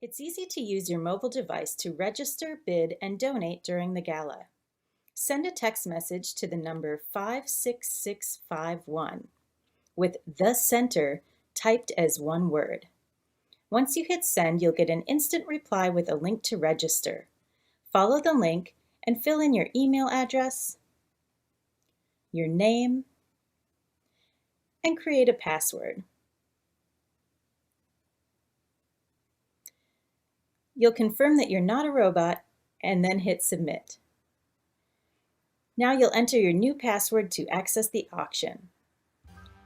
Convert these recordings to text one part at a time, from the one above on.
It's easy to use your mobile device to register, bid, and donate during the gala. Send a text message to the number 56651 with "the center" typed as one word. Once you hit send, you'll get an instant reply with a link to register. Follow the link and fill in your email address, your name, and create a password. You'll confirm that you're not a robot and then hit submit. Now you'll enter your new password to access the auction.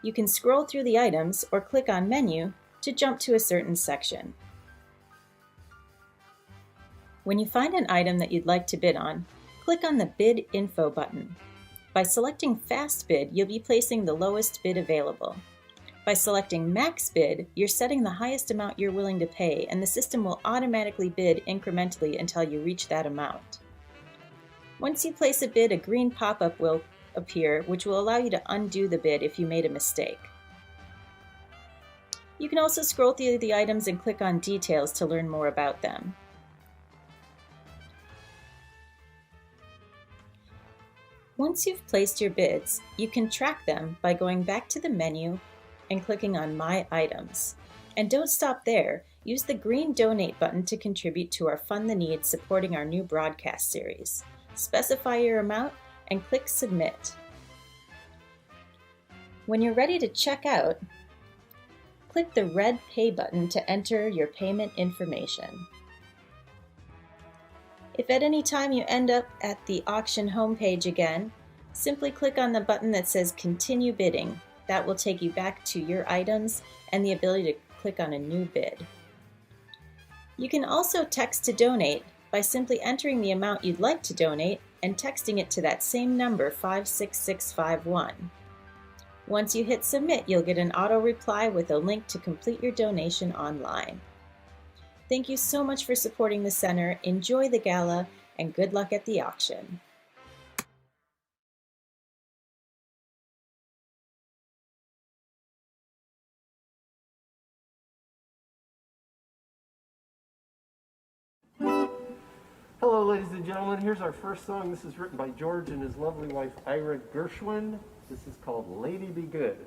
You can scroll through the items or click on Menu to jump to a certain section. When you find an item that you'd like to bid on, click on the Bid Info button. By selecting Fast Bid, you'll be placing the lowest bid available. By selecting Max Bid, you're setting the highest amount you're willing to pay, and the system will automatically bid incrementally until you reach that amount. Once you place a bid, a green pop-up will appear, which will allow you to undo the bid if you made a mistake. You can also scroll through the items and click on Details to learn more about them. Once you've placed your bids, you can track them by going back to the menu and clicking on My Items. And don't stop there. Use the green Donate button to contribute to our Fund the Need supporting our new broadcast series. Specify your amount and click Submit. When you're ready to check out, click the red Pay button to enter your payment information. If at any time you end up at the auction homepage again, simply click on the button that says Continue Bidding. That will take you back to your items and the ability to click on a new bid. You can also text to donate by simply entering the amount you'd like to donate and texting it to that same number, 56651. Once you hit submit, you'll get an auto reply with a link to complete your donation online. Thank you so much for supporting the center. Enjoy the gala and good luck at the auction. Hello, ladies and gentlemen. Here's our first song. This is written by George and his lovely wife, Ira Gershwin. This is called Lady Be Good.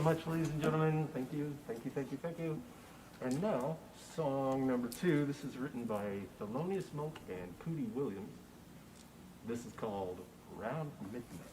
so much, ladies and gentlemen. Thank you, thank you, thank you, thank you. And now, song number 2. This is written by Thelonious Monk and Pootie Williams. This is called Round Midnight.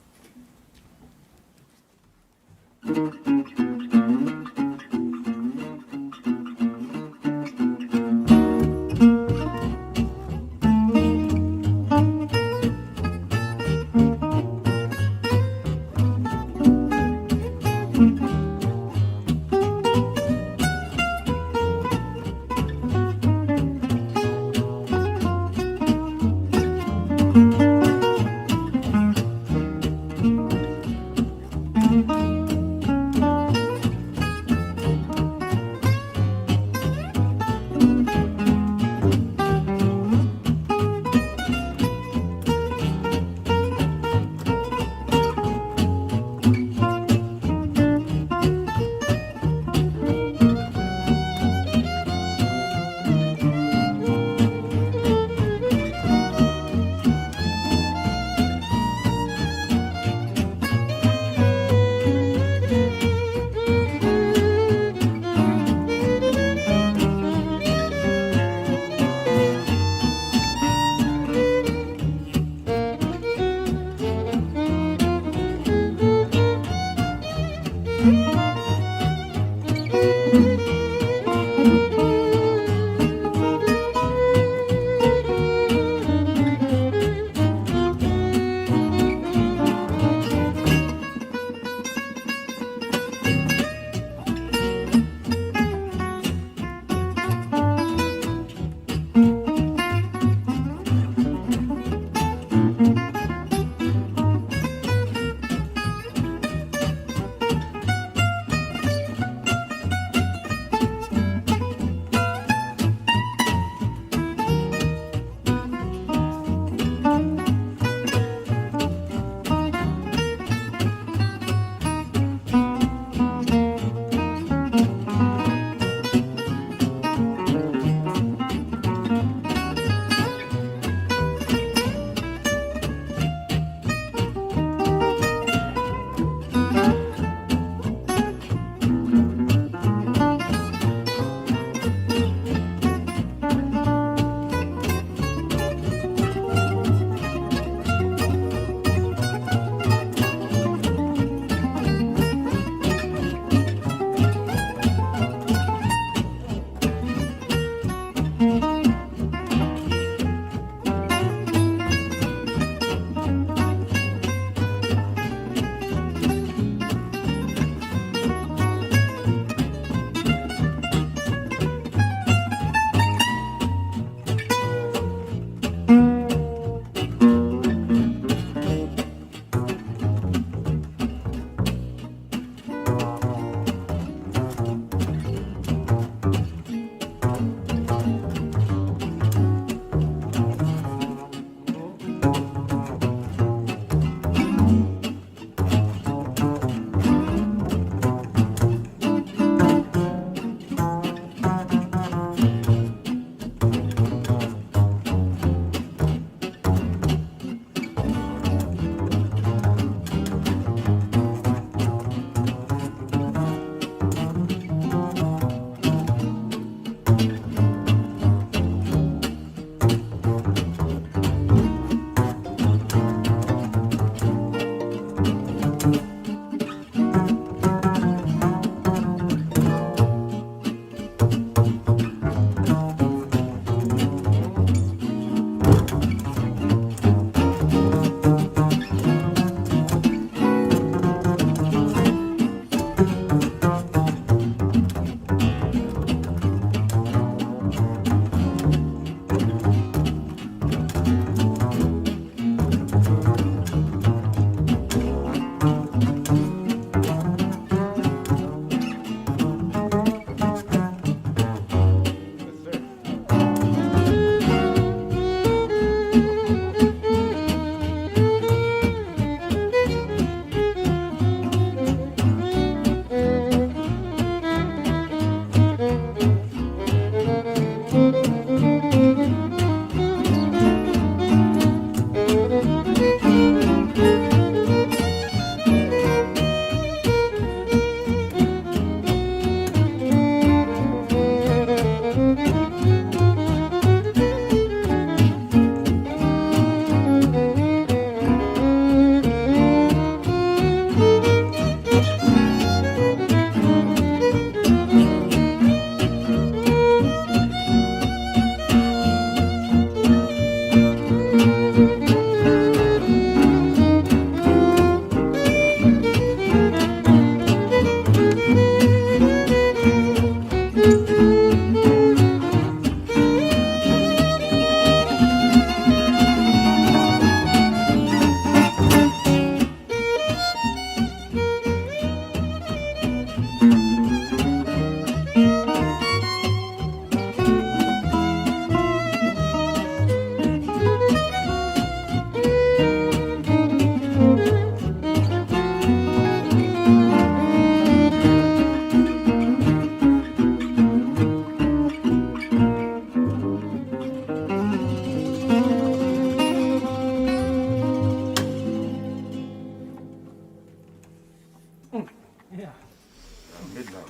around midnight.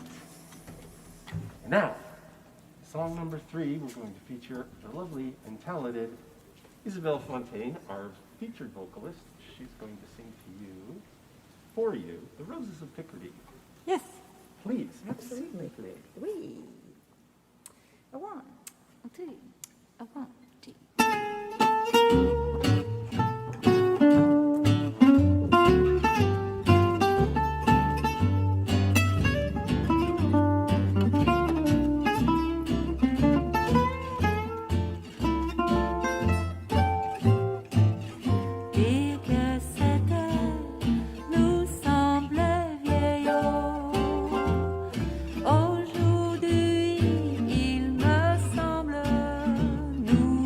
And now, song number 3, we're going to feature the lovely and talented Isabelle Fontaine, our featured vocalist. She's going to sing to you, for you, The Roses of Picardy. Yes, Please. absolutely. Oui. A one, a two, a one, two. Et que cette heure nous semble vieillot. Aujourd'hui, il me semble nous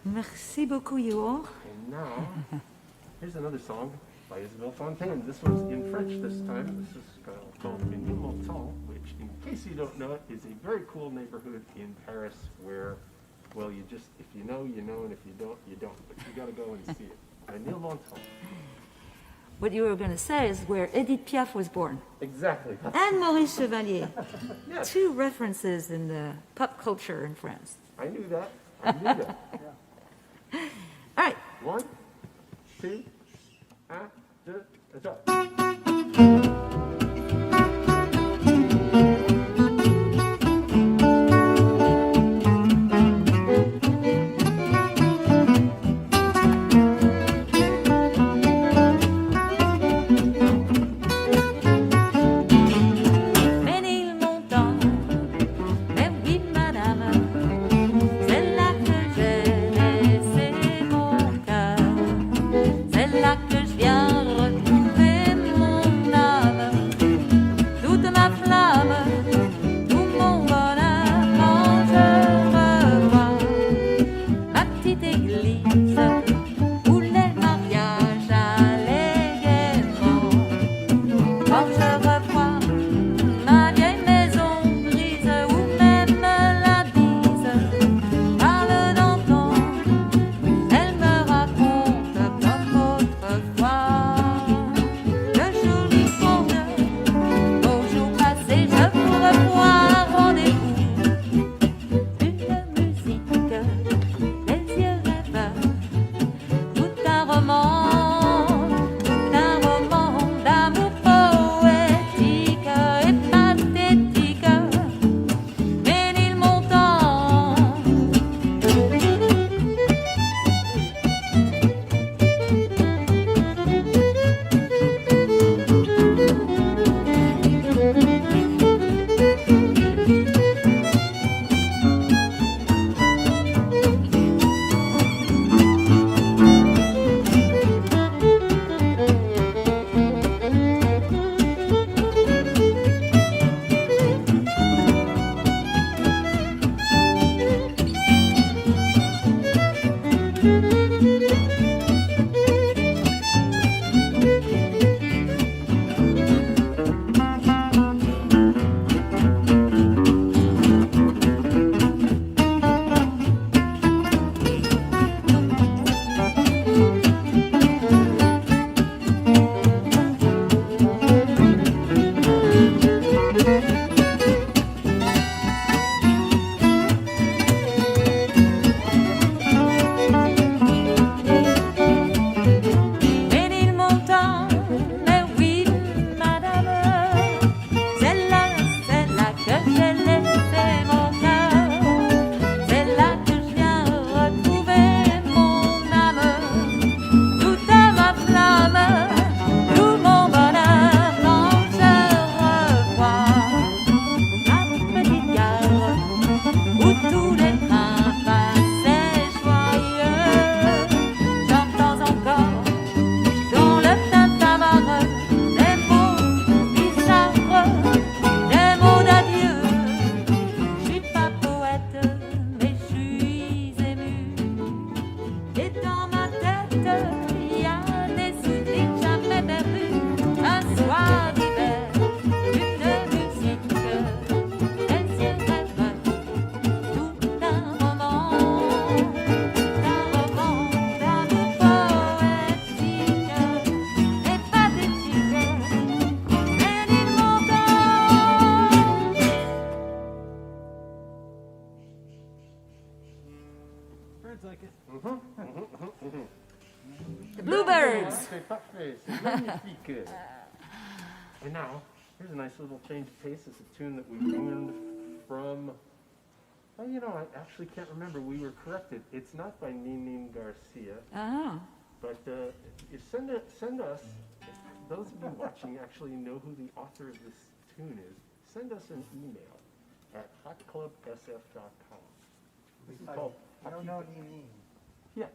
Merci beaucoup, Yul. And now, here's another song by Isabelle Fontaine. This one's in French this time. This is called Menil Montant, which, in case you don't know it, is a very cool neighborhood in Paris where, well, you just, if you know, you know, and if you don't, you don't. But you got to go and see it. Menil Montant. What you were going to say is where Edith Piaf was born. Exactly. And Maurice Chevalier. Yes. Two references in the pop culture in France. I knew that. I knew that. All right. 1, 2, 1, 2, 3. Ménilmontant, mais oui madame, c'est là que j'ai laissé mon cœur, c'est là que je viens retrouver mon âme, toute ma flamme, tout mon bonheur quand je revois ma petite église où les mariages allaient gaiement. Quand je revois ma vieille maison grise ou même la bise parle d'antan, elle me raconte comme autrefois le joli conte aux jours passés. Je vous revois rendez-vous, une musique, les yeux rêveurs, tout un roman d'amour poétique et pathétique. Ménilmontant. Ménilmontant, mais oui madame, c'est là que j'ai laissé mon cœur, c'est là que je viens retrouver mon âme, toute ma flamme, tout mon bonheur quand je revois ma petite gare où tous les trains passaient joyeux. J'entends encore dans le tintamarre des mots bizarres, des mots d'adieu. Je suis pas poète, mais je suis émue. Et dans ma tête, il y a des souvenirs jamais perdus. Un soir d'hiver, une musique, des yeux rêveurs, tout un roman d'amour poétique et pathétique. Ménilmontant. Birds like it. The Bluebirds. C'est parfait. C'est magnifique. And now, here's a nice little change of pace. It's a tune that we tuned from, well, you know, I actually can't remember. We were corrected. It's not by Ninin Garcia, Ah. but if send us, if those of you watching actually know who the author of this tune is, send us an email at hotclubsf.com. This is called I don't know Nini. Yes.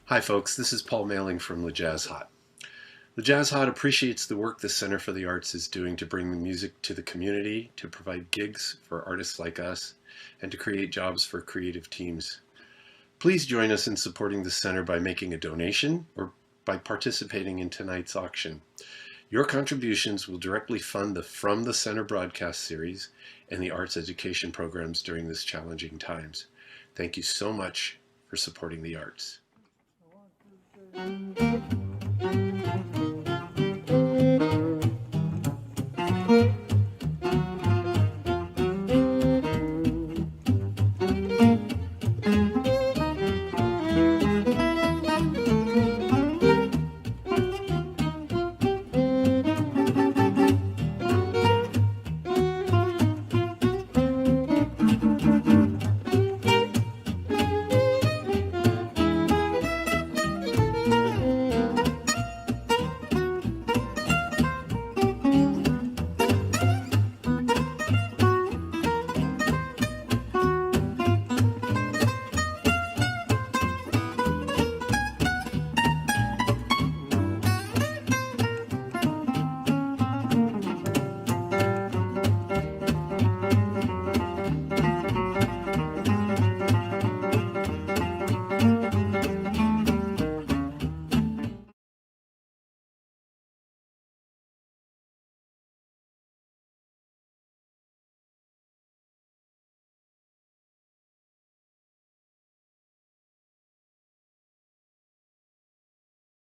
Hi folks, this is Paul Mailing from Le Jazz Hot. Le Jazz Hot appreciates the work the Center for the Arts is doing to bring the music to the community, to provide gigs for artists like us, and to create jobs for creative teams. Please join us in supporting the center by making a donation or by participating in tonight's auction. Your contributions will directly fund the From the Center broadcast series and the arts education programs during this challenging times. Thank you so much for supporting the arts.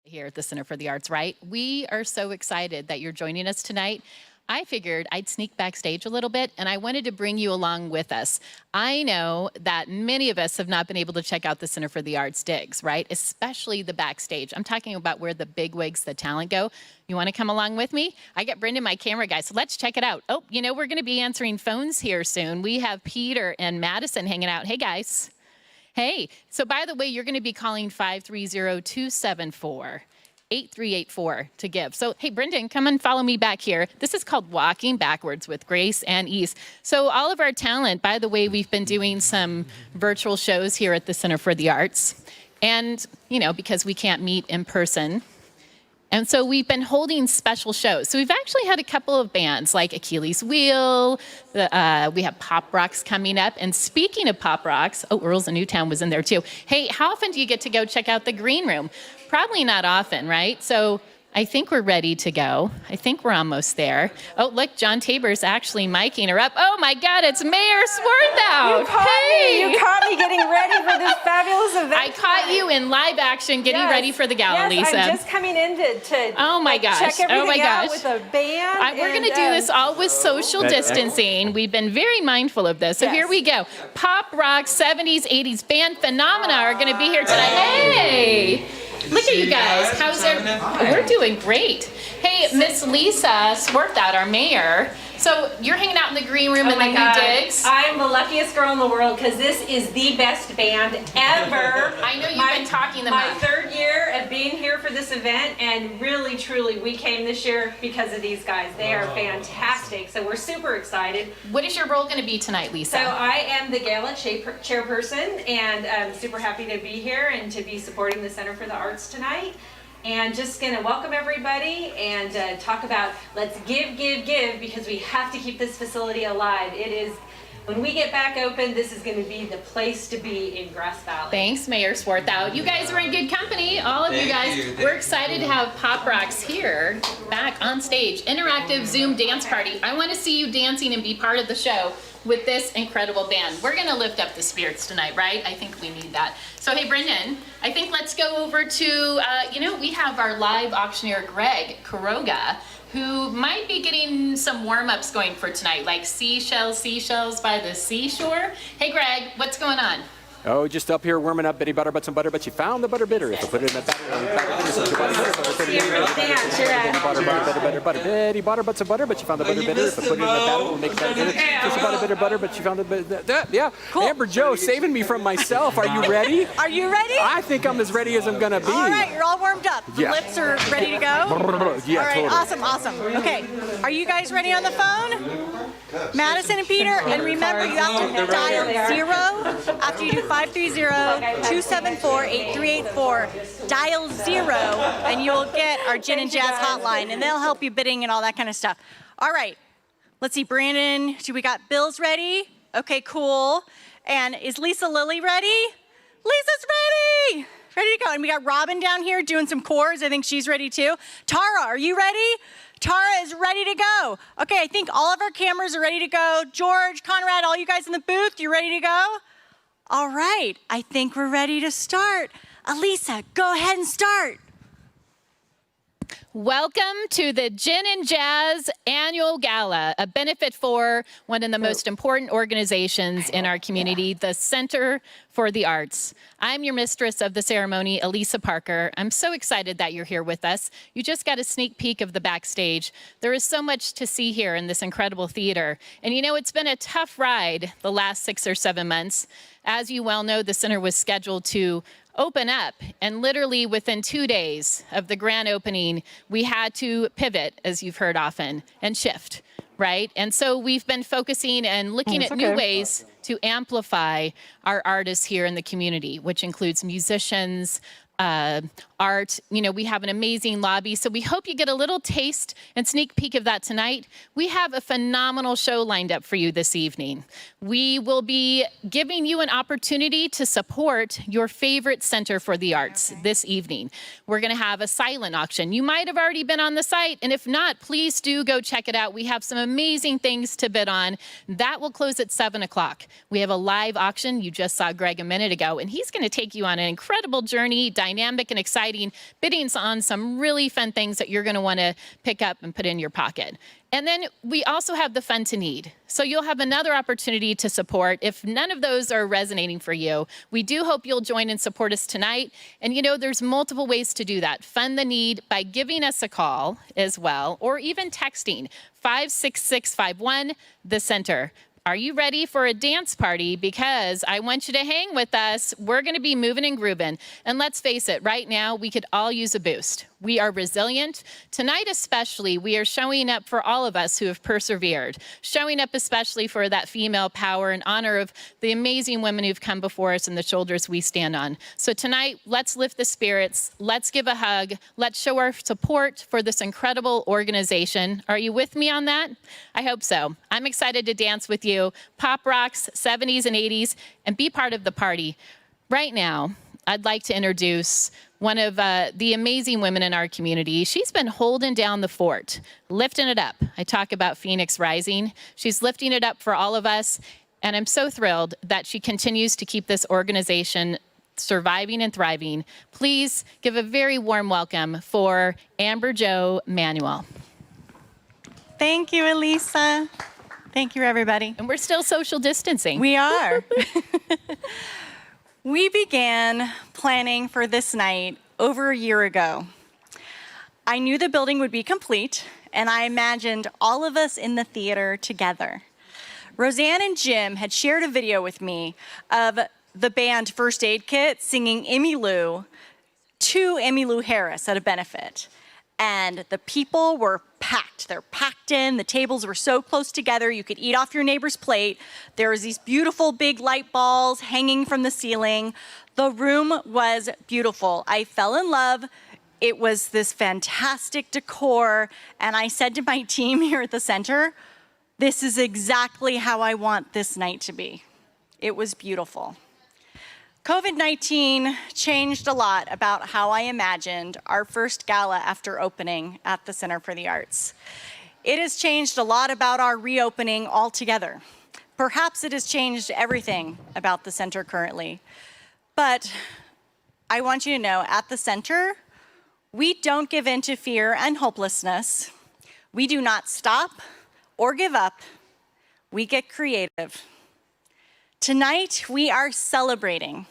Here at the Center for the Arts, right? We are so excited that you're joining us tonight. I figured I'd sneak backstage a little bit, and I wanted to bring you along with us. I know that many of us have not been able to check out the Center for the Arts digs, right? Especially the backstage. I'm talking about where the bigwigs, the talent go. You want to come along with me? I got Brendan, my camera guy, so let's check it out. Oh, you know, we're going to be answering phones here soon. We have Peter and Madison hanging out. Hey, guys. Hey, so by the way, you're going to be calling 530-274-8384 to give. So, hey, Brendan, come and follow me back here. This is called Walking Backwards with Grace and Ease. So all of our talent, by the way, we've been doing some virtual shows here at the Center for the Arts. And, you know, because we can't meet in person. And so we've been holding special shows. So we've actually had a couple of bands like Achilles Wheel. We have Pop Rocks coming up. And speaking of Pop Rocks, oh, Earls of Newtown was in there too. Hey, how often do you get to go check out the green room? Probably not often, right? So I think we're ready to go. I think we're almost there. Oh, look, John Tabor's actually miking her up. Oh my God, it's Mayor Swarthout. You caught me getting ready for this fabulous event. I caught you in live action getting ready for the gala, Lisa. I'm just coming in to oh my gosh. check everything out gosh. with a band. We're going to do this all with social distancing. We've been very mindful of this. So here we go. Pop rock, 70s, 80s band phenomena are going to be here tonight. Hey! Look at you guys. How's it? We're doing great. Hey, Miss Lisa Swarthout, our mayor. So you're hanging out in the green room in the new digs. I'm the luckiest girl in the world because this is the best band ever. I know you've been talking them my up. third year of being here for this event, and really, truly, we came this year because of these guys. They are fantastic, so we're super excited. What is your role going to be tonight, Lisa? So I am the Gala chairperson, and I'm super happy to be here and to be supporting the Center for the Arts tonight. And just gonna welcome everybody and talk about let's give, because we have to keep this facility alive. It is, when we get back open, this is gonna be the place to be in Grass Valley. Thanks, Mayor Swarthout. You guys are in good company, all of you guys. We're excited to have Pop Rocks here, back on stage. Interactive Zoom dance party. I wanna see you dancing and be part of the show with this incredible band. We're gonna lift up the spirits tonight, right? I think we need that. So hey, Brendan, I think let's go over to, we have our live auctioneer, Greg Quiroga, who might be getting some warm-ups going for tonight, like seashells by the seashore. Hey, Greg, what's going on? Oh, just up here warming up Betty Butter Butts and Butter, but you found the butter bitter. If I put it in the batter, Betty Butter Butts and Butter, but you found the butter bitter. If I put it in the batter, we'll make that bitter. Just about a bitter butter, but you found the yeah. Cool. Amber Joe saving me from myself. Are you ready? Are you ready? I think I'm as ready as I'm gonna be. All right, you're all warmed up. The lips are ready to go? Yeah, all right, totally. awesome. Okay, are you guys ready on the phone? Madison and Peter, and remember you have to dial 0 after you do 530-274-8384. Dial 0, and you'll get our Gin and Jazz hotline, and they'll help you bidding and all that kind of stuff. All right, let's see, Brandon, we got Bill's ready? Okay, cool. And is Lisa Lily ready? Lisa's ready! Ready to go. And we got Robin down here doing some chords. I think she's ready too. Tara, are you ready? Tara is ready to go. Okay, I think all of our cameras are ready to go. George, Conrad, all you guys in the booth, you ready to go? All right, I think we're ready to start. Elisa, go ahead and start. Welcome to the Gin and Jazz Annual Gala, a benefit for one of the most important organizations in our community, the Center for the Arts. I'm your mistress of the ceremony, Elisa Parker. I'm so excited that you're here with us. You just got a sneak peek of the backstage. There is so much to see here in this incredible theater. And you know, it's been a tough ride the last 6 or 7 months. As you well know, the center was scheduled to open up, and literally within 2 days of the grand opening, we had to pivot, as you've heard often, and shift, right? And so we've been focusing and looking at new ways to amplify our artists here in the community, which includes musicians, art. You know, we have an amazing lobby, so we hope you get a little taste and sneak peek of that tonight. We have a phenomenal show lined up for you this evening. We will be giving you an opportunity to support your favorite Center for the Arts this evening. We're going to have a silent auction. You might have already been on the site, and if not, please do go check it out. We have some amazing things to bid on. That will close at 7 o'clock. We have a live auction. You just saw Greg a minute ago, and he's going to take you on an incredible journey, dynamic and exciting, biddings on some really fun things that you're going to want to pick up and put in your pocket. And then we also have the Fun to Need. So you'll have another opportunity to support. If none of those are resonating for you, we do hope you'll join and support us tonight. And you know, there's multiple ways to do that. Fund the Need by giving us a call as well, or even texting 56651, the center. Are you ready for a dance party? Because I want you to hang with us. We're going to be moving and grooving. And let's face it, right now, we could all use a boost. We are resilient. Tonight especially, we are showing up for all of us who have persevered, showing up especially for that female power in honor of the amazing women who've come before us and the shoulders we stand on. So tonight, let's lift the spirits. Let's give a hug. Let's show our support for this incredible organization. Are you with me on that? I hope so. I'm excited to dance with you. Pop rocks, 70s and 80s, and be part of the party. Right now, I'd like to introduce one of the amazing women in our community. She's been holding down the fort, lifting it up. I talk about Phoenix Rising. She's lifting it up for all of us, and I'm so thrilled that she continues to keep this organization surviving and thriving. Please give a very warm welcome for Jo Manuel. Thank you, Elisa. Thank you, everybody. And we're still social distancing. We are. We began planning for this night over a year ago. I knew the building would be complete, and I imagined all of us in the theater together. Roseanne and Jim had shared a video with me of the band First Aid Kit singing Emmylou to Emmylou Harris at a benefit. And the people were packed. They're packed in. The tables were so close together, you could eat off your neighbor's plate. There was these beautiful big light balls hanging from the ceiling. The room was beautiful. I fell in love. It was this fantastic decor. And I said to my team here at the center, this is exactly how I want this night to be. It was beautiful. COVID-19 changed a lot about how I imagined our first gala after opening at the Center for the Arts. It has changed a lot about our reopening altogether. Perhaps it has changed everything about the center currently. But I want you to know, at the center, we don't give in to fear and hopelessness. We do not stop or give up. We get creative. Tonight, we are celebrating.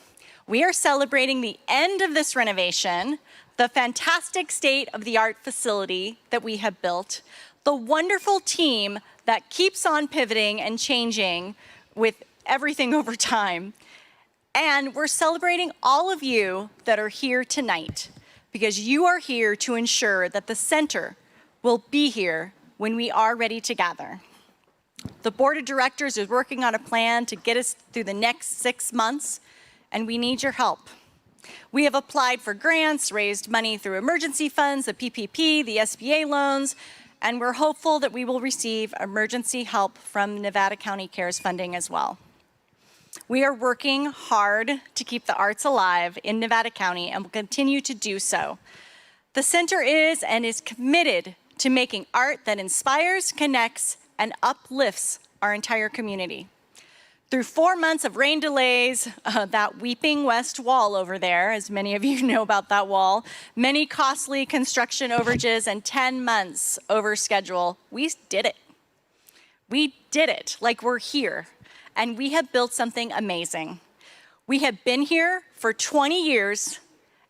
We are celebrating the end of this renovation, the fantastic state-of-the-art facility that we have built, the wonderful team that keeps on pivoting and changing with everything over time. And we're celebrating all of you that are here tonight, because you are here to ensure that the center will be here when we are ready to gather. The board of directors is working on a plan to get us through the next 6 months, and we need your help. We have applied for grants, raised money through emergency funds, the PPP, the SBA loans, and we're hopeful that we will receive emergency help from Nevada County CARES funding as well. We are working hard to keep the arts alive in Nevada County and will continue to do so. The center is and is committed to making art that inspires, connects, and uplifts our entire community. Through 4 months of rain delays, that weeping west wall over there, as many of you know about that wall, many costly construction overages, and 10 months over schedule, we did it. We did it, like we're here, and we have built something amazing. We have been here for 20 years,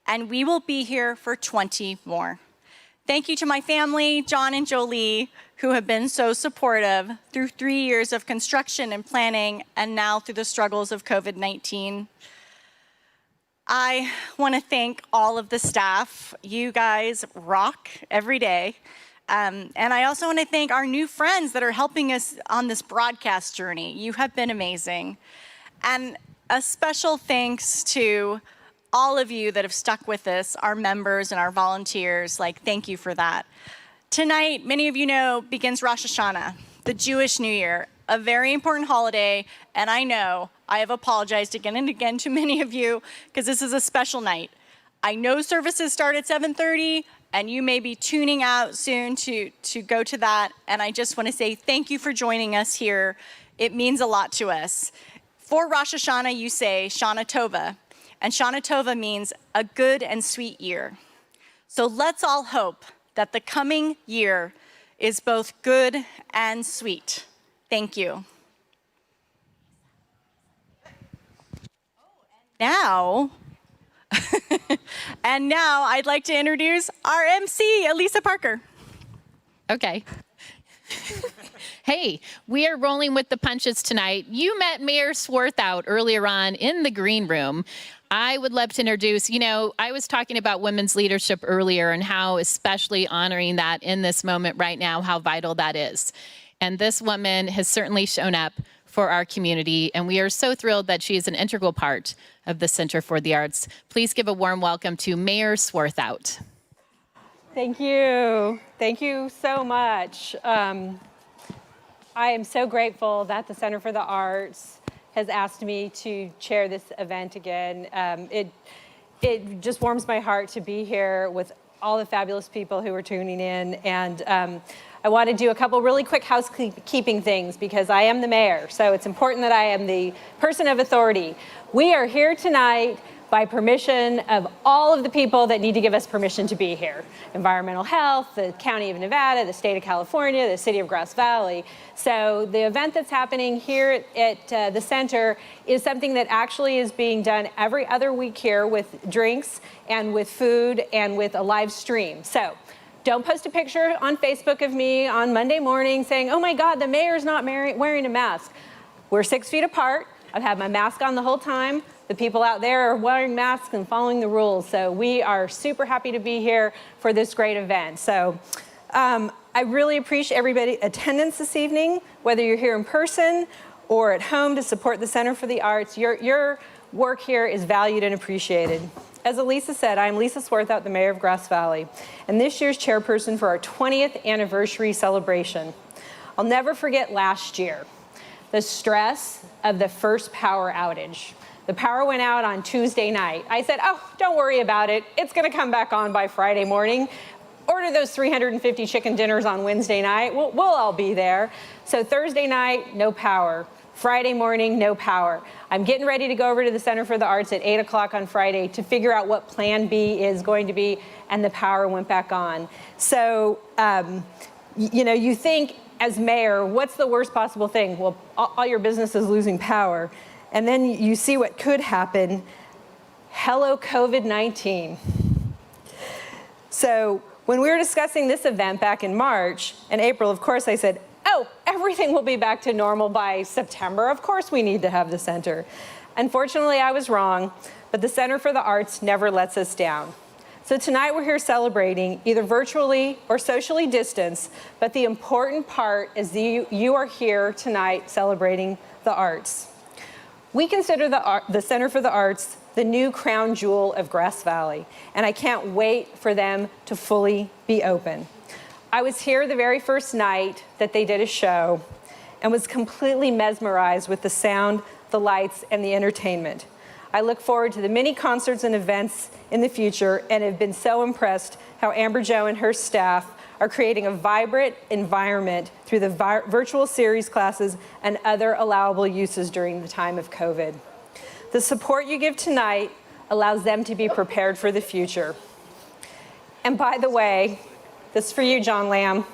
and we will be here for 20 more. Thank you to my family, John and Jolie, who have been so supportive through 3 years of construction and planning, and now through the struggles of COVID-19. I want to thank all of the staff. You guys rock every day. And I also want to thank our new friends that are helping us on this broadcast journey. You have been amazing. And a special thanks to all of you that have stuck with us, our members and our volunteers. Thank you for that. Tonight, many of you know, begins Rosh Hashanah, the Jewish New Year, a very important holiday, and I know I have apologized again and again to many of you because this is a special night. I know services start at 7:30, and you may be tuning out soon to go to that, and I just want to say thank you for joining us here. It means a lot to us. For Rosh Hashanah, you say Shana Tova, and Shana Tova means a good and sweet year. So let's all hope that the coming year is both good and sweet. Thank you. Now, I'd like to introduce our MC, Elisa Parker. Okay. Hey, we are rolling with the punches tonight. You met Mayor Swarthout earlier on in the green room. I would love to introduce, I was talking about women's leadership earlier and how especially honoring that in this moment right now, how vital that is. And this woman has certainly shown up for our community, and we are so thrilled that she is an integral part of the Center for the Arts. Please give a warm welcome to Mayor Swarthout. Thank you. Thank you so much. I am so grateful that the Center for the Arts has asked me to chair this event again. It just warms my heart to be here with all the fabulous people who are tuning in. And I want to do a couple really quick housekeeping things because I am the mayor, so it's important that I am the person of authority. We are here tonight by permission of all of the people that need to give us permission to be here. Environmental Health, the County of Nevada, the State of California, the City of Grass Valley. So the event that's happening here at the center is something that actually is being done every other week here with drinks and with food and with a live stream. So don't post a picture on Facebook of me on Monday morning saying, oh my God, the mayor's not wearing a mask. We're 6 feet apart. I've had my mask on the whole time. The people out there are wearing masks and following the rules. So we are super happy to be here for this great event. So I really appreciate everybody's attendance this evening, whether you're here in person or at home to support the Center for the Arts. Your work here is valued and appreciated. As Elisa said, I'm Lisa Swarthout, the mayor of Grass Valley, and this year's chairperson for our 20th anniversary celebration. I'll never forget last year, the stress of the first power outage. The power went out on Tuesday night. I said, oh, don't worry about it. It's gonna come back on by Friday morning. Order those 350 chicken dinners on Wednesday night. We'll all be there. So Thursday night, no power. Friday morning, no power. I'm getting ready to go over to the Center for the Arts at 8 o'clock on Friday to figure out what plan B is going to be, and the power went back on. So, you think as mayor, what's the worst possible thing? Well, all your business is losing power. And then you see what could happen. Hello, COVID-19. So when we were discussing this event back in March and April, of course, I said, oh, everything will be back to normal by September. Of course we need to have the center. Unfortunately, I was wrong, but the Center for the Arts never lets us down. So tonight we're here celebrating, either virtually or socially distanced, but the important part is you are here tonight celebrating the arts. We consider the Center for the Arts the new crown jewel of Grass Valley, and I can't wait for them to fully be open. I was here the very first night that they did a show and was completely mesmerized with the sound, the lights, and the entertainment. I look forward to the many concerts and events in the future and have been so impressed how Amber Jo and her staff are creating a vibrant environment through the virtual series classes and other allowable uses during the time of COVID. The support you give tonight allows them to be prepared for the future. And by the way, this is for you, John Lamb.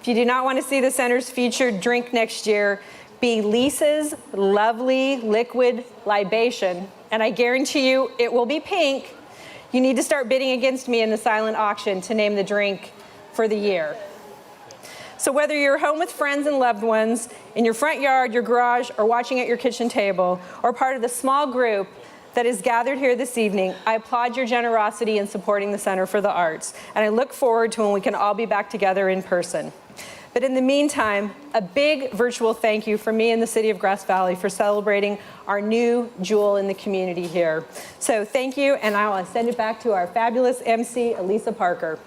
If you do not want to see the center's featured drink next year, be Lisa's lovely liquid libation, and I guarantee you it will be pink. You need to start bidding against me in the silent auction to name the drink for the year. So whether you're home with friends and loved ones, in your front yard, your garage, or watching at your kitchen table, or part of the small group that is gathered here this evening, I applaud your generosity in supporting the Center for the Arts, and I look forward to when we can all be back together in person. But in the meantime, a big virtual thank you from me and the City of Grass Valley for celebrating our new jewel in the community here. So thank you, and I will send it back to our fabulous MC, Elisa Parker.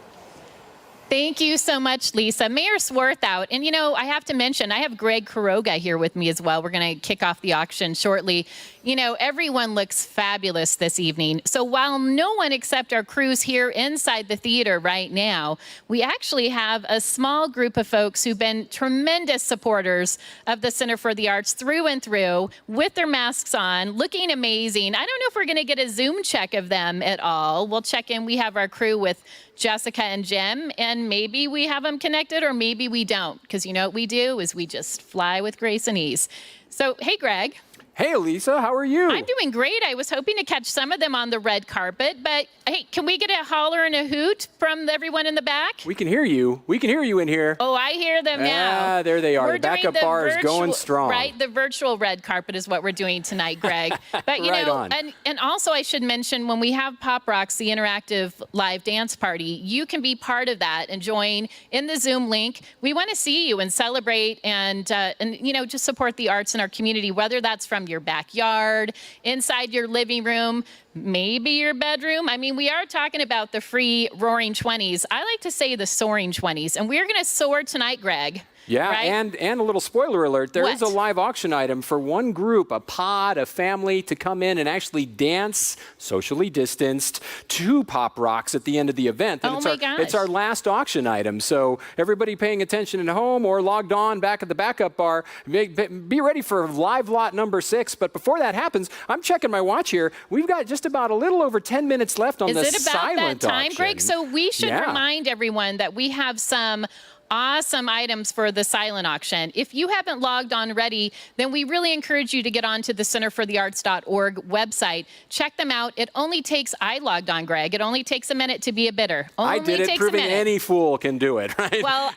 Thank you so much, Lisa. Mayor Swarthout, and you know, I have to mention, I have Greg Quiroga here with me as well. We're going to kick off the auction shortly. You know, everyone looks fabulous this evening. So while no one except our crews here inside the theater right now, we actually have a small group of folks who've been tremendous supporters of the Center for the Arts through and through, with their masks on, looking amazing. I don't know if we're going to get a Zoom check of them at all. We'll check in. We have our crew with Jessica and Jim, and maybe we have them connected or maybe we don't, because you know what we do is we just fly with grace and ease. So, hey, Greg. Hey, Elisa, how are you? I'm doing great. I was hoping to catch some of them on the red carpet, but hey, can we get a holler and a hoot from everyone in the back? We can hear you. We can hear you in here. Oh, I hear them now. Ah, there they are. We're The backup doing bar is going strong. Right, the virtual red carpet is what we're doing tonight, Greg. But you Right know, on. and also I should mention, when we have Pop Rocks, the interactive live dance party, you can be part of that and join in the Zoom link. We want to see you and celebrate and you know, just support the arts in our community, whether that's from your backyard, inside your living room, maybe your bedroom. I mean, we are talking about the free roaring 20s. I like to say the soaring 20s, and we're going to soar tonight, Greg. Yeah, right? and a little spoiler alert, there is a What? live auction item for one group, a pod, a family, to come in and actually dance, socially distanced, to Pop Rocks at the end of the event. And Oh it's my our, gosh. It's our last auction item. So everybody paying attention at home or logged on back at the backup bar, be ready for live lot number 6. But before that happens, I'm checking my watch here. We've got just about a little over 10 minutes left on the Is it about silent that time, auction. Greg? So we should Yeah. remind everyone that we have some awesome items for the silent auction. If you haven't logged on already, then we really encourage you to get onto the centerforthearts.org website. Check them out. It only takes, I logged on, Greg, it only takes a minute to be a bidder. Only I did it, takes proving a minute. any fool can do it, right? Well,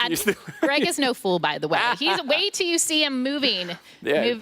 Greg is no fool, by the way. Wait till you see him moving. Yeah.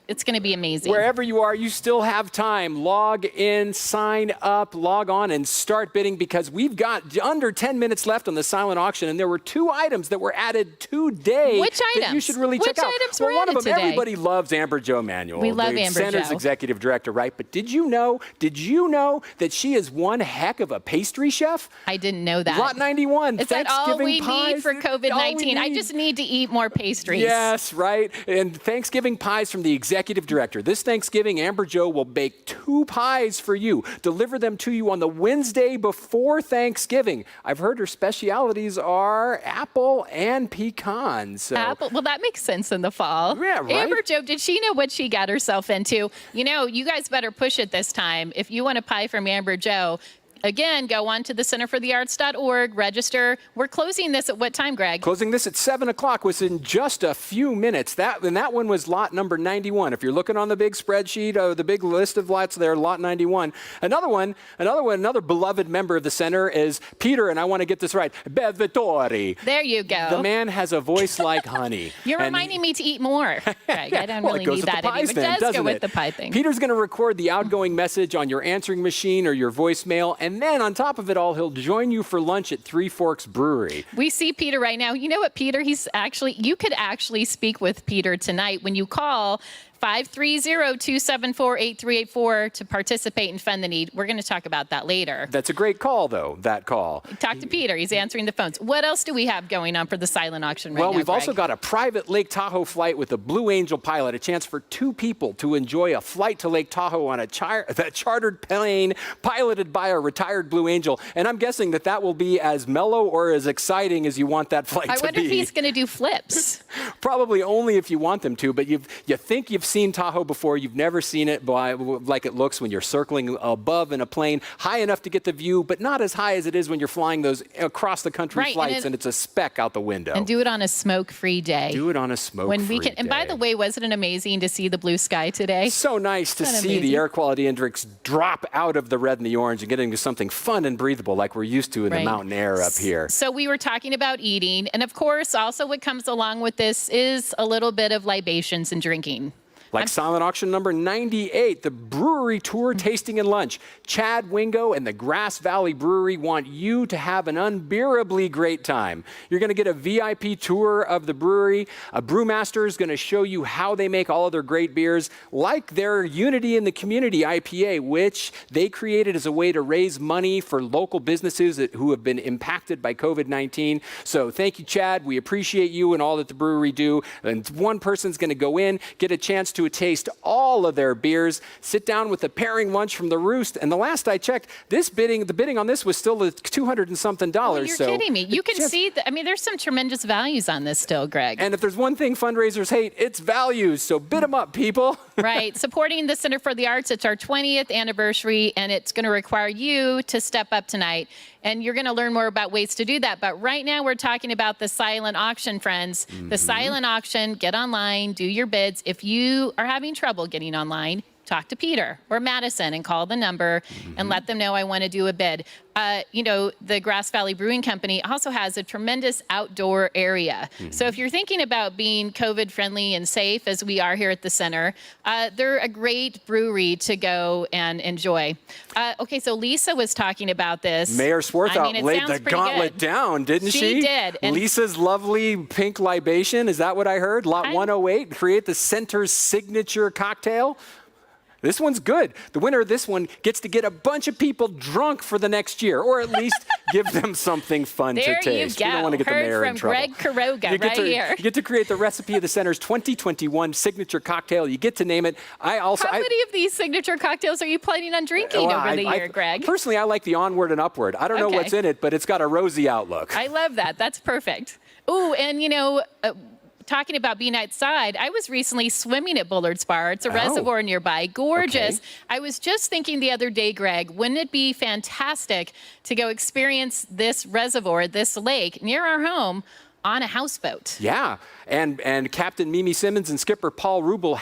It's going to be amazing. Wherever you are, you still have time. Log in, sign up, log on, and start bidding, because we've got under 10 minutes left on the silent auction, and there were 2 items that were added today. Which that you items? should really Which check out. items Well, were one of added them, today? everybody loves Jo Manuel. We love the Amber Center's Jo. executive director, right? But did you know that she is one heck of a pastry chef? I didn't know that. Lot 91. Is that all Thanksgiving we pies. need for It's all we COVID-19? I need. just need to eat more pastries. Yes, right. And Thanksgiving pies from the executive director. This Thanksgiving, Amber Jo will bake 2 pies for you, deliver them to you on the Wednesday before Thanksgiving. I've heard her specialities are apple and pecan. So. Apple. Well, that makes sense in the fall. Yeah, right? Amber Jo, did she know what she got herself into? You know, you guys better push it this time. If you want a pie from Amber Jo, again, go on to the centerforthearts.org, register. We're closing this at what time, Greg? Closing this at 7 o'clock was in just a few minutes. That one was lot number 91. If you're looking on the big spreadsheet, the big list of lots there, lot 91. Another beloved member of the center is Peter, and I want to get this right, Bevitori. There you go. The man has a voice like honey. You're And reminding me to eat more, Greg. I don't well, really it goes need with that the pies anymore. then, It does doesn't go with it? the pie thing. Peter's going to record the outgoing message on your answering machine or your voicemail, and then on top of it all, he'll join you for lunch at Three Forks Brewery. We see Peter right now. You know what, Peter? You could actually speak with Peter tonight when you call 530-274-8384 to participate and fund the need. We're going to talk about that later. That's a great call, though, that call. Talk to Peter. He's answering the phones. What else do we have going on for the silent auction right now, Well, we've also Greg? got a private Lake Tahoe flight with a Blue Angel pilot, a chance for 2 people to enjoy a flight to Lake Tahoe on a chartered plane piloted by a retired Blue Angel. And I'm guessing that that will be as mellow or as exciting as you want that flight to be. I wonder if he's going to do flips. Probably only if you want them to, but you think you've seen Tahoe before. You've never seen it like it looks when you're circling above in a plane, high enough to get the view, but not as high as it is when you're flying those across the country flights and it's a speck out the window. And do it on a smoke-free day. Do it on a smoke-free day. And by the way, wasn't it amazing to see the blue sky today? So nice to see the air quality index drop out of the red and the orange and get into something fun and breathable like we're used to in the mountain air up here. So we were talking about eating, and of course, also what comes along with this is a little bit of libations and drinking. Like silent auction number 98, the brewery tour, tasting and lunch. Chad Wingo and the Grass Valley Brewery want you to have an unbearably great time. You're going to get a VIP tour of the brewery. A brewmaster is going to show you how they make all of their great beers, like their Unity in the Community IPA, which they created as a way to raise money for local businesses who have been impacted by COVID-19. So thank you, Chad. We appreciate you and all that the brewery do. And one person's going to go in, get a chance to taste all of their beers, sit down with the pairing lunch from the Roost, and the last I checked, the bidding on this was still $200 and something. Oh, you're kidding me. You can see, there's some tremendous values on this still, Greg. And if there's one thing fundraisers hate, it's values, so bid them up, people. Right, supporting the Center for the Arts. It's our 20th anniversary, and it's going to require you to step up tonight. And you're going to learn more about ways to do that. But right now, we're talking about the silent auction, friends. The silent auction, get online, do your bids. If you are having trouble getting online, talk to Peter or Madison and call the number and let them know I want to do a bid. The Grass Valley Brewing Company also has a tremendous outdoor area. So if you're thinking about being COVID friendly and safe as we are here at the center, they're a great brewery to go and enjoy. Okay, so Lisa was talking about this. Mayor Swarthout laid the gauntlet down, didn't she? She did. And Lisa's lovely pink libation, is that what I heard? Lot 108, create the center's signature cocktail. This one's good. The winner of this one gets to get a bunch of people drunk for the next year, or at least give them something fun to taste. There you go. We don't want to get the mayor in trouble. Greg Quiroga here. You get to create the recipe of the center's 2021 signature cocktail. You get to name it. How many of these signature cocktails are you planning on drinking over the year, Greg? Personally, I like the onward and upward. I don't know what's in it, but it's got a rosy outlook. I love that. That's perfect. Ooh, and talking about being outside, I was recently swimming at Bullard's Bar. It's a reservoir nearby. Gorgeous. Okay. I was just thinking the other day, Greg, wouldn't it be fantastic to go experience this reservoir, this lake near our home on a houseboat? Yeah. And Captain Mimi Simmons and Skipper Paul Rubel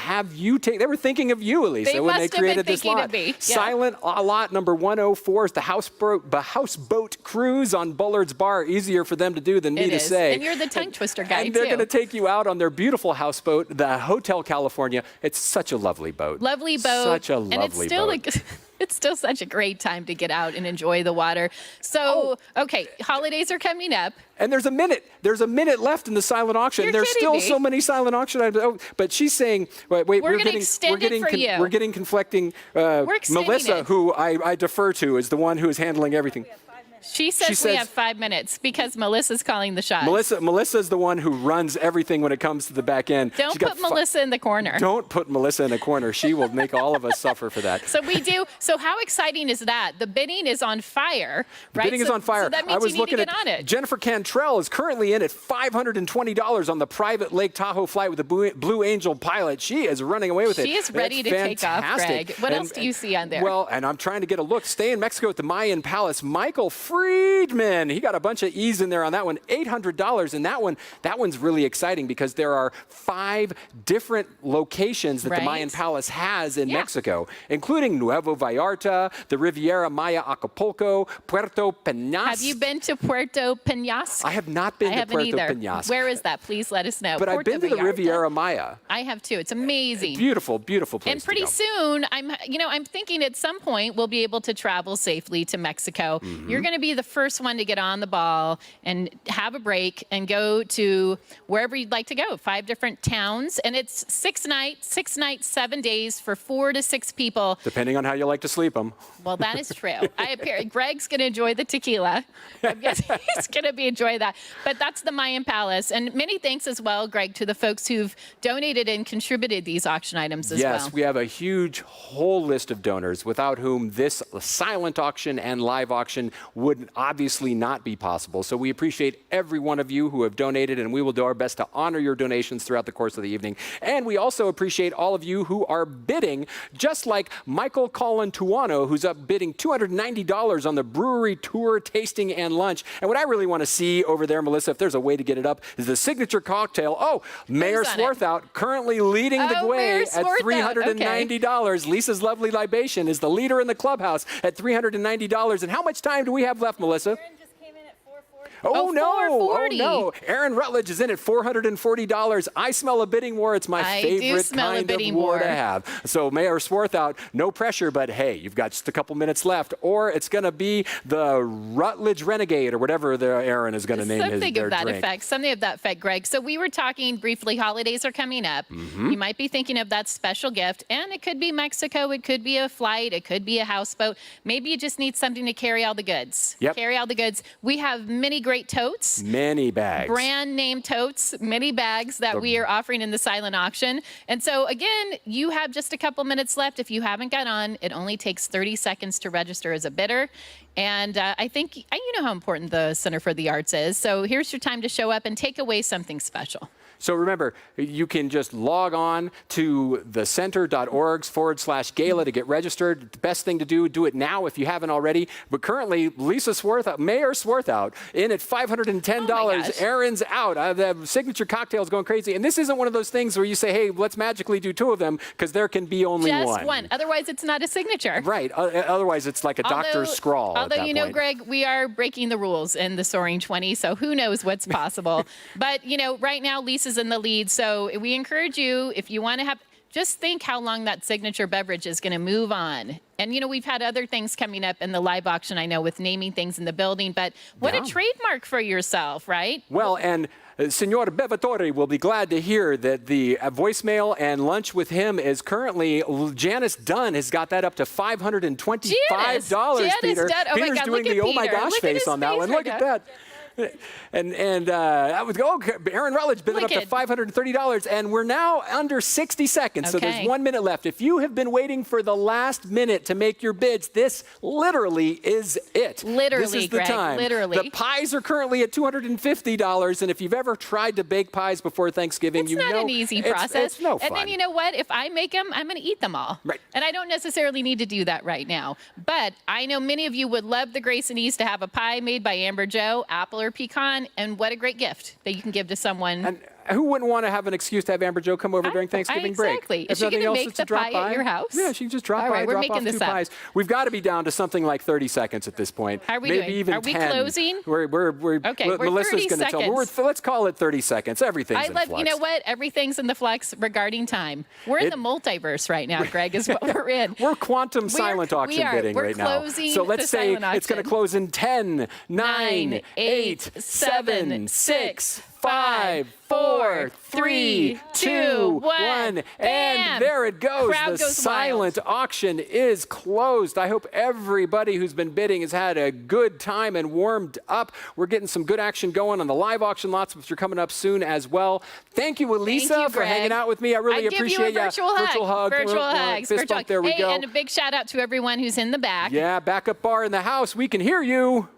they were thinking of you, Elisa, when they created this lot. Yeah. Silent lot number 104 is the houseboat cruise on Bullard's Bar. Easier for them to do than me to say. And you're the tongue twister guy, and they're going to take you out on their beautiful houseboat, the Hotel California. It's such a lovely boat. Lovely boat. Such a lovely boat. It's still such a great time to get out and enjoy the water. So, okay, holidays are coming up. And there's a minute. There's a minute left in the silent auction. There's still so many silent auction items. But she's saying, wait, we're getting conflicting. Melissa, who I defer to, is the one who is handling everything. She says we have 5 minutes because Melissa's calling the shots. Melissa's the one who runs everything when it comes to the back end. Don't put Melissa in the corner. Don't put Melissa in a corner. She will make all of us suffer for that. So we do. So how exciting is that? The bidding is on fire, right? The bidding is on fire. So that means you need to get on it. Jennifer Cantrell is currently in at $520 on the private Lake Tahoe flight with the Blue Angel pilot. She is running away with it. She is ready to take off, Greg. What else do you see on there? Well, and I'm trying to get a look. Stay in Mexico at the Mayan Palace. Michael Friedman. He got a bunch of E's in there on that one. $800. And that one's really exciting because there are 5 different locations that the Mayan Palace has in Mexico, including Nuevo Vallarta, the Riviera Maya Acapulco, Puerto Peñas. Have you been to Puerto Peñas? I have not been to Puerto Peñas. Where is that? Please let us know. But I've been to the Riviera Maya. I have too. It's amazing. Beautiful, beautiful place. And pretty soon, I'm thinking at some point we'll be able to travel safely to Mexico. You're going to be be the first one to get on the ball and have a break and go to wherever you'd like to go. 5 different towns, and it's 6 nights, 7 days for 4 to 6 people. Depending on how you like to sleep them. Well, that is true. Greg's going to enjoy the tequila. I'm guessing he's going to enjoy that. But that's the Mayan Palace. And many thanks as well, Greg, to the folks who've donated and contributed these auction items as well. Yes, we have a huge whole list of donors without whom this silent auction and live auction would obviously not be possible. So we appreciate every one of you who have donated, and we will do our best to honor your donations throughout the course of the evening. And we also appreciate all of you who are bidding, just like Michael Colin Tuano, who's up bidding $290 on the brewery tour, tasting, and lunch. And what I really want to see over there, Melissa, if there's a way to get it up, is the signature cocktail. Oh, Mayor Swarthout currently leading the way at $390. Okay. Lisa's Lovely Libation is the leader in the clubhouse at $390. And how much time do we have left, Melissa? Oh, no. Oh, no. Aaron Rutledge is in at $440. I smell a bidding war. It's my favorite kind of war to have. So Mayor Swarthout, no pressure, but hey, you've got just a couple minutes left, or it's going to be the Rutledge Renegade or whatever Aaron is going to name their drink. Something of that effect, Greg. So we were talking briefly, holidays are coming up. You might be thinking of that special gift, and it could be Mexico, it could be a flight, it could be a houseboat. Maybe you just need something to carry all the goods. Carry all the goods. We have many great totes. Many bags. Brand name totes, many bags that we are offering in the silent auction. And so again, you have just a couple minutes left. If you haven't got on, it only takes 30 seconds to register as a bidder. And I think, you know how important the Center for the Arts is. So here's your time to show up and take away something special. So remember, you can just log on to thecenter.org/gala to get registered. The best thing to do it now if you haven't already. But currently, Lisa Swarthout, Mayor Swarthout, in at $510. Oh, Aaron's out. The signature cocktail is going crazy. And this isn't one of those things where you say, hey, let's magically do 2 of them, because there can be only just one. Otherwise, it's not a signature. Right. Otherwise, it's like a doctor's scrawl. Although, you know, Greg, we are breaking the rules in the Soaring 20, so who knows what's possible. But, you know, right now, Lisa's in the lead, so we encourage you, if you want to have, just think how long that signature beverage is going to move on. And, you know, we've had other things coming up in the live auction, I know, with naming things in the building, but what a trademark for yourself, right? Well, and Senor Bevatore will be glad to hear that the voicemail and lunch with him is currently, Janice Dunn has got that up to $525, Janice Peter. Dunn. Oh, Peter's my God, doing the oh my gosh face on that one. Look at that. And I would go, Aaron Rutledge bid it up to $530, and we're now under 60 seconds, so there's 1 minute left. If you have been waiting for the last minute to make your bids, this literally is it. Literally, this is the Greg, time. literally. The pies are currently at $250, and if you've ever tried to bake pies before Thanksgiving, it's not an easy process. It's no fun. And then you know what? If I make them, I'm going to eat them all. Right. And I don't necessarily need to do that right now. But I know many of you would love the grace and ease to have a pie made by Amber Jo, apple or pecan, and what a great gift that you can give to someone. And who wouldn't want to have an excuse to have Amber Jo come over during Thanksgiving break? Exactly. Is she going to make the pie at your house? Yeah, she can just drop by, right, drop off 2 pies. We've got to be down to something like 30 seconds at this point. How are we Maybe doing? even Are we 10. closing? We're Melissa's going to tell me. Let's call it 30 seconds. Everything's in flux. You know what? Everything's in the flux regarding time. We're in the multiverse right now, Greg, is what we're in. We're quantum silent auction bidding right now. So let's say it's going to close in 10, 9, 8, 7, 6, 5, 4, 3, 2, 1, and there it goes. The silent auction is closed. I hope everybody who's been bidding has had a good time and warmed up. We're getting some good action going on the live auction lots, which are coming up soon as well. Thank you, Elisa, for hanging out with me. I really appreciate you. Virtual hug. Virtual hugs. Fist bump, there we go. And a big shout out to everyone who's in the back. Yeah, backup bar in the house. We can hear you.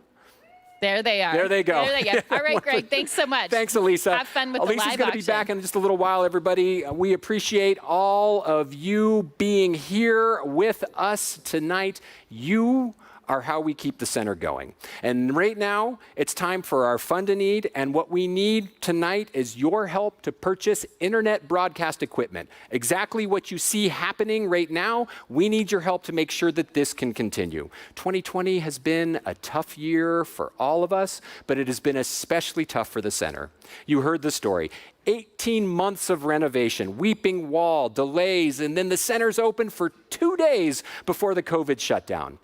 There they are. There they go. There they go. All right, Greg, thanks so much. Thanks, Elisa. Have fun with the live auction. Elisa's going to be back in just a little while, everybody. We appreciate all of you being here with us tonight. You are how we keep the center going. And right now, it's time for our fund a need, and what we need tonight is your help to purchase internet broadcast equipment. Exactly what you see happening right now, we need your help to make sure that this can continue. 2020 has been a tough year for all of us, but it has been especially tough for the center. You heard the story. 18 months of renovation, weeping wall, delays, and then the center's open for 2 days before the COVID shutdown.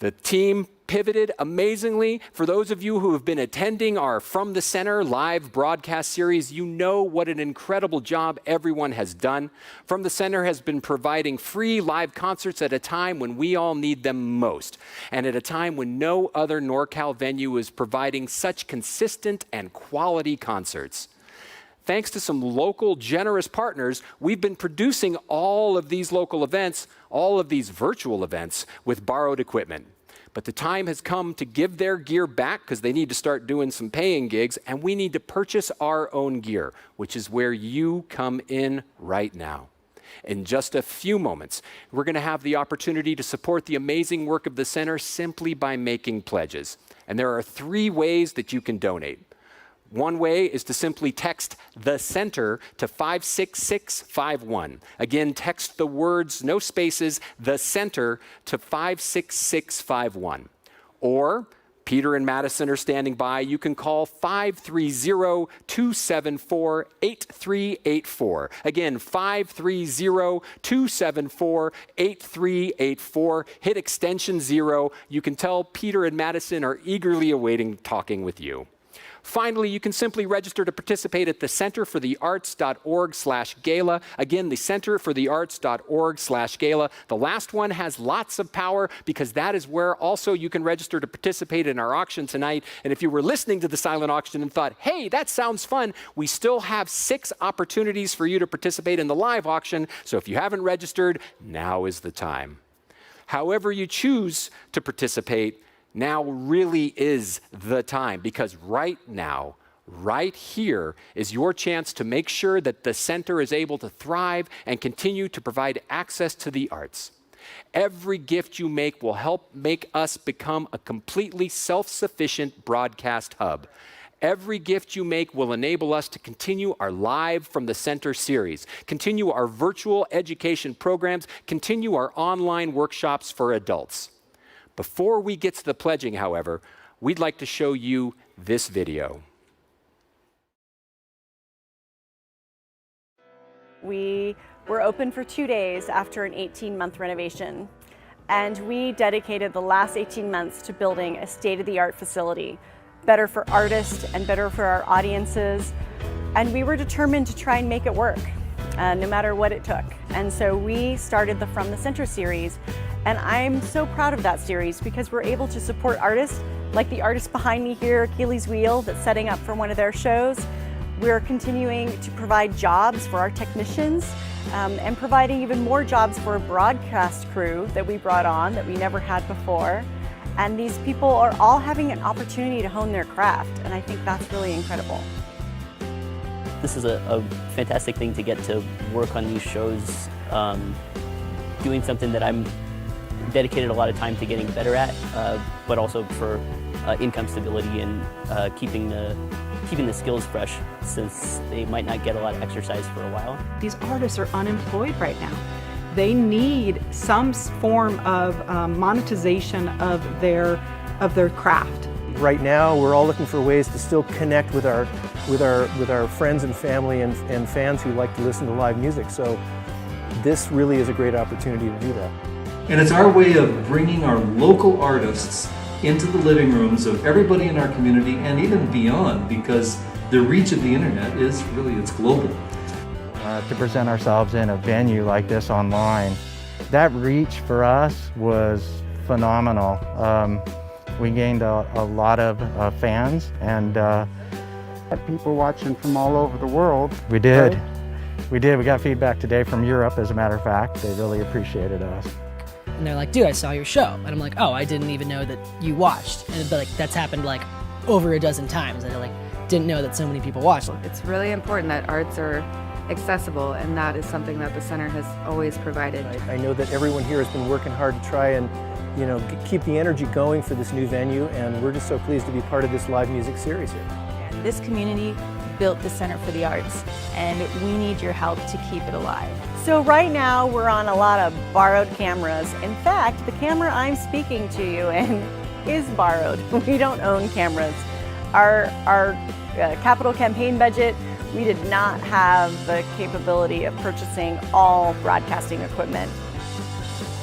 The team pivoted amazingly. For those of you who have been attending our From the Center live broadcast series, you know what an incredible job everyone has done. From the Center has been providing free live concerts at a time when we all need them most, and at a time when no other NorCal venue is providing such consistent and quality concerts. Thanks to some local generous partners, we've been producing all of these local events, all of these virtual events, with borrowed equipment. But the time has come to give their gear back because they need to start doing some paying gigs, and we need to purchase our own gear, which is where you come in right now. In just a few moments, we're going to have the opportunity to support the amazing work of the center simply by making pledges. And there are 3 ways that you can donate. One way is to simply text the center to 56651. Again, text the words, no spaces, the center to 56651. Or, Peter and Madison are standing by. You can call 530-274-8384. Again, 530-274-8384. Hit extension 0. You can tell Peter and Madison are eagerly awaiting talking with you. Finally, you can simply register to participate at the centerforthearts.org/gala. Again, the centerforthearts.org/gala. The last one has lots of power because that is where also you can register to participate in our auction tonight. And if you were listening to the silent auction and thought, hey, that sounds fun, we still have 6 opportunities for you to participate in the live auction. So if you haven't registered, now is the time. However you choose to participate, now really is the time, because right now, right here is your chance to make sure that the center is able to thrive and continue to provide access to the arts. Every gift you make will help make us become a completely self-sufficient broadcast hub. Every gift you make will enable us to continue our Live from the Center series, continue our virtual education programs, continue our online workshops for adults. Before we get to the pledging, however, we'd like to show you this video. We were open for 2 days after an 18-month renovation, and we dedicated the last 18 months to building a state-of-the-art facility, better for artists and better for our audiences, and we were determined to try and make it work, no matter what it took. And so we started the From the Center series, and I'm so proud of that series because we're able to support artists like the artist behind me here, Achilles Wheel, that's setting up for one of their shows. We're continuing to provide jobs for our technicians and providing even more jobs for a broadcast crew that we brought on that we never had before. And these people are all having an opportunity to hone their craft, and I think that's really incredible. This is a fantastic thing to get to work on these shows, doing something that I'm dedicated a lot of time to getting better at, but also for income stability and keeping the skills fresh, since they might not get a lot of exercise for a while. These artists are unemployed right now. They need some form of monetization of their craft. Right now, we're all looking for ways to still connect with our friends and family and fans who like to listen to live music. So this really is a great opportunity to do that. And it's our way of bringing our local artists into the living rooms of everybody in our community and even beyond, because the reach of the internet is really, it's global. To present ourselves in a venue like this online, that reach for us was phenomenal. We gained a lot of fans and had people watching from all over the world. We did. Right? We did. We got feedback today from Europe, as a matter of fact. They really appreciated us. And they're like, dude, I saw your show. And I'm like, oh, I didn't even know that you watched. And but like that's happened like over a dozen times. And I like didn't know that so many people watched. It's really important that arts are accessible, and that is something that the center has always provided. I know that everyone here has been working hard to try and keep the energy going for this new venue, and we're just so pleased to be part of this live music series here. This community built the Center for the Arts, and we need your help to keep it alive. So right now we're on a lot of borrowed cameras. In fact, the camera I'm speaking to you in is borrowed. We don't own cameras. Our capital campaign budget, we did not have the capability of purchasing all broadcasting equipment.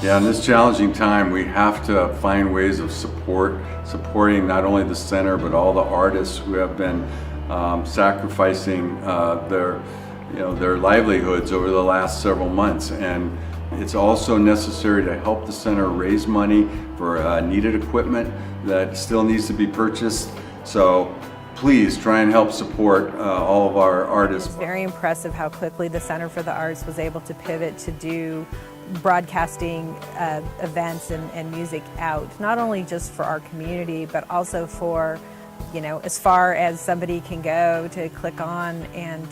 Yeah, in this challenging time, we have to find ways of supporting not only the center, but all the artists who have been sacrificing their livelihoods over the last several months. And it's also necessary to help the center raise money for needed equipment that still needs to be purchased. So please try and help support all of our artists. It's very impressive how quickly the Center for the Arts was able to pivot to do broadcasting events and music out, not only just for our community, but also for, as far as somebody can go to click on and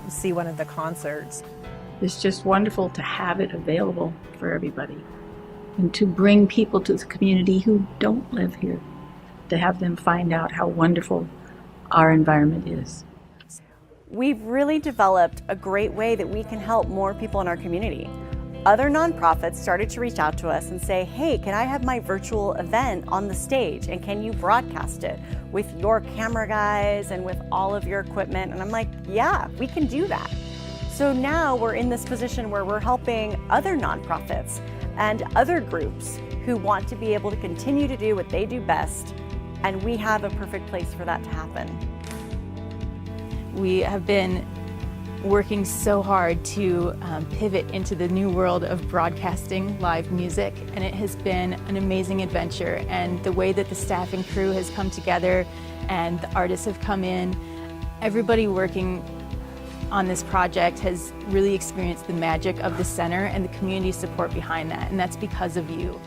see one of the concerts. It's just wonderful to have it available for everybody and to bring people to the community who don't live here, to have them find out how wonderful our environment is. We've really developed a great way that we can help more people in our community. Other nonprofits started to reach out to us and say, hey, can I have my virtual event on the stage and can you broadcast it with your camera guys and with all of your equipment? And I'm like, yeah, we can do that. So now we're in this position where we're helping other nonprofits and other groups who want to be able to continue to do what they do best, and we have a perfect place for that to happen. We have been working so hard to pivot into the new world of broadcasting live music, and it has been an amazing adventure. And the way that the staff and crew has come together and the artists have come in, everybody working on this project has really experienced the magic of the center and the community support behind that, and that's because of you.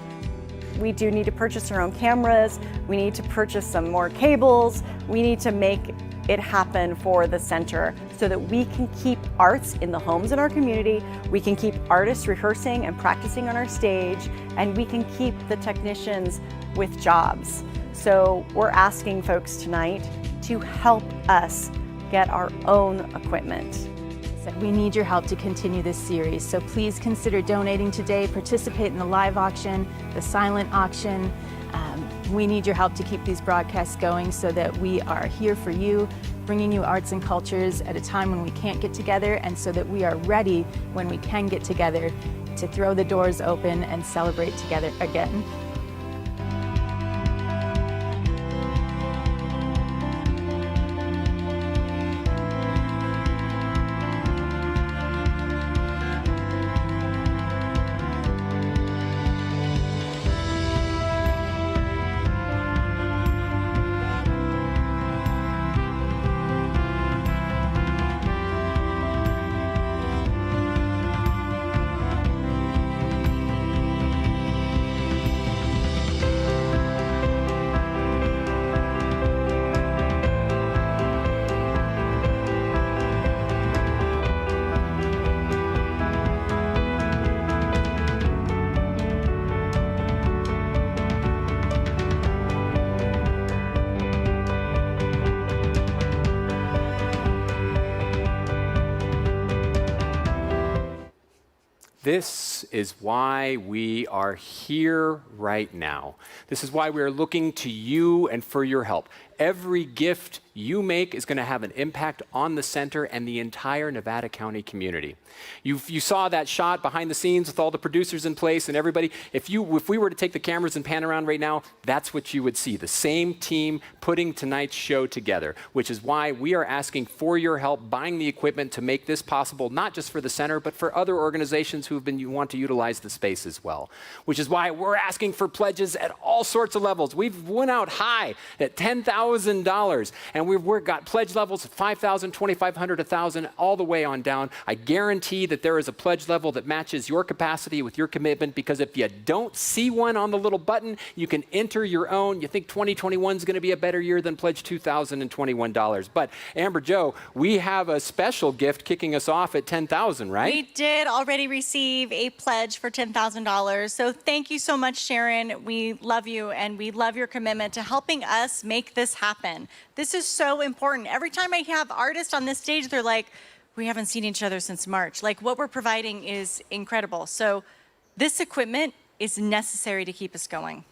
We do need to purchase our own cameras, we need to purchase some more cables, we need to make it happen for the center so that we can keep arts in the homes in our community, we can keep artists rehearsing and practicing on our stage, and we can keep the technicians with jobs. So we're asking folks tonight to help us get our own equipment. We need your help to continue this series, so please consider donating today, participate in the live auction, the silent auction. We need your help to keep these broadcasts going so that we are here for you, bringing you arts and cultures at a time when we can't get together, and so that we are ready when we can get together to throw the doors open and celebrate together again. This is why we are here right now. This is why we are looking to you and for your help. Every gift you make is going to have an impact on the center and the entire Nevada County community. You saw that shot behind the scenes with all the producers in place and everybody. If we were to take the cameras and pan around right now, that's what you would see. The same team putting tonight's show together, which is why we are asking for your help buying the equipment to make this possible, not just for the center, but for other organizations who want to utilize the space as well. Which is why we're asking for pledges at all sorts of levels. We've went out high at $10,000, and we've got pledge levels of $5,000, $2,500, $1,000, all the way on down. I guarantee that there is a pledge level that matches your capacity with your commitment, because if you don't see one on the little button, you can enter your own. You think 2021 is going to be a better year, than pledge $2,021. But Amber Jo, we have a special gift kicking us off at $10,000, right? We did already receive a pledge for $10,000. So thank you so much, Sharon. We love you, and we love your commitment to helping us make this happen. This is so important. Every time I have artists on this stage, they're like, we haven't seen each other since March. Like, what we're providing is incredible. So this equipment is necessary to keep us going.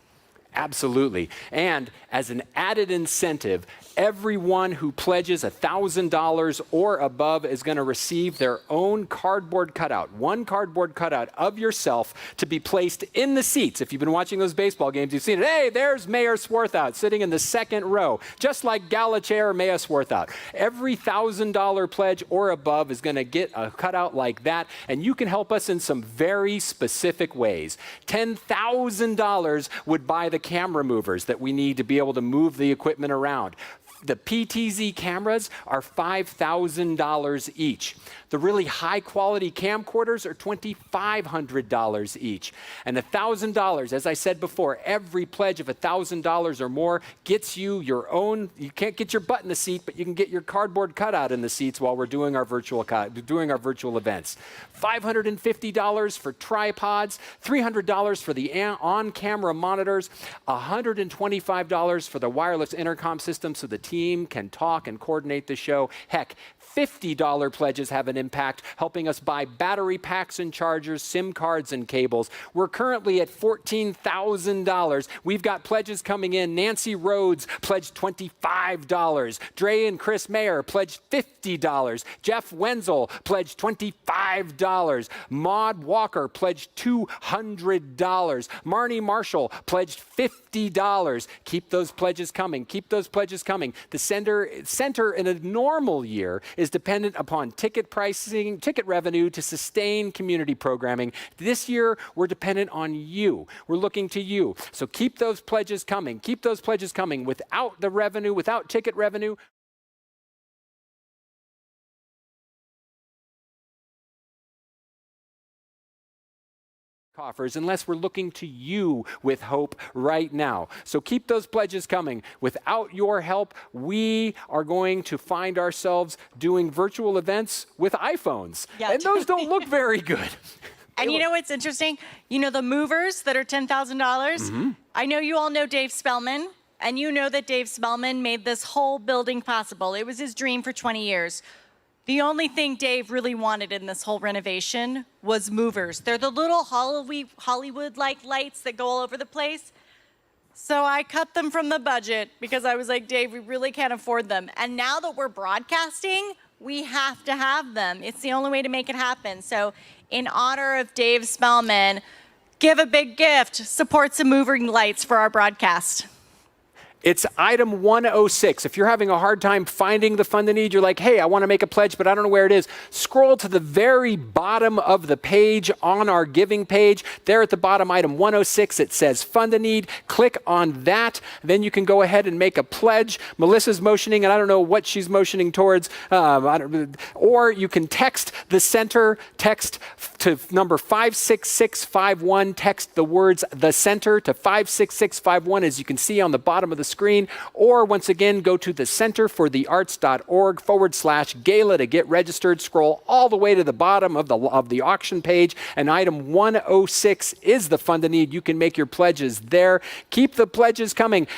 Absolutely. And as an added incentive, everyone who pledges $1,000 or above is going to receive their own cardboard cutout, one cardboard cutout of yourself to be placed in the seats. If you've been watching those baseball games, you've seen it. Hey, there's Mayor Swarthout sitting in the second row, just like Gala chair Mayor Swarthout. Every $1,000 pledge or above is going to get a cutout like that, and you can help us in some very specific ways. $10,000 would buy the camera movers that we need to be able to move the equipment around. The PTZ cameras are $5,000 each. The really high quality camcorders are $2,500 each. And $1,000, as I said before, every pledge of $1,000 or more gets you your own, you can't get your butt in the seat, but you can get your cardboard cutout in the seats while we're doing our virtual events. $550 for tripods, $300 for the on-camera monitors, $125 for the wireless intercom system so the team can talk and coordinate the show. Heck, $50 pledges have an impact, helping us buy battery packs and chargers, SIM cards and cables. We're currently at $14,000. We've got pledges coming in. Nancy Rhodes pledged $25. Dre and Chris Mayer pledged $50. Jeff Wenzel pledged $25. Maud Walker pledged $200. Marnie Marshall pledged $50. Keep those pledges coming. Keep those pledges coming. The center in a normal year is dependent upon ticket pricing, ticket revenue to sustain community programming. This year, we're dependent on you. We're looking to you. So keep those pledges coming. Keep those pledges coming. Without the revenue, without ticket revenue, coffers unless we're looking to you with hope right now. So keep those pledges coming. Without your help, we are going to find ourselves doing virtual events with iPhones. Yeah. And those don't look very good. And you know what's interesting? You know the movers that are $10,000? I know you all know Dave Spellman, and you know that Dave Spellman made this whole building possible. It was his dream for 20 years. The only thing Dave really wanted in this whole renovation was movers. They're the little Hollywood-like lights that go all over the place. So I cut them from the budget because I was like, Dave, we really can't afford them. And now that we're broadcasting, we have to have them. It's the only way to make it happen. So in honor of Dave Spellman, give a big gift, support some moving lights for our broadcast. It's item 106. If you're having a hard time finding the fund to need, you're like, hey, I want to make a pledge, but I don't know where it is. Scroll to the very bottom of the page on our giving page. There at the bottom, item 106, it says fund a need. Click on that. Then you can go ahead and make a pledge. Melissa's motioning, and I don't know what she's motioning towards. Or you can text the center, text to number 56651, text the words the center to 56651, as you can see on the bottom of the screen, or once again, go to thecenterforthearts.org/gala to get registered. Scroll all the way to the bottom of the auction page, and item 106 is the fund a need. You can make your pledges there. Keep the pledges coming.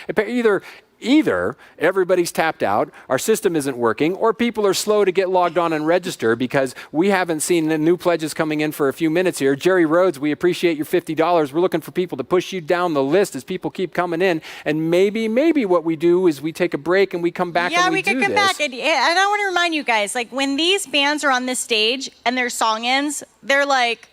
Either everybody's tapped out, our system isn't working, or people are slow to get logged on and register because we haven't seen the new pledges coming in for a few minutes here. Jerry Rhodes, we appreciate your $50. We're looking for people to push you down the list as people keep coming in. And maybe what we do is we take a break and we come back and we do this. Yeah, we could come back. And I want to remind you guys, like when these bands are on this stage and their song ends, they're like,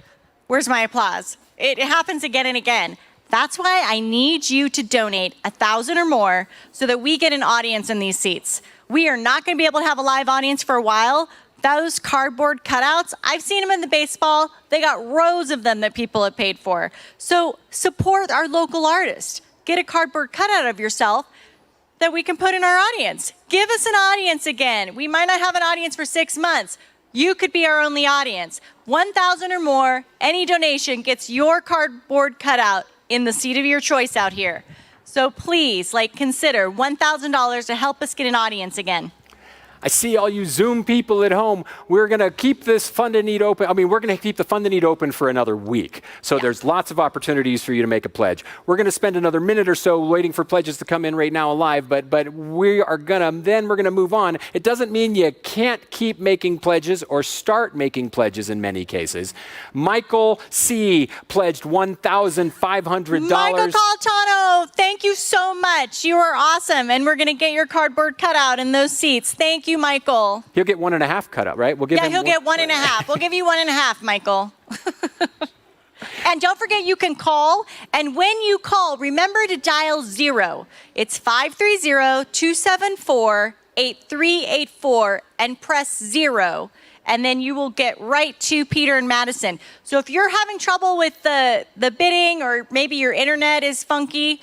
where's my applause? It happens again and again. That's why I need you to donate 1,000 or more so that we get an audience in these seats. We are not going to be able to have a live audience for a while. Those cardboard cutouts, I've seen them in the baseball. They got rows of them that people have paid for. So support our local artists. Get a cardboard cutout of yourself that we can put in our audience. Give us an audience again. We might not have an audience for 6 months. You could be our only audience. 1,000 or more, any donation gets your cardboard cutout in the seat of your choice out here. So please, consider $1,000 to help us get an audience again. I see all you Zoom people at home. We're going to keep this Fund a Need open. We're going to keep the Fund a Need open for another week. So there's lots of opportunities for you to make a pledge. We're going to spend another minute or so waiting for pledges to come in right now live, but we're going to move on. It doesn't mean you can't keep making pledges or start making pledges in many cases. Michael C. pledged $1,500. Michael Colantano, thank you so much. You are awesome. And we're going to get your cardboard cutout in those seats. Thank you, Michael. He'll get 1.5 cut out, right? We'll give him he'll get 1.5. We'll give you 1.5, Michael. And don't forget, you can call. And when you call, remember to dial 0. It's 530-274-8384 and press 0. And then you will get right to Peter and Madison. So if you're having trouble with the bidding, or maybe your internet is funky,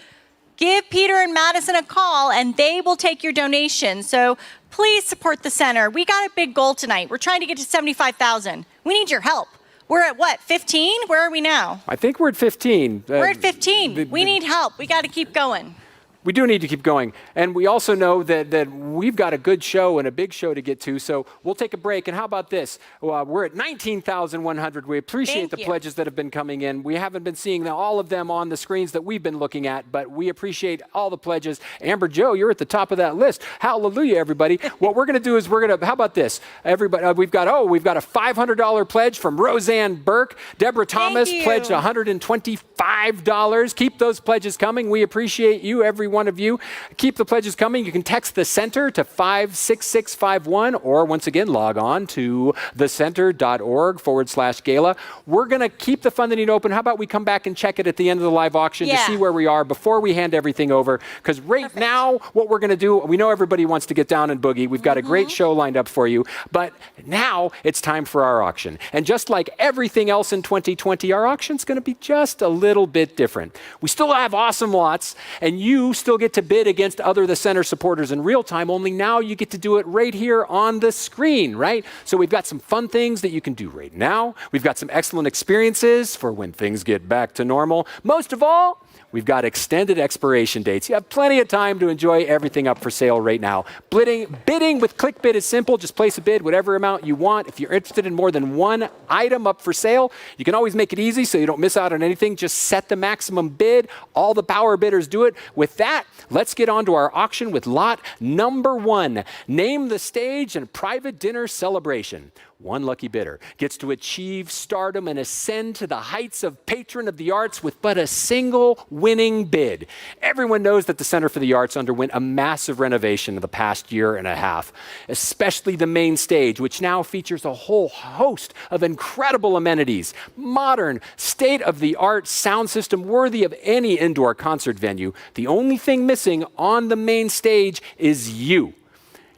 give Peter and Madison a call and they will take your donation. So please support the center. We got a big goal tonight. We're trying to get to 75,000. We need your help. We're at what, 15? Where are we now? I think we're at 15. We're at 15. We need help. We got to keep going. We do need to keep going. And we also know that we've got a good show and a big show to get to, so we'll take a break. And how about this? We're at 19,100. We appreciate the pledges that have been coming in. We haven't been seeing all of them on the screens that we've been looking at, but we appreciate all the pledges. Amber Jo, you're at the top of that list. Hallelujah, everybody. What we're going to do is how about this? Everybody, we've got a $500 pledge from Roseanne Burke. Deborah Thomas pledged $125. Keep those pledges coming. We appreciate you, everyone. One of you. Keep the pledges coming. You can text the center to 56651, or once again, log on to thecenter.org/gala. We're going to keep the Fund a Need open. How about we come back and check it at the end of the live auction to see where we are before we hand everything over? Because now, what we're going to do, we know everybody wants to get down and boogie. We've got a great show lined up for you, but now it's time for our auction. And just like everything else in 2020, our auction's going to be just a little bit different. We still have awesome lots, and you still get to bid against the center supporters in real time, only now you get to do it right here on the screen, right? So we've got some fun things that you can do right now. We've got some excellent experiences for when things get back to normal. Most of all, we've got extended expiration dates. You have plenty of time to enjoy everything up for sale right now. Bidding with ClickBid is simple. Just place a bid, whatever amount you want. If you're interested in more than one item up for sale, you can always make it easy so you don't miss out on anything. Just set the maximum bid. All the power bidders do it. With that, let's get on to our auction with lot number 1. Name the stage and private dinner celebration. One lucky bidder gets to achieve stardom and ascend to the heights of patron of the arts with but a single winning bid. Everyone knows that the Center for the Arts underwent a massive renovation in the past year and a half, especially the main stage, which now features a whole host of incredible amenities, modern, state-of-the-art sound system worthy of any indoor concert venue. The only thing missing on the main stage is you.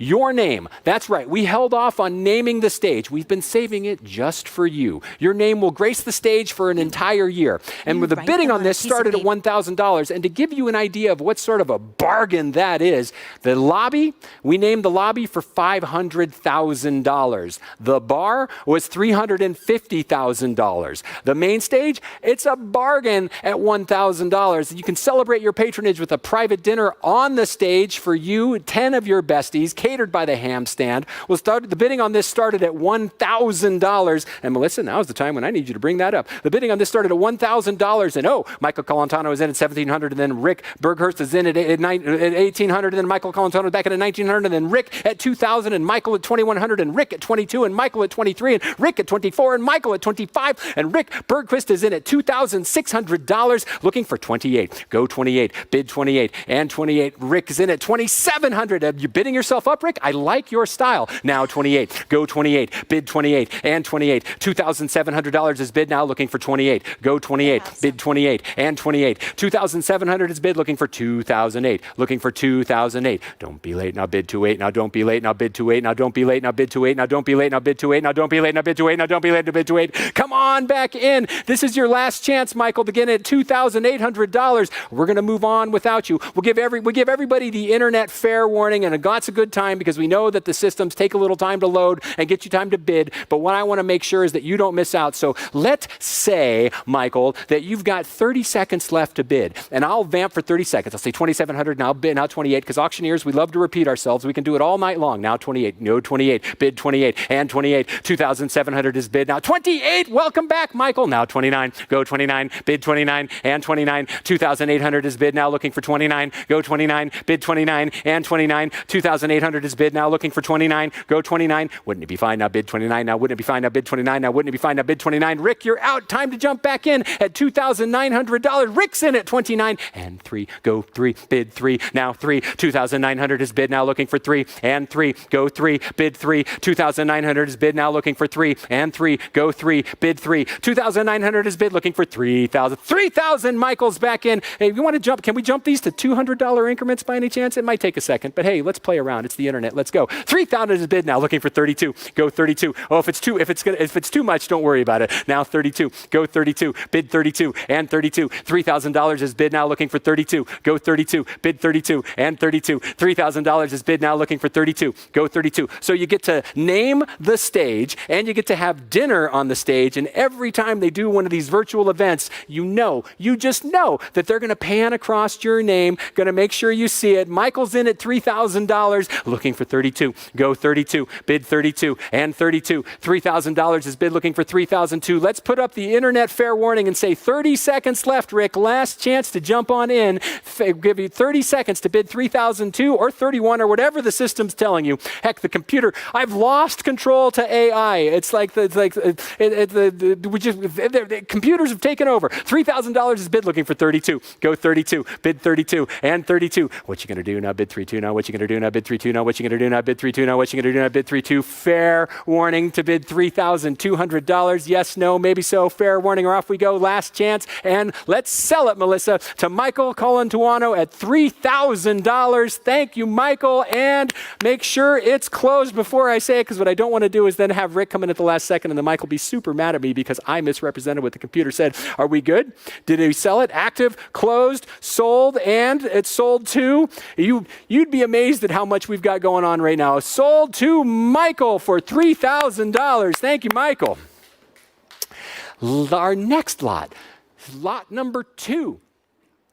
Your name. That's right. We held off on naming the stage. We've been saving it just for you. Your name will grace the stage for an entire year. And with the bidding on this started at $1,000. And to give you an idea of what sort of a bargain that is, the lobby, we named the lobby for $500,000. The bar was $350,000. The main stage, it's a bargain at $1,000. You can celebrate your patronage with a private dinner on the stage for you, 10 of your besties, catered by the ham stand. The bidding on this started at $1,000. And Melissa, now's the time when I need you to bring that up. The bidding on this started at $1,000. And Michael Colantano is in at $1,700, and then Rick Berghurst is in at $1,800, and then Michael Colantano back at $1,900, and then Rick at $2,000, and Michael at $2,100, and Rick at $2,200, and Michael at $2,300, and Rick at $2,400, and Michael at $2,500, and Rick Bergquist is in at $2,600, looking for $2,800. Go $2,800, bid $2,800, and $2,800. Rick is in at $2,700. Are you bidding yourself up, Rick? I like your style. Now $2,800. Go $2,800, bid $2,800, and $2,800. $2,700 is bid now, looking for $2,800. Go $2,800, bid $2,800, and $2,800. $2,700 is bid, looking for $2,008. Looking for $2,008. Don't be late, now bid $2,800. Now don't be late, now bid $2,800. Now don't be late, now bid $2,800. Now don't be late, now bid $2,800. Now don't be late, now bid $2,800. Now don't be late, now bid $2,800. Come on back in. This is your last chance, Michael, to get in at $2,800. We're going to move on without you. We give everybody the internet fair warning and lots of good time time because we know that the systems take a little time to load and get you time to bid. But what I want to make sure is that you don't miss out. So let's say, Michael, that you've got 30 seconds left to bid. And I'll vamp for 30 seconds. I'll say 2,700, now bid, now 28, because auctioneers, we love to repeat ourselves. We can do it all night long. Now 28, no 28, bid 28, and 28. 2,700 is bid. Now 28, welcome back, Michael. Now 29, go 29, bid 29, and 29. 2,800 is bid, now looking for 29, go 29, bid 29, and 29. 2,800 is bid, now looking for 29, go 29. Wouldn't it be fine, now bid 29, now wouldn't it be fine, now bid 29, now wouldn't it be fine, now bid 29. Rick, you're out, time to jump back in at $2,900. Rick's in at 29, and 3, go 3, bid 3, now 3. 2,900 is bid, now looking for 3, and 3, go 3, bid 3. 2,900 is bid, now looking for 3, and 3, go 3, bid 3. 2,900 is bid, looking for 3,000. 3,000, Michael's back in. Hey, you want to jump? Can we jump these to $200 increments by any chance? It might take a second, but hey, let's play around. It's the internet. Let's go. 3,000 is bid, now looking for 32. Go 32. Oh, if it's too much, don't worry about it. Now 32. Go 32. Bid 32 and 32. $3,000 is bid, now looking for 32. Go 32. Bid 32 and 32. $3,000 is bid, now looking for 32. Go 32. So you get to name the stage and you get to have dinner on the stage. And every time they do one of these virtual events, you just know that they're going to pan across your name, going to make sure you see it. Michael's in at $3,000, looking for 32. Go 32. Bid 32 and 32. $3,000 is bid, looking for 3,002. Let's put up the internet fair warning and say 30 seconds left, Rick. Last chance to jump on in. Give you 30 seconds to bid 3,002 or 31 or whatever the system's telling you. Heck, the computer, I've lost control to AI. It's like the computers have taken over. $3,000 is bid, looking for 32. Go 32. Bid 32 and 32. What you gonna do now? Bid 32 now. What you gonna do now? Bid 32 now. What you gonna do now? Bid 32 now. What you gonna do now? Bid 32. Fair warning to bid $3,200. Yes, no, maybe so. Fair warning, or off we go. Last chance, and let's sell it, Melissa, to Michael Colantuano at $3,000. Thank you, Michael, and make sure it's closed before I say it, because what I don't want to do is then have Rick come in at the last second, and then Michael be super mad at me because I misrepresented what the computer said. Are we good? Did he sell it? Active, closed, sold, and it's sold to, you'd be amazed at how much we've got going on right now. Sold to Michael for $3,000. Thank you, Michael. Our next lot number 2.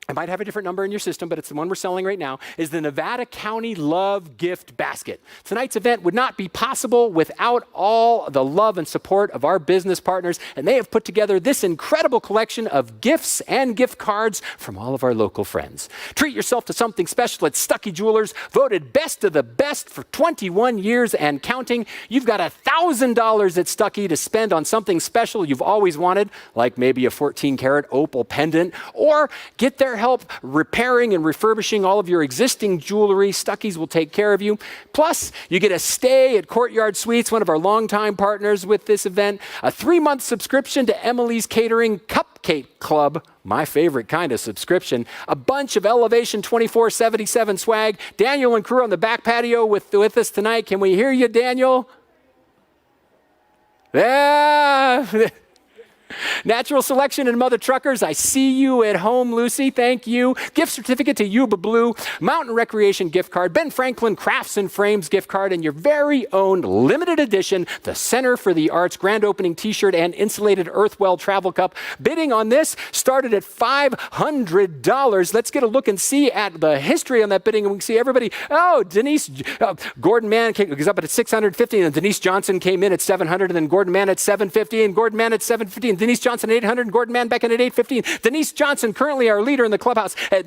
I might have a different number in your system, but it's the one we're selling right now, is the Nevada County Love Gift Basket. Tonight's event would not be possible without all the love and support of our business partners, and they have put together this incredible collection of gifts and gift cards from all of our local friends. Treat yourself to something special at Stuckey Jewelers, voted best of the best for 21 years and counting. You've got $1,000 at Stuckey to spend on something special you've always wanted, like maybe a 14-karat opal pendant, or get their help repairing and refurbishing all of your existing jewelry. Stuckey's will take care of you. Plus, you get a stay at Courtyard Suites, one of our longtime partners with this event, a 3-month subscription to Emily's Catering Cupcake Club, my favorite kind of subscription, a bunch of Elevation 24/77 swag. Daniel and crew on the back patio with us tonight. Can we hear you, Daniel? Yeah. Natural Selection and Mother Truckers, I see you at home, Lucy. Thank you. Gift certificate to Yuba Blue, Mountain Recreation gift card, Ben Franklin Crafts and Frames gift card, and your very own limited edition, the Center for the Arts grand opening t-shirt and insulated Earthwell travel cup. Bidding on this started at $500. Let's get a look and see at the history on that bidding, and we can see everybody. Oh, Denise, Gordon Mann was up at $650, and Denise Johnson came in at $700, and then Gordon Mann at $750, and Gordon Mann at $750, and Denise Johnson at $800, and Gordon Mann back in at $815. Denise Johnson, currently our leader in the clubhouse, at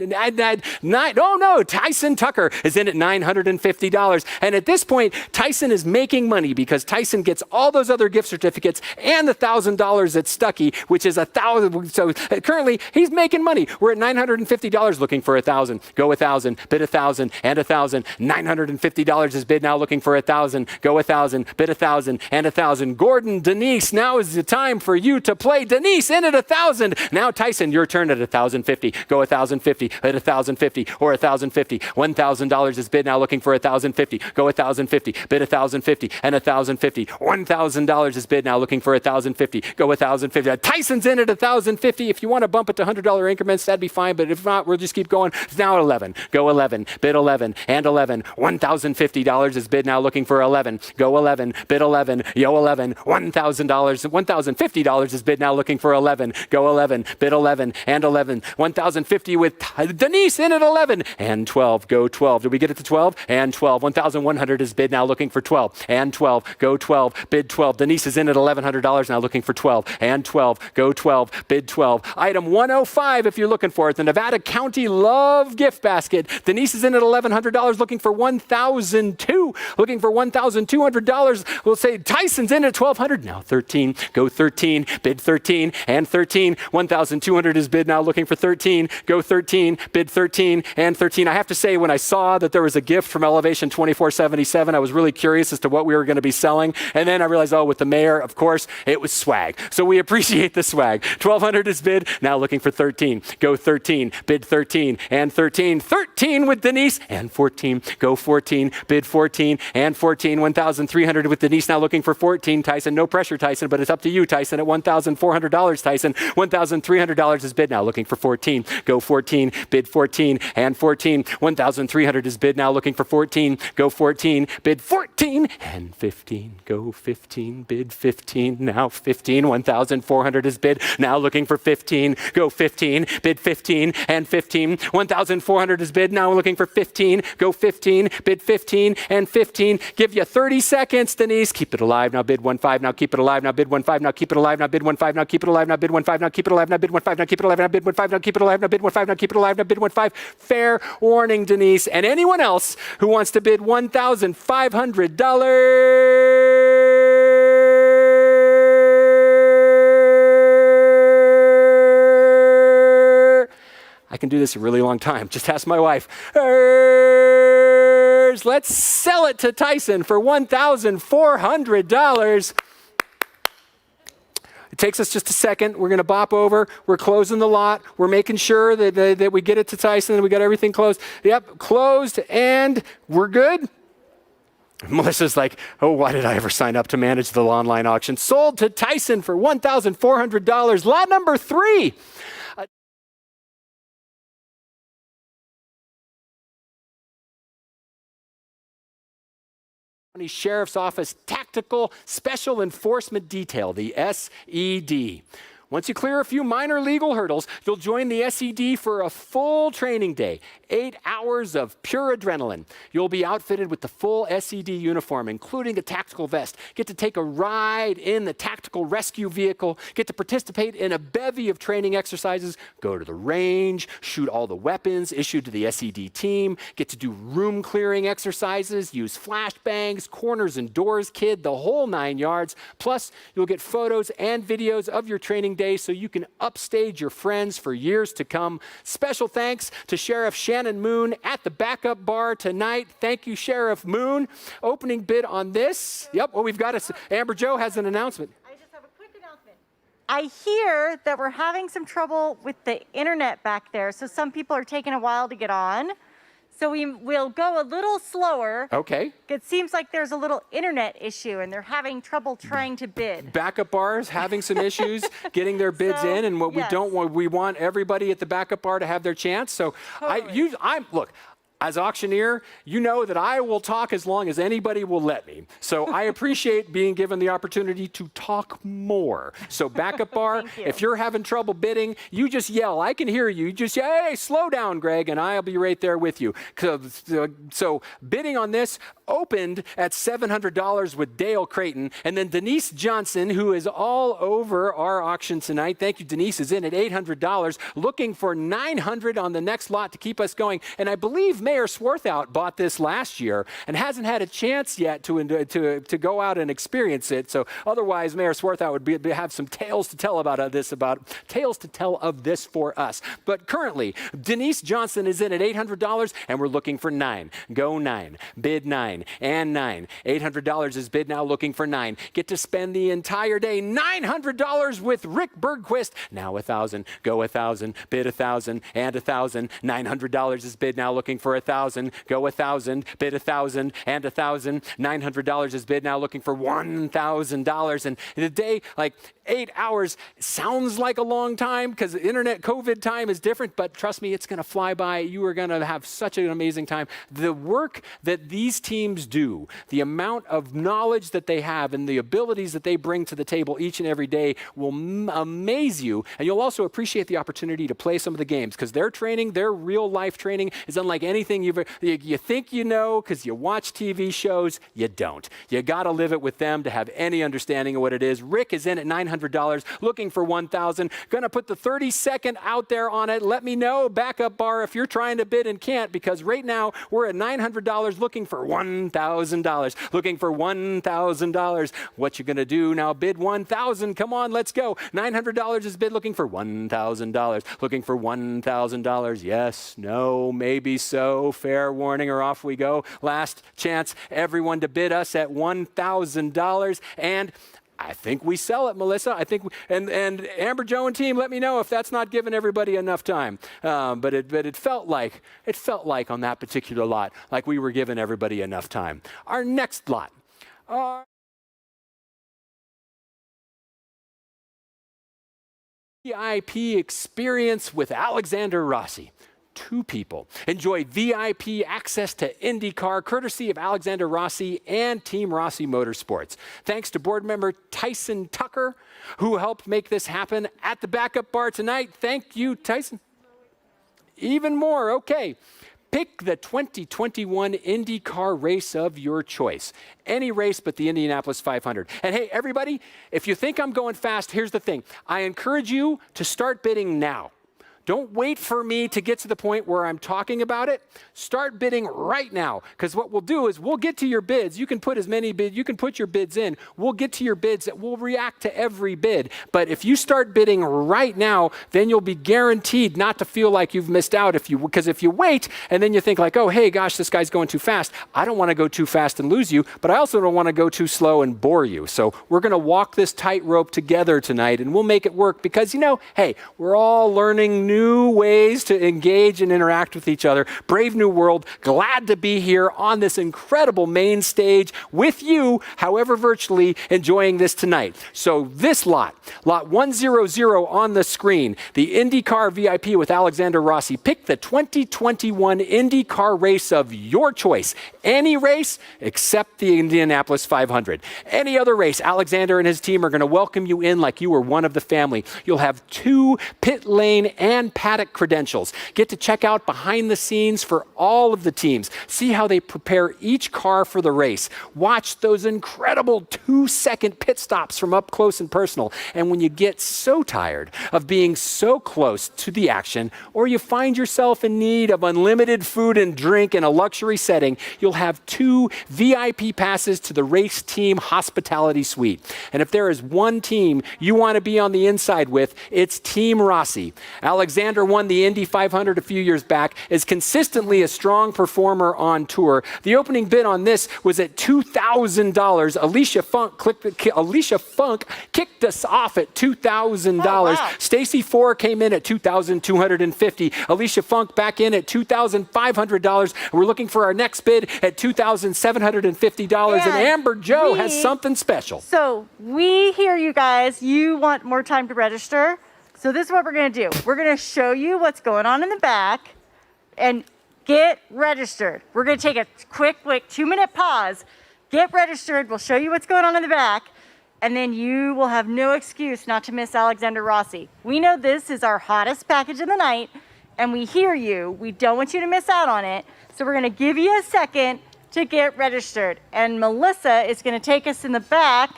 Tyson Tucker is in at $950. And at this point, Tyson is making money because Tyson gets all those other gift certificates and the $1,000 at Stuckey, which is $1,000. So currently, he's making money. We're at $950 looking for $1,000. Go $1,000, bid $1,000, and $1,000. $950 is bid now looking for $1,000. Go $1,000, bid $1,000, and $1,000. Gordon, Denise, now is the time for you to play. Denise in at 1,000. Now Tyson, your turn at 1,050. Go 1,050 at 1,050 or 1,050. $1,000 is bid now looking for 1,050. Go 1,050. Bid 1,050 and 1,050. $1,000 is bid now looking for 1,050. Go 1,050. Tyson's in at 1,050. If you want to bump it to $100 increments, that'd be fine. But if not, we'll just keep going. It's now at 11. Go 11. Bid 11 and 11. $1,050 is bid now looking for 11. Go 11. Bid 11. Yo 11. $1,000. $1,050 is bid now looking for 11. Go 11. Bid 11 and 11. $1,050 with Denise in at 11 and 12. Go 12. Did we get it to 12? And 12. $1,100 is bid now looking for 12 and 12. Go 12. Bid 12. Denise is in at $1,100 now looking for 12 and 12. Go 12. Bid 12. Item 105 if you're looking for it. The Nevada County Love Gift Basket. Denise is in at $1,100 looking for $1,002. Looking for $1,200. We'll say Tyson's in at $1,200. Now 13. Go 13. Bid 13 and 13. $1,200 is bid now looking for 13. Go 13. Bid 13 and 13. I have to say, when I saw that there was a gift from Elevation 2477, I was really curious as to what we were going to be selling. And then I realized, oh, with the mayor, of course, it was swag. So we appreciate the swag. $1,200 is bid, now looking for 13. Go 13. Bid 13 and 13. 13 with Denise and 14. Go 14. Bid 14 and 14. $1,300 with Denise, now looking for 14. Tyson, no pressure, Tyson, but it's up to you, Tyson, at $1,400, Tyson. $1,300 is bid, now looking for 14. Go 14. Bid 14 and 14. $1,300 is bid, now looking for 14. Go 14. Bid 14 and 15. Go 15. Bid 15. Now 15. $1,400 is bid, now looking for 15. Go 15. Bid 15 and 15. $1,400 is bid, now looking for 15. Go 15. Bid 15 and 15. Give you 30 seconds, Denise. Keep it alive. Now bid 1.5. Now keep it alive. Now bid 1.5. Now keep it alive. Now bid 1.5. Now keep it alive. Now bid 1.5. Now keep it alive. Now bid 1.5. Now keep it alive. Now bid 1.5. Now keep it alive. Now bid 1.5. Now keep it alive. Now bid 1.5. Fair warning, Denise, and anyone else who wants to bid $1,500. I can do this a really long time. Just ask my wife. Let's sell it to Tyson for $1,400. It takes us just a second. We're going to bop over. We're closing the lot. We're making sure that we get it to Tyson and we got everything closed. Yep, closed, and we're good. Melissa's like, oh, why did I ever sign up to manage the online auction? Sold to Tyson for $1,400. Lot number 3. Sheriff's Office Tactical Special Enforcement Detail, the SED. Once you clear a few minor legal hurdles, you'll join the SED for a full training day, 8 hours of pure adrenaline. You'll be outfitted with the full SED uniform, including a tactical vest, get to take a ride in the tactical rescue vehicle, get to participate in a bevy of training exercises, go to the range, shoot all the weapons issued to the SED team, get to do room clearing exercises, use flashbangs, corners and doors, kid, the whole 9 yards. Plus, you'll get photos and videos of your training day so you can upstage your friends for years to come. Special thanks to Sheriff Shannon Moon at the backup bar tonight. Thank you, Sheriff Moon. Opening bid on this. Yep, well, we've got Amber Jo has an announcement. I just have a quick announcement. I hear that we're having some trouble with the internet back there, so some people are taking a while to get on. So we'll go a little slower. Okay. It seems like there's a little internet issue and they're having trouble trying to bid. Backup bars having some issues getting their bids in, and what we don't want, we want everybody at the backup bar to have their chance. So look, as auctioneer, you know that I will talk as long as anybody will let me. So I appreciate being given the opportunity to talk more. So backup bar, if you're having trouble bidding, you just yell. I can hear you. You just say, hey, slow down, Greg, and I'll be right there with you. So bidding on this opened at $700 with Dale Creighton, and then Denise Johnson, who is all over our auction tonight. Thank you, Denise, is in at $800, looking for $900 on the next lot to keep us going. And I believe Mayor Swarthout bought this last year and hasn't had a chance yet to go out and experience it. So otherwise, Mayor Swarthout would have some tales to tell of this for us. But currently, Denise Johnson is in at $800, and we're looking for 9. Go 9. Bid 9 and 9. $800 is bid now, looking for 9. Get to spend the entire day $900 with Rick Bergquist. Now 1,000. Go 1,000. Bid 1,000 and 1,000. $900 is bid now, looking for 1,000. Go 1,000. Bid 1,000 and 1,000. $900 is bid now, looking for $1,000. And in a day, like 8 hours sounds like a long time because internet COVID time is different, but trust me, it's going to fly by. You are going to have such an amazing time. The work that these teams do, the amount of knowledge that they have and the abilities that they bring to the table each and every day will amaze you. And you'll also appreciate the opportunity to play some of the games because their training, their real life training is unlike anything you think you know because you watch TV shows. You don't. You got to live it with them to have any understanding of what it is. Rick is in at $900, looking for 1,000. Gonna put the 30-second out there on it. Let me know, backup bar, if you're trying to bid and can't, because right now we're at $900 looking for $1,000. Looking for $1,000. What you gonna do now? Bid 1,000. Come on, let's go. $900 is bid, looking for $1,000. Looking for $1,000. Yes, no, maybe so. Fair warning, or off we go. Last chance, everyone to bid us at $1,000. And I think we sell it, Melissa. I think, and Amber, Jo, and team, let me know if that's not giving everybody enough time. But it felt like on that particular lot, like we were giving everybody enough time. Our next lot. VIP experience with Alexander Rossi. 2 people enjoy VIP access to IndyCar courtesy of Alexander Rossi and Team Rossi Motorsports. Thanks to board member Tyson Tucker, who helped make this happen at the backup bar tonight. Thank you, Tyson. Even more, okay. Pick the 2021 IndyCar race of your choice. Any race but the Indianapolis 500. And hey, everybody, if you think I'm going fast, here's the thing. I encourage you to start bidding now. Don't wait for me to get to the point where I'm talking about it. Start bidding right now, because what we'll do is we'll get to your bids. You can put as many bids, you can put your bids in. We'll get to your bids. We'll react to every bid. But if you start bidding right now, then you'll be guaranteed not to feel like you've missed out. Because if you wait and then you think like, oh, hey, gosh, this guy's going too fast. I don't want to go too fast and lose you, but I also don't want to go too slow and bore you. So we're going to walk this tightrope together tonight, and we'll make it work because, hey, we're all learning new ways to engage and interact with each other. Brave new world. Glad to be here on this incredible main stage with you, however virtually, enjoying this tonight. So this lot 100 on the screen, the IndyCar VIP with Alexander Rossi. Pick the 2021 IndyCar race of your choice. Any race except the Indianapolis 500. Any other race, Alexander and his team are going to welcome you in like you were one of the family. You'll have 2 pit lane and paddock credentials. Get to check out behind the scenes for all of the teams. See how they prepare each car for the race. Watch those incredible 2-second pit stops from up close and personal. And when you get so tired of being so close to the action, or you find yourself in need of unlimited food and drink in a luxury setting, you'll have 2 VIP passes to the race team hospitality suite. And if there is one team you want to be on the inside with, it's Team Rossi. Alexander won the Indy 500 a few years back, is consistently a strong performer on tour. The opening bid on this was at $2,000. Alicia Funk kicked us off at $2,000. Oh, wow. Stacy Four came in at $2,250. Alicia Funk back in at $2,500. We're looking for our next bid at $2,750. And Amber Jo has something special. So we hear you guys. You want more time to register. So this is what we're going to do. We're going to show you what's going on in the back and get registered. We're going to take a quick 2-minute pause. Get registered. We'll show you what's going on in the back. And then you will have no excuse not to miss Alexander Rossi. We know this is our hottest package of the night, and we hear you. We don't want you to miss out on it. So we're going to give you a second to get registered. And Melissa is going to take us in the back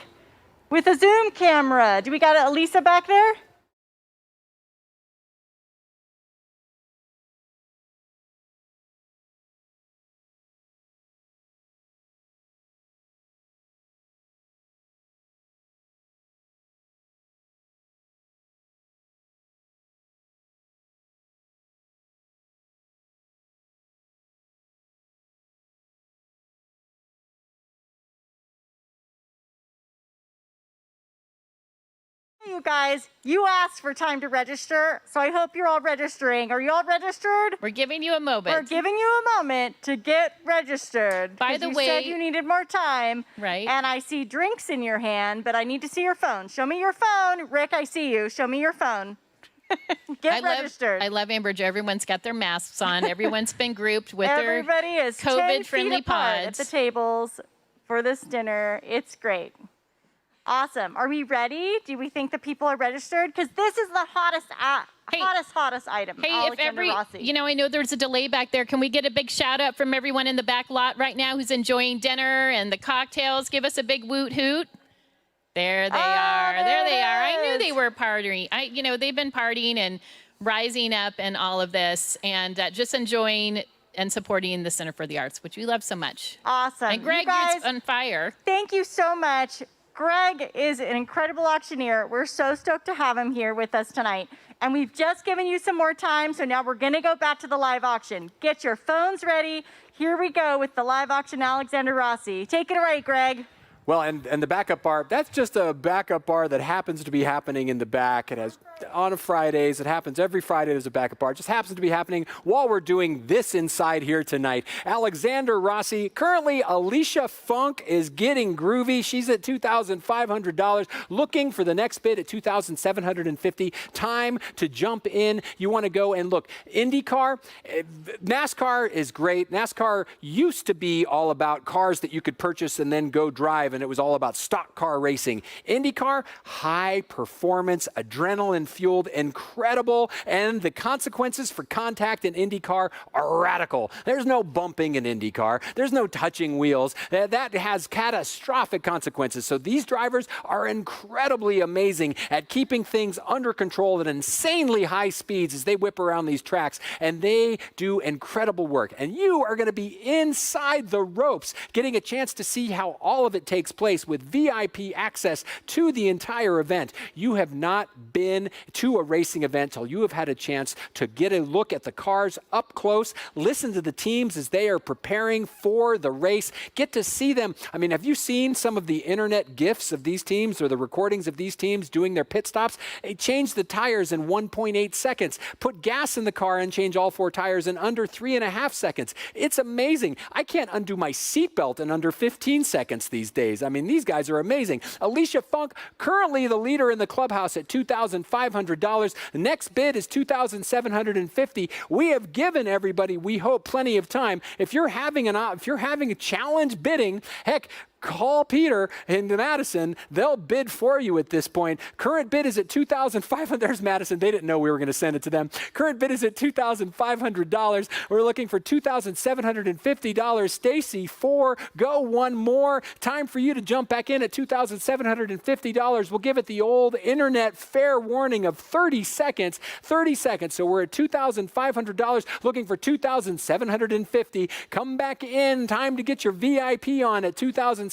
with a Zoom camera. Do we got Elisa back there? you guys, you asked for time to register, so I hope you're all registering. Are you all registered? We're giving you a moment. We're giving you a moment to get registered. By the you way, said you needed more time. Right. And I see drinks in your hand, but I need to see your phone. Show me your phone. Rick, I see you. Show me your phone. Get registered. I love Amber Jo. Everyone's got their masks on. Everyone's been grouped with Everybody their is 10 COVID-friendly feet apart pods. at the tables for this dinner. It's great. Awesome. Are we ready? Do we think the people are registered? Because this is the hottest item. Hey, Alexander Rossi. I know there's a delay back there. Can we get a big shout out from everyone in the back lot right now who's enjoying dinner and the cocktails? Give us a big woot hoot. There they are. There they are. I knew they were partying. They've been partying and rising up and all of this and just enjoying and supporting the Center for the Arts, which we love so much. Awesome. And Greg, you're on fire. Thank you so much. Greg is an incredible auctioneer. We're so stoked to have him here with us tonight. And we've just given you some more time, so now we're going to go back to the live auction. Get your phones ready. Here we go with the live auction, Alexander Rossi. Take it away, Greg. Well, and the backup bar, that's just a backup bar that happens to be happening in the back. It has on Fridays. It happens every Friday. There's a backup bar. It just happens to be happening while we're doing this inside here tonight. Alexander Rossi. Currently, Alicia Funk is getting groovy. She's at $2,500. Looking for the next bid at $2,750. Time to jump in. You want to go and look. IndyCar, NASCAR is great. NASCAR used to be all about cars that you could purchase and then go drive, and it was all about stock car racing. IndyCar, high performance, adrenaline fueled, incredible, and the consequences for contact in IndyCar are radical. There's no bumping in IndyCar. There's no touching wheels. That has catastrophic consequences. So these drivers are incredibly amazing at keeping things under control at insanely high speeds as they whip around these tracks, and they do incredible work. And you are going to be inside the ropes, getting a chance to see how all of it takes place with VIP access to the entire event. You have not been to a racing event till you have had a chance to get a look at the cars up close, listen to the teams as they are preparing for the race, get to see them. I mean, have you seen some of the internet GIFs of these teams or the recordings of these teams doing their pit stops? They change the tires in 1.8 seconds, put gas in the car and change all 4 tires in under 3.5 seconds. It's amazing. I can't undo my seatbelt in under 15 seconds these days. I mean, these guys are amazing. Alicia Funk, currently the leader in the clubhouse at $2,500. The next bid is $2,750. We have given everybody, we hope, plenty of time. If you're having a challenge bidding, heck, call Peter in Madison. They'll bid for you at this point. Current bid is at $2,500. There's Madison. They didn't know we were going to send it to them. Current bid is at $2,500. We're looking for $2,750. Stacy, 4. Go one more. Time for you to jump back in at $2,750. We'll give it the old internet fair warning of 30 seconds. 30 seconds. So we're at $2,500. Looking for $2,750. Come back in. Time to get your VIP on at $2,750.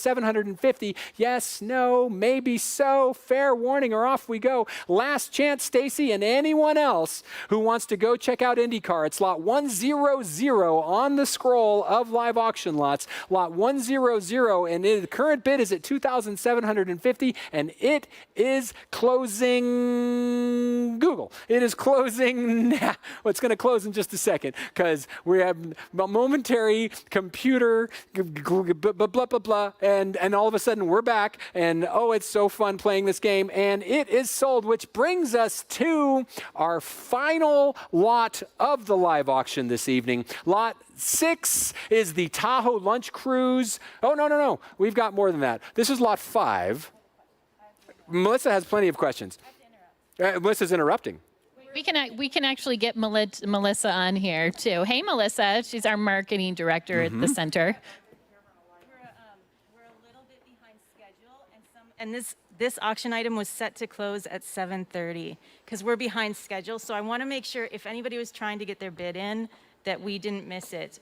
Yes, no, maybe so. Fair warning or off we go. Last chance, Stacy, and anyone else who wants to go check out IndyCar. It's lot 100 on the scroll of live auction lots. Lot 100, and the current bid is at $2,750, and it is closing. Google. It is closing now. Well, it's going to close in just a second because we have a momentary computer blah, blah, blah, blah. And all of a sudden we're back, and oh, it's so fun playing this game, and it is sold, which brings us to our final lot of the live auction this evening. Lot 6 is the Tahoe Lunch Cruise. Oh, no. We've got more than that. This is lot 5. Melissa has plenty of questions. Melissa's interrupting. We can actually get Melissa on here too. Hey, Melissa. She's our marketing director at the center. And this auction item was set to close at 7:30 because we're behind schedule. So I want to make sure if anybody was trying to get their bid in, that we didn't miss it.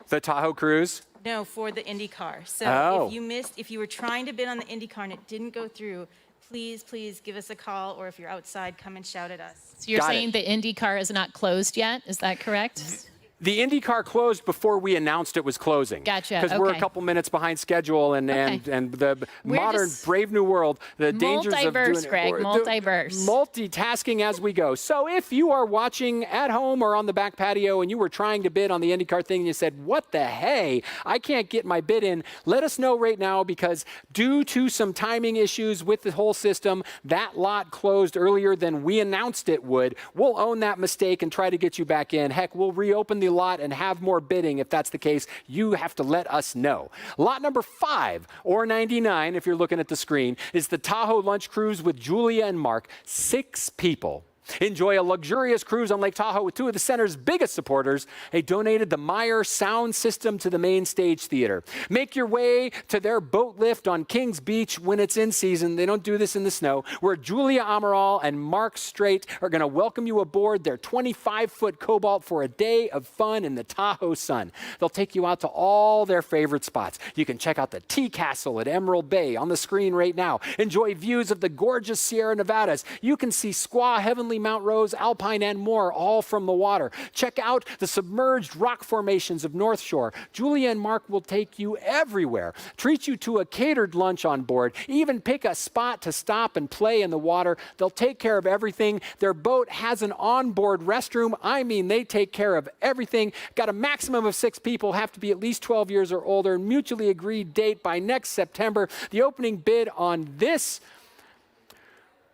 The Tahoe Cruise? No, for the IndyCar. So Oh. if you were trying to bid on the IndyCar and it didn't go through, please give us a call, or if you're outside, come and shout at us. So you're saying the IndyCar is not closed yet? Is that correct? The IndyCar closed before we announced it was closing. Gotcha, Because we're a okay. couple minutes behind schedule, and the We're modern, just brave new world, the dangers of doing multiverse, it. Greg, multiverse. Multitasking as we go. So if you are watching at home or on the back patio and you were trying to bid on the IndyCar thing and you said, what the hey, I can't get my bid in, let us know right now, because due to some timing issues with the whole system, that lot closed earlier than we announced it would. We'll own that mistake and try to get you back in. Heck, we'll reopen the lot and have more bidding if that's the case. You have to let us know. Lot number 5, or 99, if you're looking at the screen, is the Tahoe Lunch Cruise with Julia and Mark. 6 people. Enjoy a luxurious cruise on Lake Tahoe with 2 of the center's biggest supporters. They donated the Meyer sound system to the main stage theater. Make your way to their boat lift on Kings Beach when it's in season. They don't do this in the snow, where Julia Amaral and Mark Straight are going to welcome you aboard their 25-foot Cobalt for a day of fun in the Tahoe sun. They'll take you out to all their favorite spots. You can check out the Tea Castle at Emerald Bay on the screen right now. Enjoy views of the gorgeous Sierra Nevadas. You can see Squaw, Heavenly Mount Rose, Alpine, and more, all from the water. Check out the submerged rock formations of North Shore. Julia and Mark will take you everywhere, treat you to a catered lunch on board, even pick a spot to stop and play in the water. They'll take care of everything. Their boat has an onboard restroom. I mean, they take care of everything. Got a maximum of 6 people, have to be at least 12 years or older, mutually agreed date by next September. The opening bid on this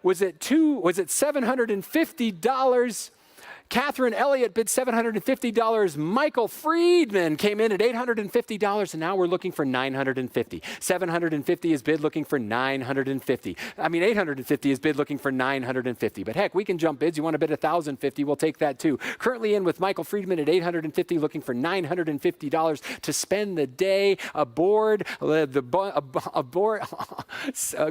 was it $750? Catherine Elliott bid $750. Michael Friedman came in at $850, and now we're looking for $950. $750 is bid looking for $950. I mean, $850 is bid looking for $950. But heck, we can jump bids. You want to bid $1,050? We'll take that too. Currently in with Michael Friedman at $850, looking for $950 to spend the day aboard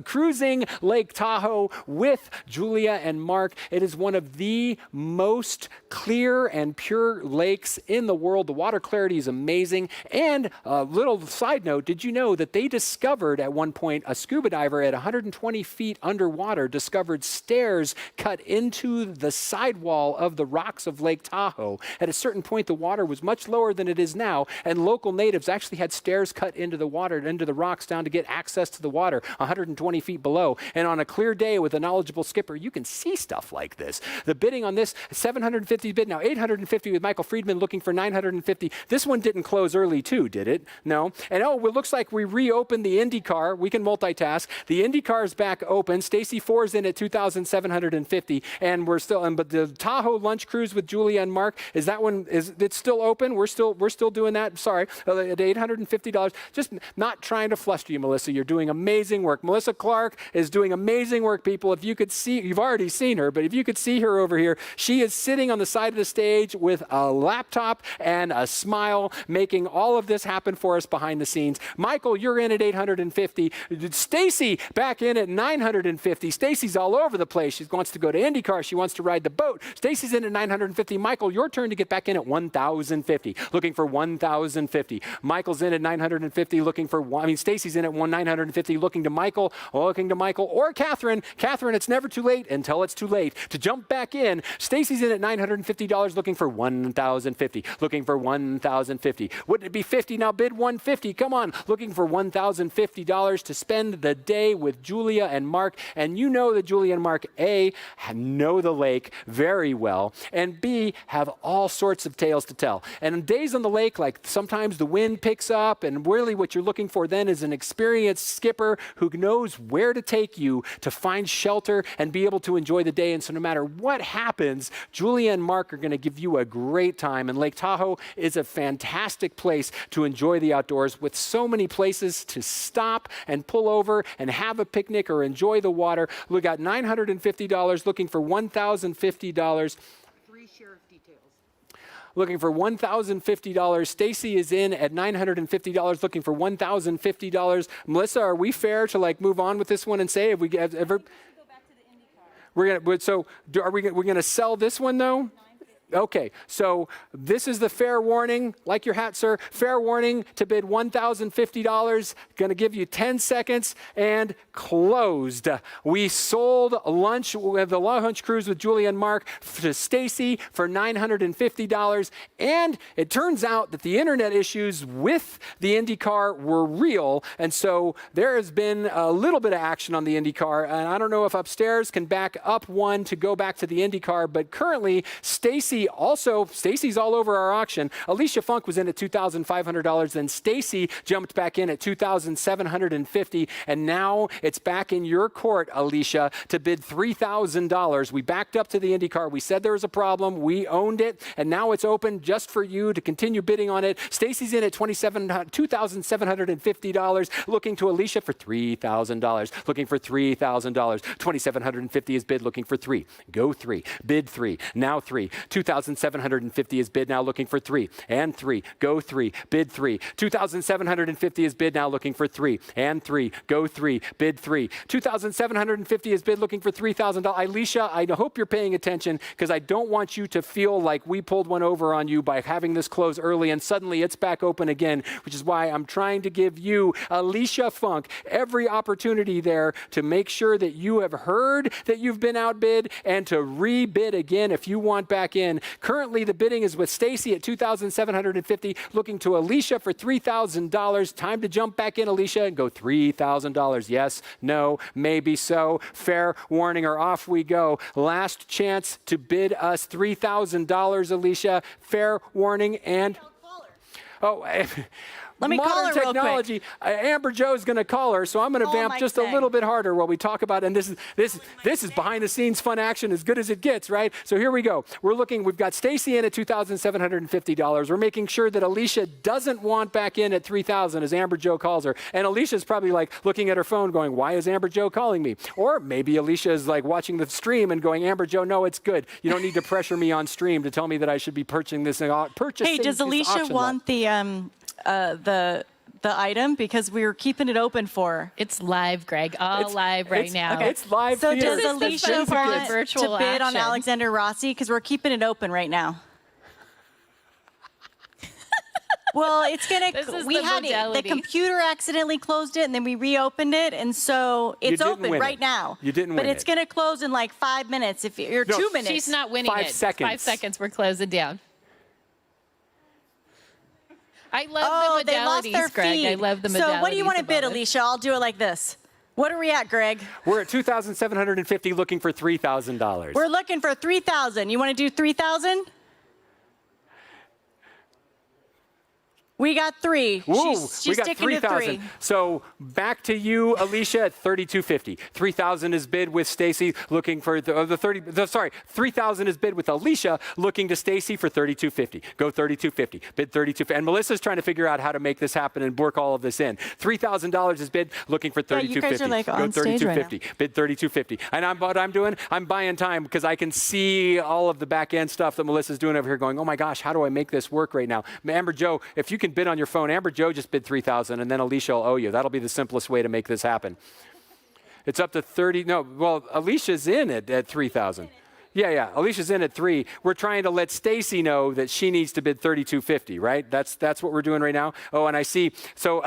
cruising Lake Tahoe with Julia and Mark. It is one of the most clear and pure lakes in the world. The water clarity is amazing. And a little side note, did you know that they discovered at one point, a scuba diver at 120 feet underwater discovered stairs cut into the sidewall of the rocks of Lake Tahoe. At a certain point, the water was much lower than it is now, and local natives actually had stairs cut into the water, into the rocks down to get access to the water 120 feet below. And on a clear day with a knowledgeable skipper, you can see stuff like this. The bidding on this, $750 bid, now $850 with Michael Friedman looking for $950. This one didn't close early too, did it? No. And it looks like we reopened the IndyCar. We can multitask. The IndyCar is back open. Stacy Four's in at $2,750, and we're still. But the Tahoe Lunch Cruise with Julia and Mark, is that one? Is it's still open? We're still doing that. Sorry, at $850. Just not trying to fluster you, Melissa. You're doing amazing work. Melissa Clark is doing amazing work, people. If you could see, you've already seen her, but if you could see her over here, she is sitting on the side of the stage with a laptop and a smile, making all of this happen for us behind the scenes. Michael, you're in at $850. Stacy back in at $950. Stacy's all over the place. She wants to go to IndyCar. She wants to ride the boat. Stacy's in at $950. Michael, your turn to get back in at $1,050. Looking for $1,050. Michael's in at $950. Looking for Stacy's in at $950. Looking to Michael, or Catherine. Catherine, it's never too late until it's too late to jump back in. Stacy's in at $950, looking for $1,050. Looking for $1,050. Wouldn't it be $50? Now bid $150. Come on. Looking for $1,050 to spend the day with Julia and Mark. And you know that Julia and Mark, A, know the lake very well, and B, have all sorts of tales to tell. And on days on the lake, like sometimes the wind picks up, and really what you're looking for then is an experienced skipper who knows where to take you to find shelter and be able to enjoy the day. And so no matter what happens, Julia and Mark are going to give you a great time. And Lake Tahoe is a fantastic place to enjoy the outdoors, with so many places to stop and pull over and have a picnic or enjoy the water. We got $950, looking for $1,050. Looking for $1,050. Stacy is in at $950, looking for $1,050. Melissa, are we fair to move on with this one and say, have we ever? We're gonna. So, we're gonna sell this one though? Okay, so this is the fair warning, like your hat, sir. Fair warning to bid $1,050. Going to give you 10 seconds and closed. We sold lunch with the lunch cruise with Julia and Mark to Stacy for $950. And it turns out that the internet issues with the IndyCar were real. And so there has been a little bit of action on the IndyCar. And I don't know if upstairs can back up one to go back to the IndyCar, but currently Stacy's all over our auction. Alicia Funk was in at $2,500. Then Stacy jumped back in at $2,750. And now it's back in your court, Alicia, to bid $3,000. We backed up to the IndyCar. We said there was a problem. We owned it. And now it's open just for you to continue bidding on it. Stacy's in at $2,750. Looking to Alicia for $3,000. Looking for $3,000. $2,750 is bid, looking for $3,000. Go $3,000. Bid $3,000. Now $3,000. $2,750 is bid, now looking for $3,000. And $3,000. Go $3,000. Bid $3,000. $2,750 is bid, now looking for $3,000. And $3,000. Go $3,000. Bid $3,000. $2,750 is bid, looking for $3,000. Alicia, I hope you're paying attention because I don't want you to feel like we pulled one over on you by having this close early and suddenly it's back open again, which is why I'm trying to give you, Alicia Funk, every opportunity there to make sure that you have heard that you've been outbid and to rebid again if you want back in. Currently, the bidding is with Stacy at $2,750, looking to Alicia for $3,000. Time to jump back in, Alicia, and go $3,000. Yes, no, maybe so. Fair warning or off we go. Last chance to bid us $3,000, Alicia. Fair warning and... Oh, Let me call her real quick. technology. Amber Joe's going to call her, so I'm going to vamp just a little bit harder while we talk about it. And this is behind the scenes fun action as good as it gets, right? So here we go. We've got Stacy in at $2,750. We're making sure that Alicia doesn't want back in at $3,000 as Amber Joe calls her. And Alicia's probably like looking at her phone going, why is Amber Joe calling me? Or maybe Alicia is like watching the stream and going, Amber Joe, no, it's good. You don't need to pressure me on stream to tell me that I should be purchasing this. Hey, does Alicia want the item because we were keeping it open for her? It's live, Greg. Live right now. Okay. It's live. So theater. does Alicia want virtual to bid on action. Alexander Rossi because we're keeping it open right now? Well, it's gonna. The computer accidentally closed it, and then we reopened it, and so it's open right now. You didn't win But it's gonna close in like 5 minutes, or 2 minutes. She's not winning 5 it. seconds. 5 seconds. We're closing down. I love the they lost modalities, their Greg. feed. I love the modalities. So what do you want to bid, above it. Alicia? I'll do it like this. What are we at, Greg? We're at $2,750 looking for $3,000. We're looking for 3,000. You want to do 3,000? We got 3. Woo, She's we got sticking to 3,000. 3. So back to you, Alicia, at $3,250. 3,000 is bid with Stacy looking for $3,000 is bid with Alicia looking to Stacy for $3,250. Go $3,250. Bid $3,250. And Melissa's trying to figure out how to make this happen and work all of this in. $3,000 is bid looking for $3,250. Yeah, you guys are like Go on stage right now. $3,250. Bid $3,250. And what I'm doing, I'm buying time because I can see all of the back end stuff that Melissa's doing over here going, oh my gosh, how do I make this work right now? Amber Joe, if you can bid on your phone. Amber Joe just bid $3,000 and then Alicia will owe you. That'll be the simplest way to make this happen. It's up to 30. No, well, Alicia's in at $3,000. Yeah. Alicia's in at 3. We're trying to let Stacy know that she needs to bid $3,250, right? That's what we're doing right now. Oh, and I see. So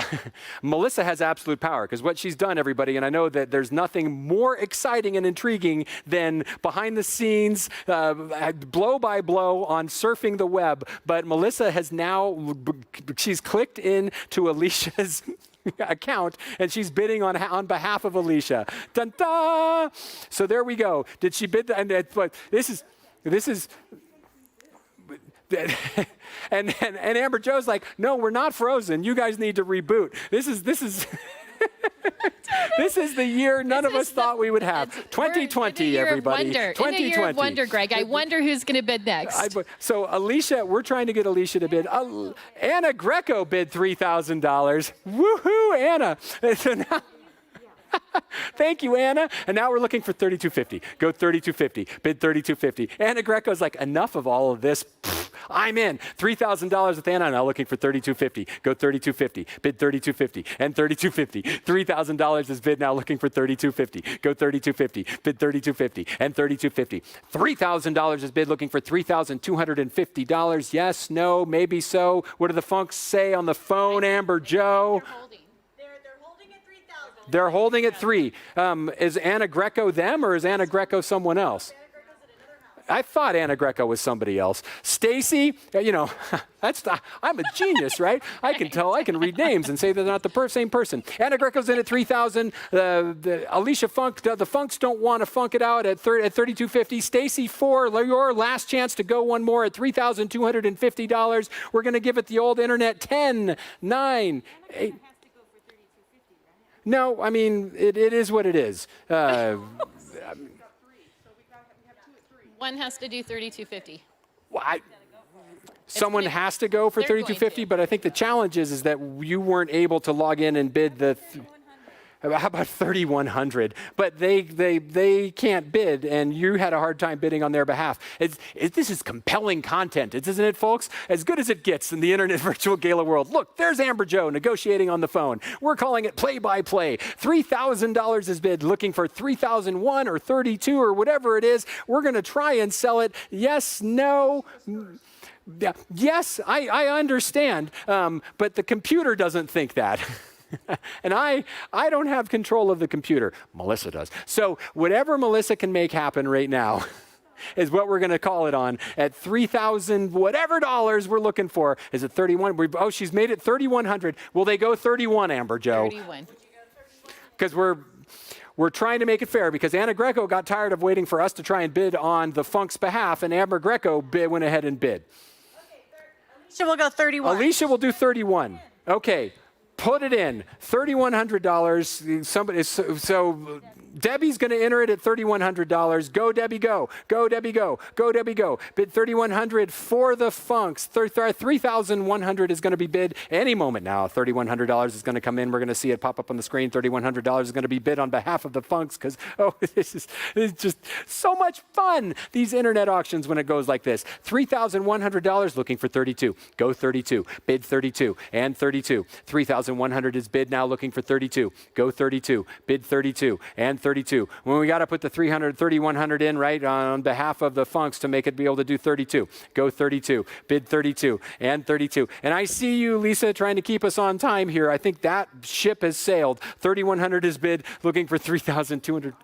Melissa has absolute power because what she's done, everybody, and I know that there's nothing more exciting and intriguing than behind the scenes, blow by blow on surfing the web. But Melissa has now, she's clicked into Alicia's account and she's bidding on behalf of Alicia. Dun da! So there we go. Did she bid? But this is and Amber Joe's like, no, we're not frozen. You guys need to reboot. This is this is the year none of us thought we would have. 2020, everybody. 2020. In a year of wonder, Greg. I wonder who's going to bid next. So Alicia, we're trying to get Alicia to bid. Anna Greco bid $3,000. Woohoo, Anna. So now, thank you, Anna. And now we're looking for $3,250. Go $3,250. Bid $3,250. Anna Greco's like, enough of all of this. I'm in. $3,000 with Anna now looking for $3,250. Go $3,250. Bid $3,250 and $3,250. $3,000 is bid now looking for $3,250. Go $3,250. Bid $3,250 and $3,250. $3,000 is bid looking for $3,250. Yes, no, maybe so. What do the Funks say on the phone, Amber Jo? They're holding at 3. Is Anna Greco them or is Anna Greco someone else? I thought Anna Greco was somebody else. Stacy, you know, I'm a genius, right? I can read names and say they're not the same person. Anna Greco's in at 3,000. Alicia Funk, the Funks don't want to funk it out at $3,250. Stacy 4, your last chance to go one more at $3,250. We're going to give it the old internet 10, 9, 8. No, I mean, it is what it is. One has to do 3250. Someone has to go for 3250, but I think the challenge is that you weren't able to log in and bid the. How about 3,100? But they can't bid, and you had a hard time bidding on their behalf. This is compelling content, isn't it, folks? As good as it gets in the internet virtual gala world. Look, there's Amber Jo negotiating on the phone. We're calling it play-by-play. $3,000 is bid, looking for 3,001 or 32 or whatever it is. We're going to try and sell it. Yes, no. Yeah, yes, I understand, but the computer doesn't think that. And I don't have control of the computer. Melissa does. So whatever Melissa can make happen right now is what we're going to call it on at 3,000 whatever dollars we're looking for. Is it 31? She's made it 3,100. Will they go 31, Amber Jo? 31. Because we're trying to make it fair because Anna Greco got tired of waiting for us to try and bid on the Funk's behalf, and Amber Greco went ahead and bid. Alicia will go 31. Alicia will do 31. Okay. Put it in, $3,100. Somebody, so Debbie's going to enter it at $3,100. Go, Debbie, go. Go, Debbie, go. Go, Debbie, go. Bid $3,100 for the Funks. $3,100 is going to be bid any moment now. $3,100 is going to come in. We're going to see it pop up on the screen. $3,100 is going to be bid on behalf of the Funks because, this is just so much fun, these internet auctions when it goes like this. $3,100 looking for 32. Go 32. Bid 32 and 32. $3,100 is bid now looking for 32. Go 32. Bid 32 and 32. When we got to put the 3,100 in, right, on behalf of the Funks to make it be able to do 32. Go 32. Bid 32 and 32. And I see you, Lisa, trying to keep us on time here. I think that ship has sailed. 3,100 is bid looking for 3,200.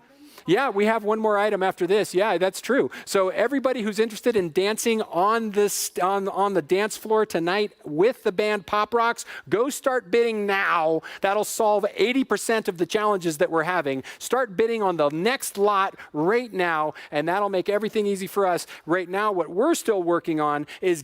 Yeah, we have one more item after this. Yeah, that's true. So everybody who's interested in dancing on the dance floor tonight with the band Pop Rocks, go start bidding now. That'll solve 80% of the challenges that we're having. Start bidding on the next lot right now, and that'll make everything easy for us. Right now, what we're still working on is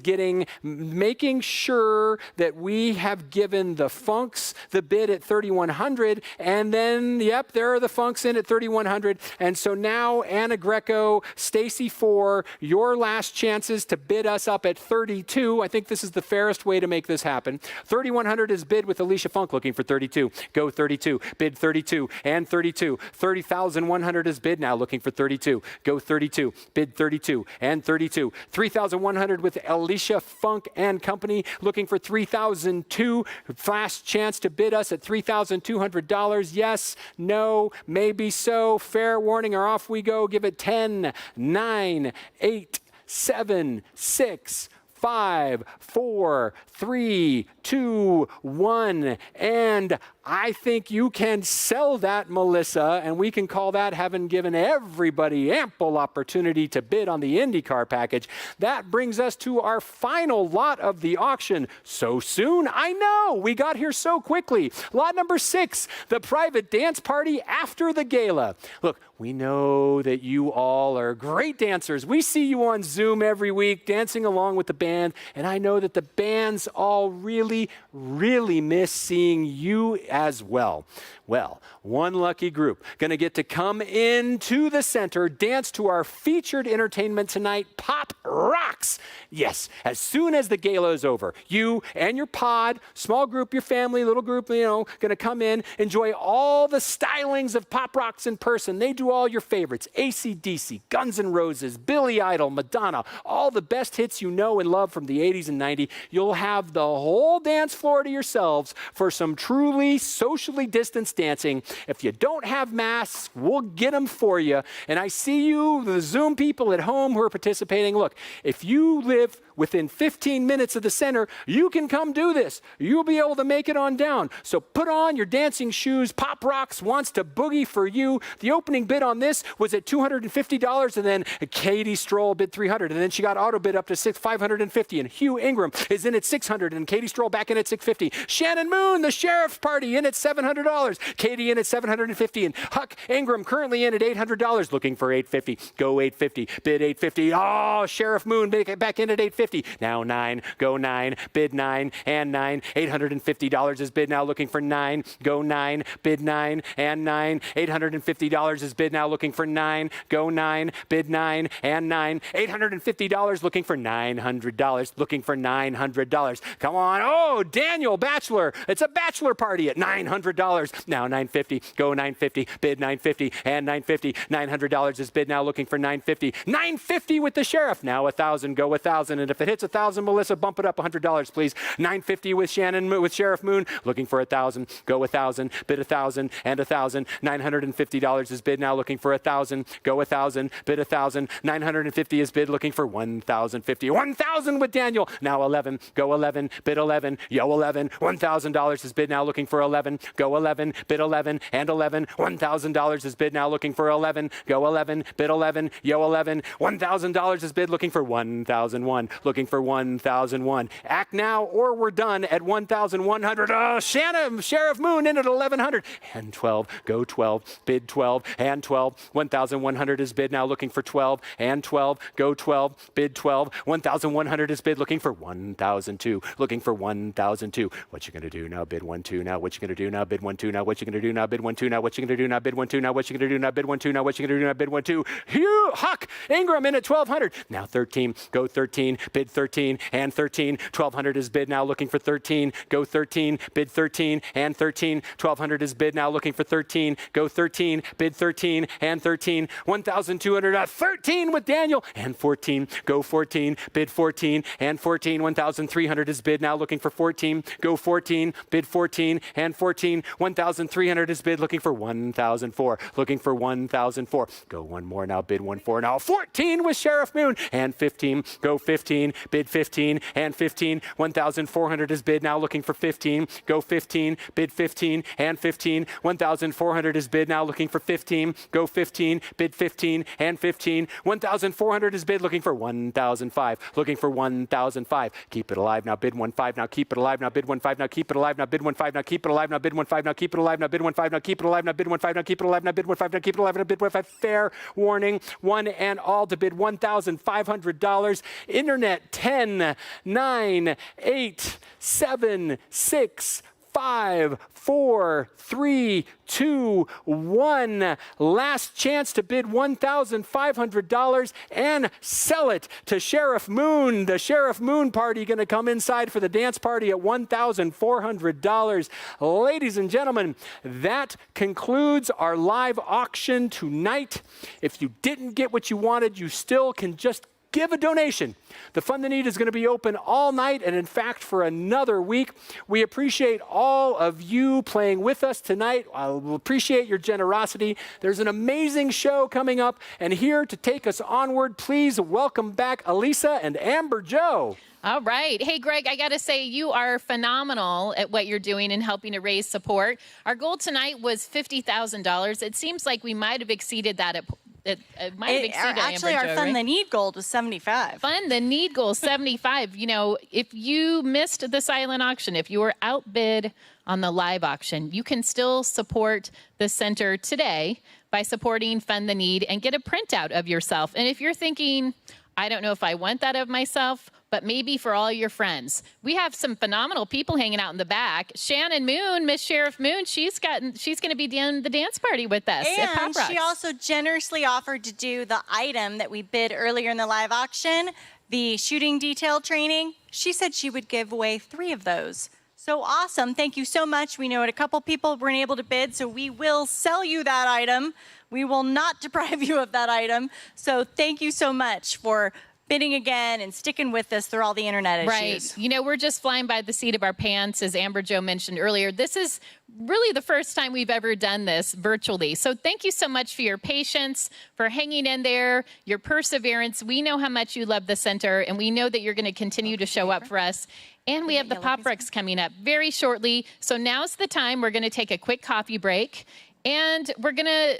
making sure that we have given the Funks the bid at 3,100, and then, yep, there are the Funks in at 3,100. And so now, Anna Greco, Stacy 4, your last chances to bid us up at 32. I think this is the fairest way to make this happen. 3,100 is bid with Alicia Funk looking for 32. Go 32. Bid 32 and 32. 30,100 is bid now looking for 32. Go 32. Bid 32 and 32. 3,100 with Alicia Funk and Company looking for 3,002. Last chance to bid us at $3,200. Yes, no, maybe so. Fair warning or off we go. Give it 10, 9, 8, 7, 6, 5, 4, 3, 2, 1. And I think you can sell that, Melissa, and we can call that having given everybody ample opportunity to bid on the IndyCar package. That brings us to our final lot of the auction. So soon? I know, we got here so quickly. Lot number 6, the private dance party after the gala. Look, we know that you all are great dancers. We see you on Zoom every week dancing along with the band, and I know that the bands all really, really miss seeing you as well. Well, one lucky group going to get to come into the center, dance to our featured entertainment tonight, Pop Rocks. Yes, as soon as the gala is over, you and your pod, small group, your family, little group, going to come in, enjoy all the stylings of Pop Rocks in person. They do all your favorites, AC/DC, Guns N' Roses, Billy Idol, Madonna, all the best hits you know and love from the 80s and 90s. You'll have the whole dance floor to yourselves for some truly socially distanced dancing. If you don't have masks, we'll get them for you. And I see you, the Zoom people at home who are participating. Look, if you live within 15 minutes of the center, you can come do this. You'll be able to make it on down. So put on your dancing shoes. Pop Rocks wants to boogie for you. The opening bid on this was at $250, and then Katie Stroll bid $300, and then she got auto bid up to $550, and Hugh Ingram is in at $600, and Katie Stroll back in at $650. Shannon Moon, the sheriff's party, in at $700. Katie in at $750, and Huck Ingram currently in at $800, looking for $850. Go $850, bid $850. Oh, Sheriff Moon back in at $850. Now 9, go 9, bid 9 and 9. $850 is bid now, looking for 9. Go 9, bid 9 and 9. $850 is bid now, looking for 9. Go 9, bid 9 and 9. $850 looking for $900. Looking for $900. Come on. Oh, Daniel Bachelor. It's a bachelor party at $900. Now $950. Go $950. Bid $950 and $950. $900 is bid now, looking for $950. $950 with the sheriff. Now $1,000. Go $1,000. And if it hits $1,000, Melissa, bump it up $100, please. $950 with Shannon, with Sheriff Moon, looking for $1,000. Go $1,000. Bid $1,000 and $1,000. $950 is bid now, looking for $1,000. Go $1,000. Bid $1,000. $950 is bid, looking for $1,050. $1,000 with Daniel. Now 11. Go 11. Bid 11. Yo 11. $1,000 is bid now, looking for 11. Go 11. Bid 11 and 11. $1,000 is bid now, looking for 11. Go 11. Bid 11. Yo 11. $1,000 is bid, looking for 1,001. Looking for 1,001. Act now or we're done at 1,100. Oh, Shannon, Sheriff Moon in at 1,100. And 12. Go 12. Bid 12 and 12. 1,100 is bid now, looking for 12 and 12. Go 12. Bid 12. 1,100 is bid, looking for 1,002. Looking for 1,002. What you gonna do now? Bid 1,2 now. What you gonna do now? Bid 1,2 now. What you gonna do now? Bid 1,2 now. What you gonna do now? Bid 1,2 now. What you gonna do now? Bid 1,2 now. What you gonna do now? Bid 1,2. Hugh Huck Ingram in at 1,200. Now 13. Go 13. Bid 13 and 13. 1,200 is bid now, looking for 13. Go 13. Bid 13 and 13. 1,200 is bid now, looking for 13. Go 13. Bid 13 and 13. 1,200. 13 with Daniel and 14. Go 14. Bid 14 and 14. 1,300 is bid now, looking for 14. Go 14. Bid 14 and 14. 1,300 is bid, looking for 1,004. Looking for 1,004. Go one more now. Bid 1,4 now. 14 with Sheriff Moon and 15. Go 15. Bid 15 and 15. 1,400 is bid now, looking for 15. Go 15. Bid 15 and 15. 1,400 is bid now, looking for 15. Go 15. Bid 15 and 15. 1,400 is bid, looking for 1,005. Looking for 1,005. Keep it alive now. Bid 1,5 now. Keep it alive now. Bid 1,5 now. Keep it alive now. Bid 1,5 now. Keep it alive now. Bid 1,5 now. Keep it alive now. Bid 1,5 now. Keep it alive now. Bid 1,5 now. Keep it alive now. Bid 1,5 now. Keep it alive now. Bid 1,5. Fair warning. One and all to bid $1,500. Internet 10, 9, 8, 7, 6, 5, 4, 3, 2, 1. Last chance to bid $1,500 and sell it to Sheriff Moon. The Sheriff Moon party going to come inside for the dance party at $1,400. Ladies and gentlemen, that concludes our live auction tonight. If you didn't get what you wanted, you still can just give a donation. The Fund the Need is going to be open all night and in fact for another week. We appreciate all of you playing with us tonight. I appreciate your generosity. There's an amazing show coming up, and here to take us onward, please welcome back Elisa and Amber Jo. All right. Hey, Greg, I got to say, you are phenomenal at what you're doing and helping to raise support. Our goal tonight was $50,000. It seems like we might have exceeded that. It might have exceeded actually, Amber our Jo, Fund the right? Need goal was 75. Fund the Need goal 75. You know, if you missed the silent auction, if you were outbid on the live auction, you can still support the center today by supporting Fund the Need and get a printout of yourself. And if you're thinking, I don't know if I want that of myself, but maybe for all your friends. We have some phenomenal people hanging out in the back. Shannon Moon, Miss Sheriff Moon, she's going to be doing the dance party with us at Pop And Rocks. she also generously offered to do the item that we bid earlier in the live auction, the shooting detail training. She said she would give away 3 of those. So awesome. Thank you so much. We know a couple people weren't able to bid, so we will sell you that item. We will not deprive you of that item. So thank you so much for bidding again and sticking with us through all the internet issues. Right. You know, we're just flying by the seat of our pants, as Amber Jo mentioned earlier. This is really the first time we've ever done this virtually. So thank you so much for your patience, for hanging in there, your perseverance. We know how much you love the center, and we know that you're going to continue to show up for us. And we have the Pop Rocks coming up very shortly. So now's the time. We're going to take a quick coffee break, and we're going to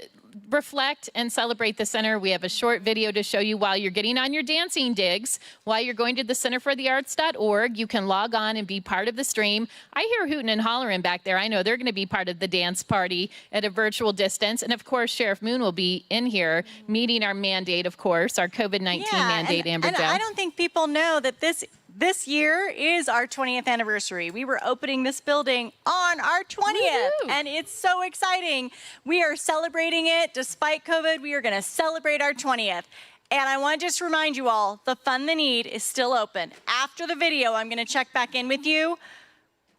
reflect and celebrate the center. We have a short video to show you while you're getting on your dancing digs. While you're going to the centerforthearts.org, you can log on and be part of the stream. I hear hooting and hollering back there. I know they're going to be part of the dance party at a virtual distance. And of course, Sheriff Moon will be in here meeting our mandate, of course, our COVID-19 mandate, Amber Jo. And I don't think people know that this year is our 20th anniversary. We were opening this building on our 20th, Woo-hoo. and it's so exciting. We are celebrating it despite COVID. We are going to celebrate our 20th. And I want to just remind you all, the Fund the Need is still open. After the video, I'm going to check back in with you.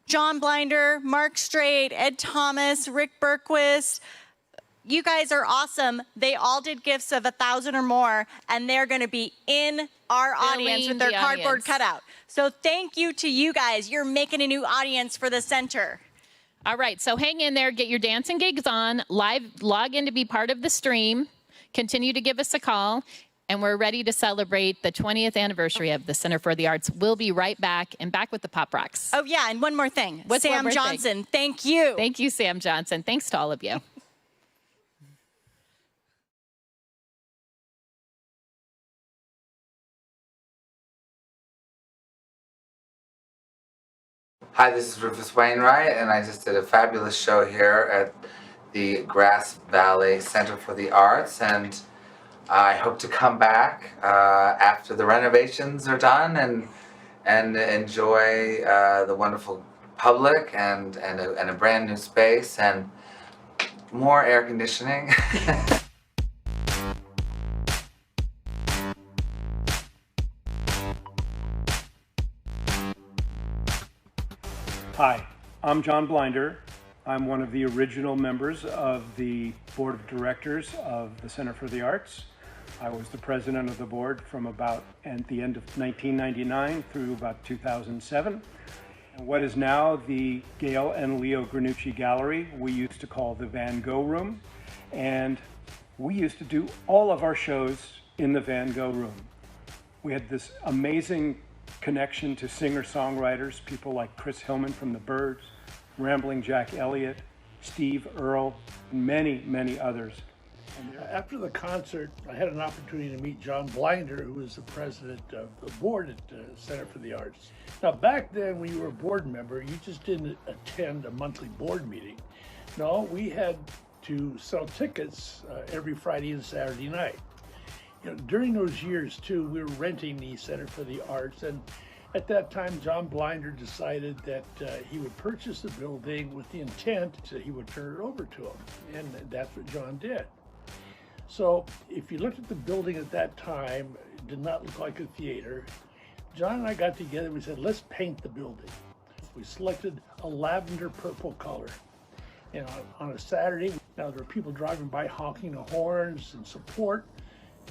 John Blinder, Mark Straight, Ed Thomas, Rick Berquist, you guys are awesome. They all did gifts of 1,000 or more, and they're going to be in our audience with their cardboard cutout. So thank you to you guys. You're making a new audience for the center. All right, so hang in there, get your dancing gigs on, log in to be part of the stream, continue to give us a call, and we're ready to celebrate the 20th anniversary of the Center for the Arts. We'll be right back, and back with the Pop Rocks. Oh yeah, and one more thing. What's one Sam more Johnson, thing? thank you. Thank you, Sam Johnson. Thanks to all of you. Hi, this is Rufus Wainwright, and I just did a fabulous show here at the Grass Valley Center for the Arts, and I hope to come back after the renovations are done and enjoy the wonderful public and a brand new space and more air conditioning. Hi, I'm John Blinder. I'm one of the original members of the Board of Directors of the Center for the Arts. I was the president of the board from about at the end of 1999 through about 2007. And what is now the Gail and Leo Granucci Gallery, we used to call the Van Gogh Room. And we used to do all of our shows in the Van Gogh Room. We had this amazing connection to singer-songwriters, people like Chris Hillman from the Byrds, Rambling Jack Elliott, Steve Earle, and many, many others. After the concert, I had an opportunity to meet John Blinder, who was the president of the board at the Center for the Arts. Now, back then, when you were a board member, you just didn't attend a monthly board meeting. No, we had to sell tickets every Friday and Saturday night. You know, during those years, too, we were renting the Center for the Arts, and at that time, John Blinder decided that he would purchase the building with the intent that he would turn it over to him, and that's what John did. So if you looked at the building at that time, it did not look like a theater. John and I got together and we said, let's paint the building. We selected a lavender purple color. And on a Saturday, now there were people driving by honking the horns in support,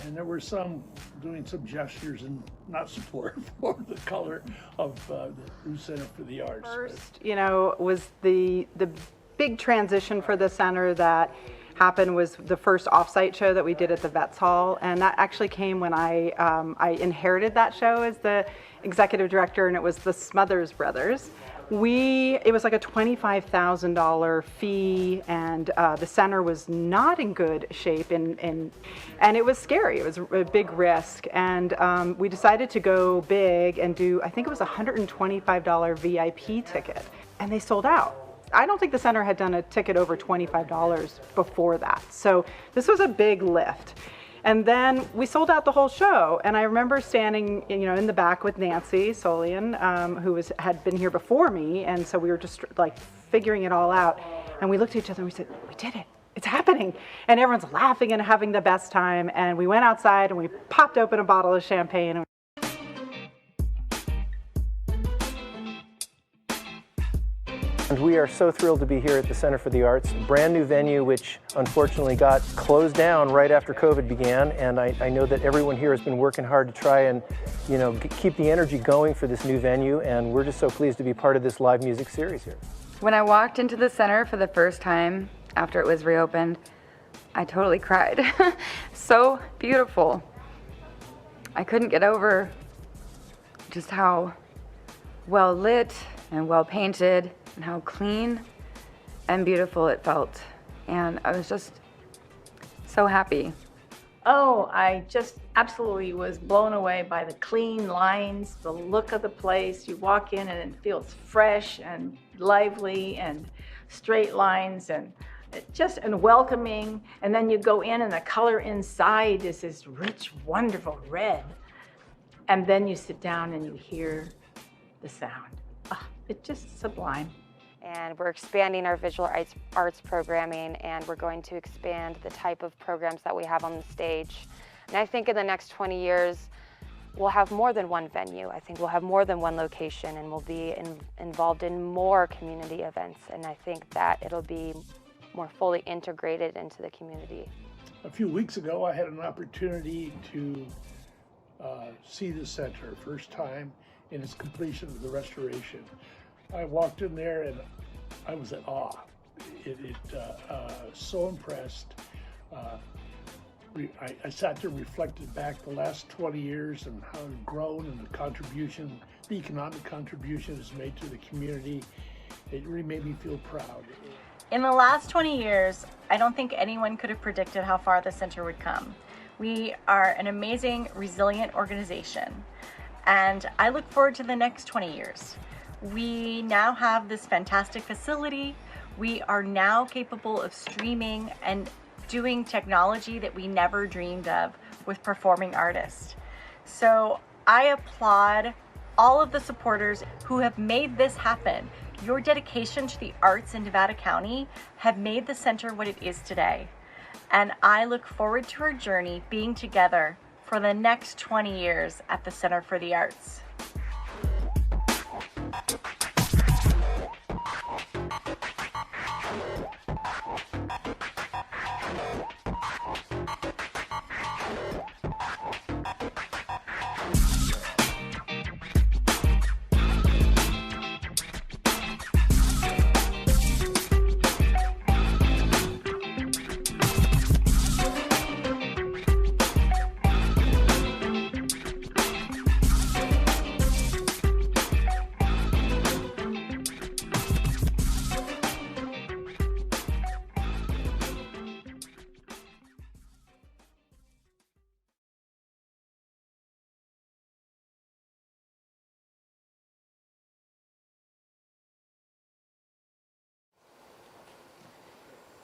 and there were some doing some gestures and not support for the color of the new Center for the Arts. First, you know, was the big transition for the center that happened was the first offsite show that we did at the Vets Hall, and that actually came when I inherited that show as the executive director, and it was the Smothers Brothers. It was like a $25,000 fee, and the center was not in good shape, and it was scary. It was a big risk, and we decided to go big and do, I think it was a $125 VIP ticket, and they sold out. I don't think the center had done a ticket over $25 before that, so this was a big lift. And then we sold out the whole show. And I remember standing, in the back with Nancy Solian, who had been here before me. And so we were just like figuring it all out. And we looked at each other and we said, we did it. It's happening. And everyone's laughing and having the best time. And we went outside and we popped open a bottle of champagne. And we are so thrilled to be here at the Center for the Arts, a brand new venue which unfortunately got closed down right after COVID began. And I know that everyone here has been working hard to try and, keep the energy going for this new venue. And we're just so pleased to be part of this live music series here. When I walked into the center for the first time after it was reopened, I totally cried. So beautiful. I couldn't get over just how well lit and well painted and how clean and beautiful it felt. And I was just so happy. Oh, I just absolutely was blown away by the clean lines, the look of the place. You walk in and it feels fresh and lively and straight lines and welcoming. And then you go in and the color inside is this rich, wonderful red. And then you sit down and you hear the sound. It's just sublime. And we're expanding our visual arts programming, and we're going to expand the type of programs that we have on the stage. And I think in the next 20 years, we'll have more than one venue. I think we'll have more than one location, and we'll be involved in more community events. And I think that it'll be more fully integrated into the community. A few weeks ago, I had an opportunity to see the center, first time in its completion of the restoration. I walked in there and I was at awe. So impressed. I sat there and reflected back the last 20 years and how it's grown and the economic contribution it's made to the community. It really made me feel proud. In the last 20 years, I don't think anyone could have predicted how far the center would come. We are an amazing, resilient organization, and I look forward to the next 20 years. We now have this fantastic facility. We are now capable of streaming and doing technology that we never dreamed of with performing artists. So I applaud all of the supporters who have made this happen. Your dedication to the arts in Nevada County have made the center what it is today. And I look forward to our journey being together for the next 20 years at the Center for the Arts.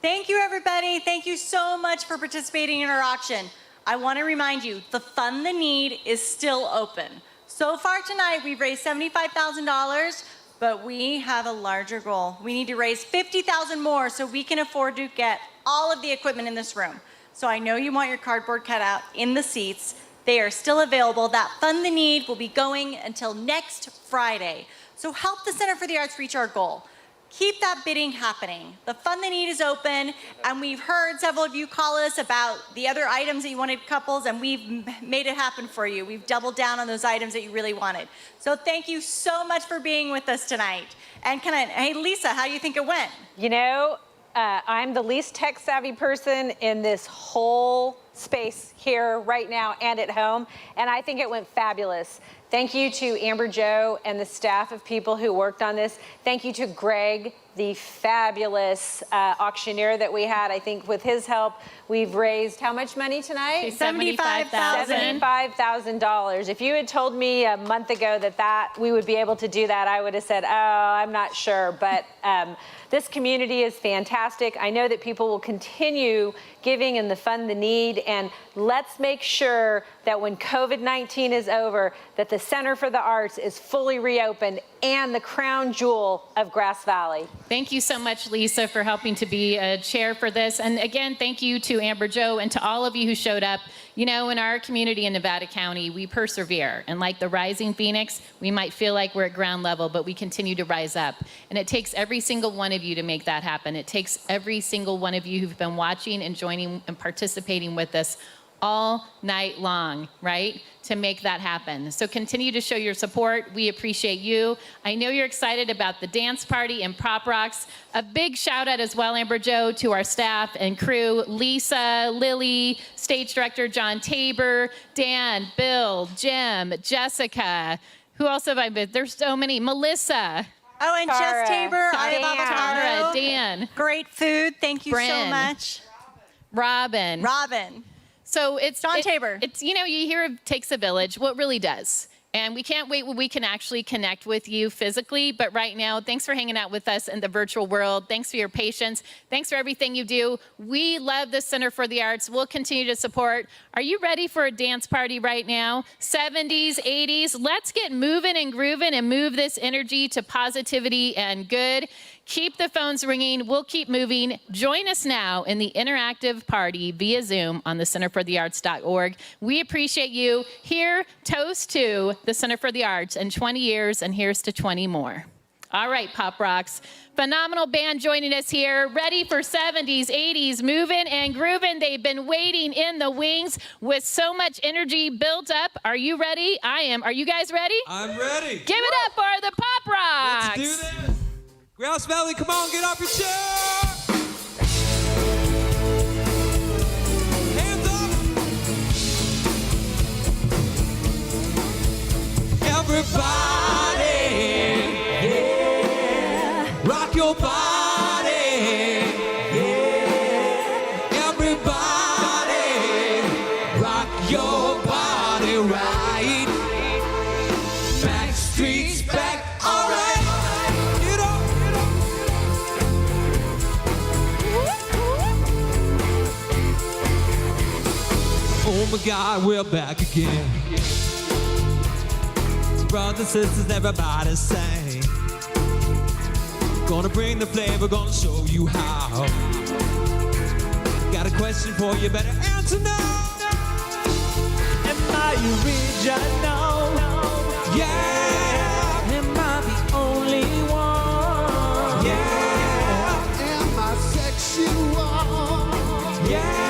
Thank you, everybody. Thank you so much for participating in our auction. I want to remind you, the Fund the Need is still open. So far tonight, we've raised $75,000, but we have a larger goal. We need to raise $50,000 more so we can afford to get all of the equipment in this room. So I know you want your cardboard cutout in the seats. They are still available. That Fund the Need will be going until next Friday. So help the Center for the Arts reach our goal. Keep that bidding happening. The Fund the Need is open, and we've heard several of you call us about the other items that you wanted couples, and we've made it happen for you. We've doubled down on those items that you really wanted. So thank you so much for being with us tonight. And hey, Lisa, how do you think it went? I'm the least tech-savvy person in this whole space here right now and at home, and I think it went fabulous. Thank you to Amber Jo and the staff of people who worked on this. Thank you to Greg, the fabulous auctioneer that we had. I think with his help, we've raised how much money tonight? $75,000. $75,000. If you had told me a month ago that we would be able to do that, I would have said, oh, I'm not sure. But this community is fantastic. I know that people will continue giving and the fund the need. And let's make sure that when COVID-19 is over, that the Center for the Arts is fully reopened and the crown jewel of Grass Valley. Thank you so much, Lisa, for helping to be a chair for this. And again, thank you to Amber Jo and to all of you who showed up. You know, in our community in Nevada County, we persevere. And like the rising phoenix, we might feel like we're at ground level, but we continue to rise up. And it takes every single one of you to make that happen. It takes every single one of you who've been watching and joining and participating with us all night long, right, to make that happen. So continue to show your support. We appreciate you. I know you're excited about the dance party and Pop Rocks. A big shout out as well, Amber Jo, to our staff and crew, Lisa, Lily, stage director John Tabor, Dan, Bill, Jim, Jessica. Who else have I been? There's so many. Melissa. Oh, and Jess Tabor, Tara, Dan. Great food. Thank you so Bryn. much. Robin. So it's John Tabor. It's, you know, you hear it takes a village. Well, it really does. And we can't wait when we can actually connect with you physically. But right now, thanks for hanging out with us in the virtual world. Thanks for your patience. Thanks for everything you do. We love the Center for the Arts. We'll continue to support. Are you ready for a dance party right now? 70s, 80s. Let's get moving and grooving and move this energy to positivity and good. Keep the phones ringing. We'll keep moving. Join us now in the interactive party via Zoom on the centerforthearts.org. We appreciate you. Here, toast to the Center for the Arts and 20 years, and here's to 20 more. All right, Pop Rocks. Phenomenal band joining us here. Ready for 70s, 80s, moving and grooving. They've been waiting in the wings with so much energy built up. Are you ready? I am. Are you guys ready? I'm ready. Give it up for the Pop Rocks. Let's do this. Grass Valley, come on, get off your chair. Hands up. Everybody, yeah. Rock your body, yeah. Everybody, rock your body right. Backstreet's back, all right. Oh my God, we're back again. Brothers and sisters, everybody sing. Gonna bring the flavor, gonna show you how. Got a question for you, better answer now. Am I original? Yeah. Am I the only one? Yeah. Am I sexual? Yeah.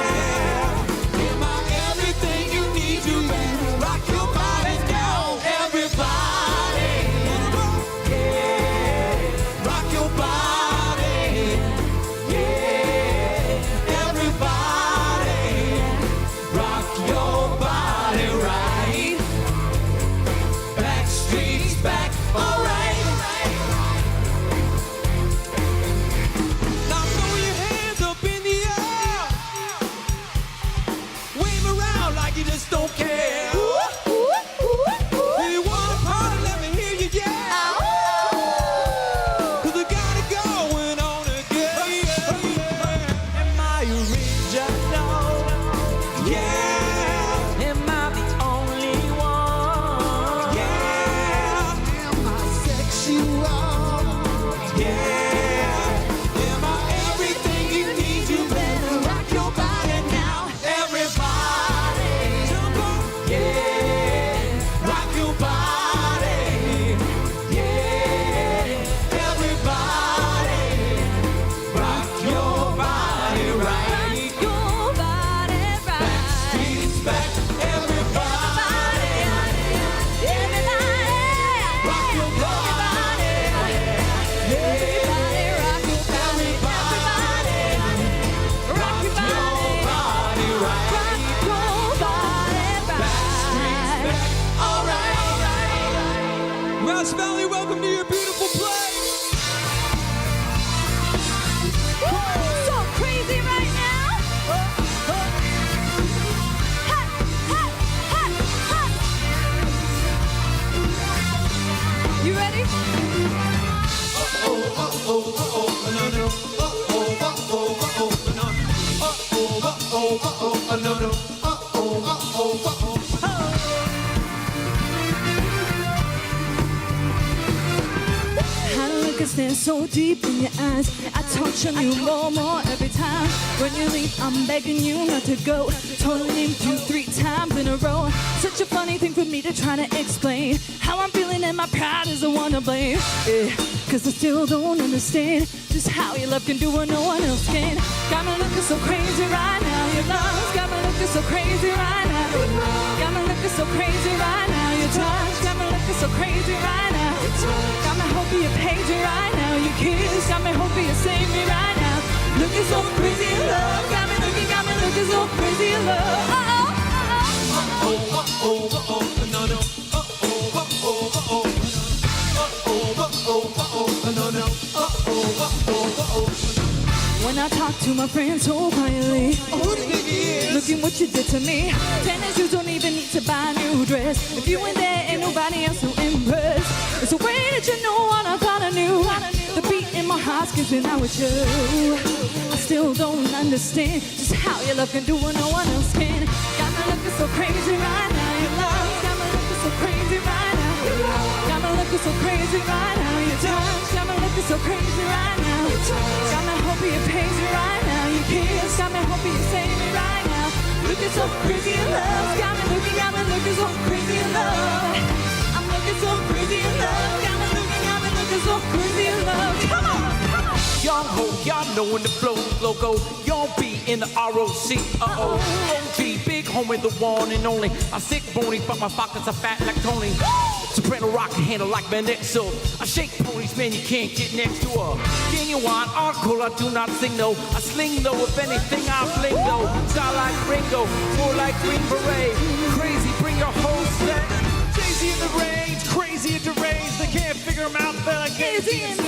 stare so deep in your eyes. I touch on you more every time. When you leave, I'm begging you not to go. Told you 3 times in a row. Such a funny thing for me to try to explain. How I'm feeling and my pride is the one to blame. Yeah, cause I still don't understand just how your love can do what no one else can. Got me looking so crazy right now. Your love's got me looking so crazy right now. Got me looking so crazy right now. Your touch got me looking so crazy right now. Got me hoping you page me right now. Your kiss got me hoping you save me right now. Looking so crazy in love. Got me looking so crazy in love. When I talk to my friends so quietly, looking what you did to me. Tennis shoes don't even need to buy a new dress. If you ain't there, ain't nobody else so impressed. It's a way that you know what I thought I knew. The beat in my heart's skipping out with you. I still don't understand just how your love can do what no one else can. Got me looking so crazy right now. Your love got me looking so crazy right now. Got me looking so crazy right now. Your touch got me looking so crazy right now. Got me hoping you page me right now. Your kiss got me hoping you save me right now. Looking so crazy in love. Got me looking so crazy in love. I'm looking so crazy in love. Got me looking so crazy in love. Come on. Young ho, y'all know when the flow's loco. Young B in the ROC. OG, big homie, the one and only. I'm sick bony, but my pockets are fat like Tony. Soprano rock can handle like Vanessa. I shake ponies, man, you can't get next to her. Genuine, encore, I do not sing no. I sling though, if anything, I fling though. Star like Ringo, more like Green Beret. Crazy, bring your whole set. Jay-Z in the range, crazy and deranged. They can't figure him out, then I can't see him.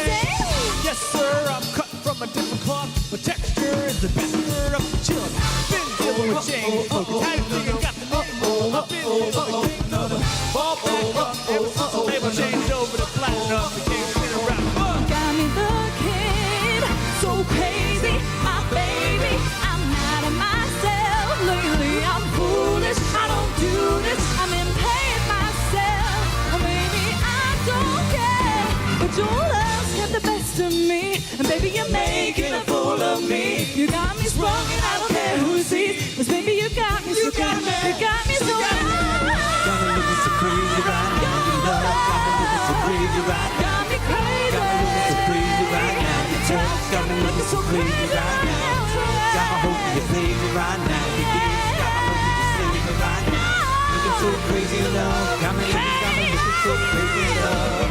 Yes, sir, I'm cut from a different cloth, but texture is the best word of the chillin'. Been dealing with change, tight thing, got the name. I've been dealing with the kingdom. Ball back up, ever since the label changed over to platinum, became spin around. Got me looking so crazy, my baby. I'm out of myself. Lately I'm foolish. I don't do this. I'm in pain myself. Well, maybe I don't care, but your love's got the best of me. And baby, you're making a fool of me. You got me sprung and I don't care who sees. 'Cause baby, you got me so got me so got me looking so crazy right now. Got me looking so crazy right now. Got me crazy. Got me looking so crazy right now. Your touch got me looking so crazy right now. Got my hope you play me right now. Your kiss got my hope you save me right now. Looking so crazy in love. Got me looking so crazy in love.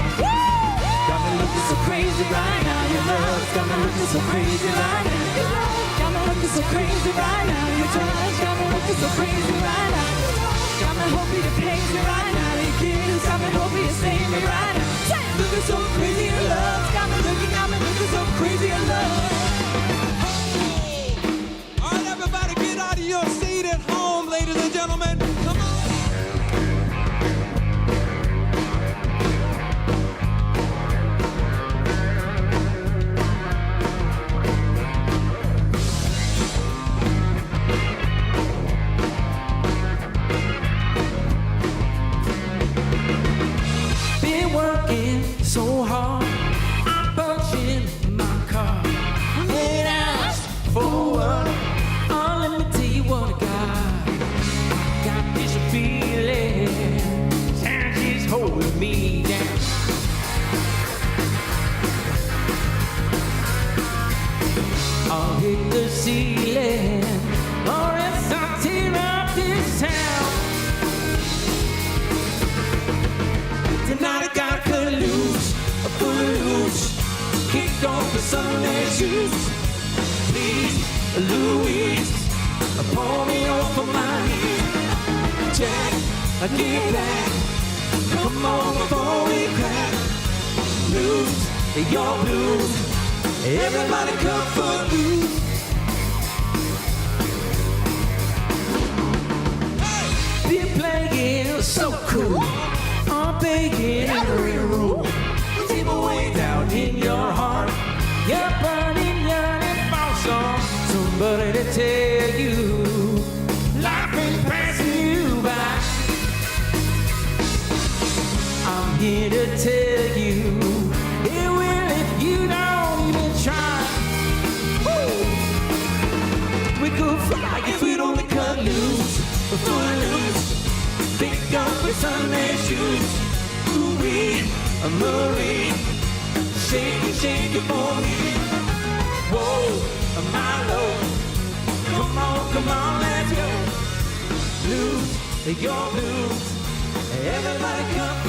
Got me looking so crazy right now. Your love's got me looking so crazy right now. Got me looking so crazy right now. Your touch got me looking so crazy right now. Got me hoping you pay me right now. Your kiss got me hoping you save me right now. Looking so crazy in love. Got me looking so crazy in love. All right, everybody, get out of your seat at home, ladies and gentlemen. Come on. So hard, I'm punching my car. Ain't asked for what. Oh, let me tell you what I got. I got this feeling, time she's holding me down. I'll hit the ceiling, or else I'll tear up this town. Tonight I got cut loose, kicked off the Sunday shoes. Please, Louise, pour me off of my knees. Jack, get back, come on before we crack. Lose your blues, everybody come for blues. We're playing so cool. I'm paying every rule. Deep away down in your heart, you're burning, yearning for some somebody to tell you life ain't passing you by. I'm here to tell you it will if you Sunday shoes. Ooh-wee, Marie, shake it for me. Whoa, my Lord, come on, let's go. Lose your blues. Everybody come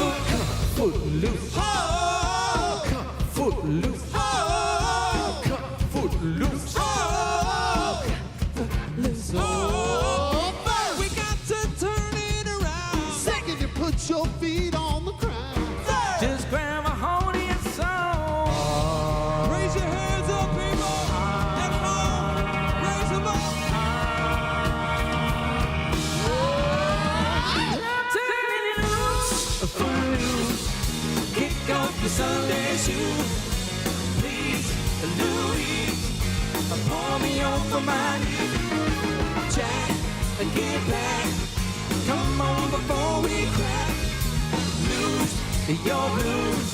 foot loose. Oh, come foot loose. Oh, come foot loose. Oh, foot loose. Oh, first we got to turn it around. Second, you put your feet on the ground. Third, just grab a hold of your song. Raise your hands up, people. And on, raise them up. Turn it loose, foot loose. Kick off your Sunday shoes. Please, Louise, pour me over my knees. Jack, get back. Come on before we crack. Lose your blues.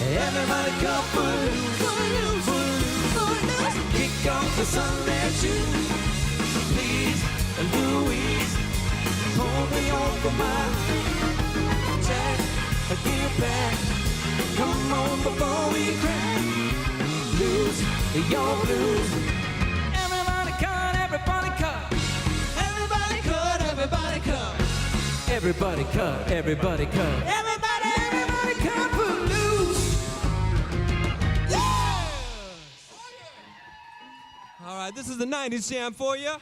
Everybody come footloose. Kick off the Sunday shoes. Please, Louise, pull me over my Jack, get back. Come on before we crack. Lose your blues. Everybody cut, everybody cut. Everybody cut, everybody cut. Everybody cut, everybody cut. Everybody cut footloose. Yeah! All right, this is the 90s jam for you.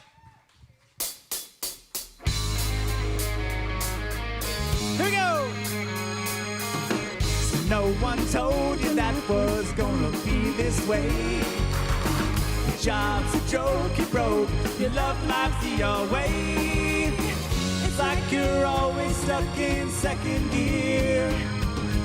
Here we go. So no one told you that it was gonna be this way. Your job's a joke, you broke. Your love life's your way. It's like you're always stuck in second gear.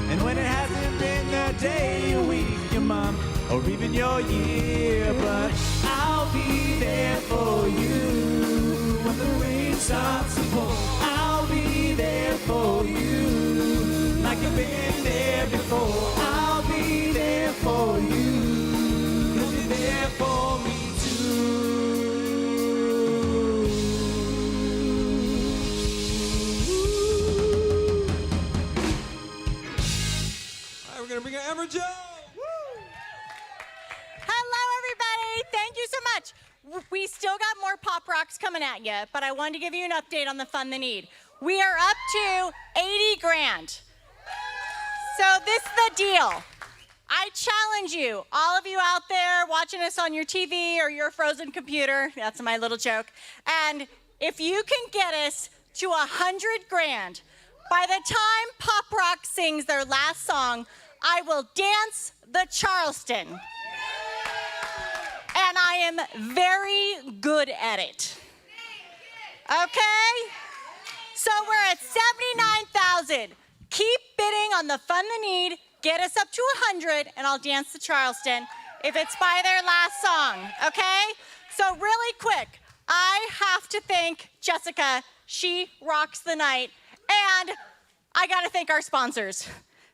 And when it hasn't been a day, a week, your month, or even your year. But I'll be there for you when the rain starts to pour. I'll be there for you like you've been there before. I'll be there for you 'cause you're there for me too. All right, we're gonna bring in Amber Jo. Hello, everybody. Thank you so much. We still got more pop rocks coming at you, but I wanted to give you an update on the Fund the Need. We are up to 80 grand. So this is the deal. I challenge you, all of you out there watching us on your TV or your frozen computer, that's my little joke, and if you can get us to 100 grand, by the time Pop Rock sings their last song, I will dance the Charleston. And I am very good at it. Okay? So we're at 79,000. Keep bidding on the Fund the Need. Get us up to 100, and I'll dance the Charleston if it's by their last song, okay? So really quick, I have to thank Jessica. She rocks the night. And I gotta thank our sponsors.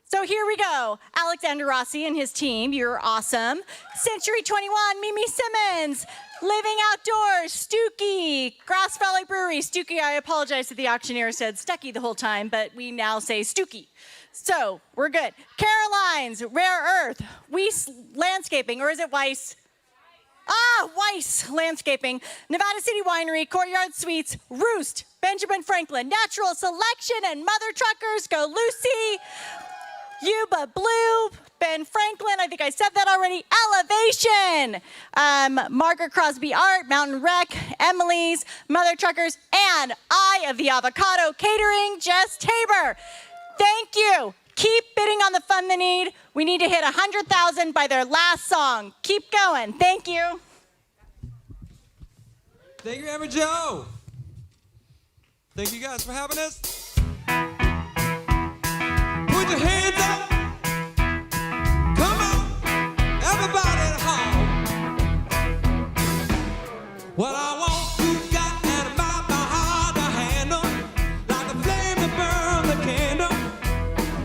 So here we go. Alexander Rossi and his team, you're awesome. Century 21, Mimi Simmons. Living Outdoors, Stookie. Grass Valley Brewery, Stookie, I apologize that the auctioneer said Stucky the whole time, but we now say Stookie. So we're good. Caroline's, Rare Earth, Weiss Landscaping, or is it Weiss? Weiss Landscaping, Nevada City Winery, Courtyard Suites, Roost, Benjamin Franklin, Natural Selection, and Mother Truckers, go Lucy. Yuba Blue, Ben Franklin, I think I said that already. Elevation, Margaret Crosby Art, Mountain Rec, Emily's, Mother Truckers, and Eye of the Avocado Catering, Jess Tabor. Thank you. Keep bidding on the Fund the Need. We need to hit 100,000 by their last song. Keep going. Thank you. Thank you, Amber Jo. Thank you guys for having us. Put your hands up. Come on, everybody at home. What I want, you got, and about my heart to handle. Like a flame to burn the candle.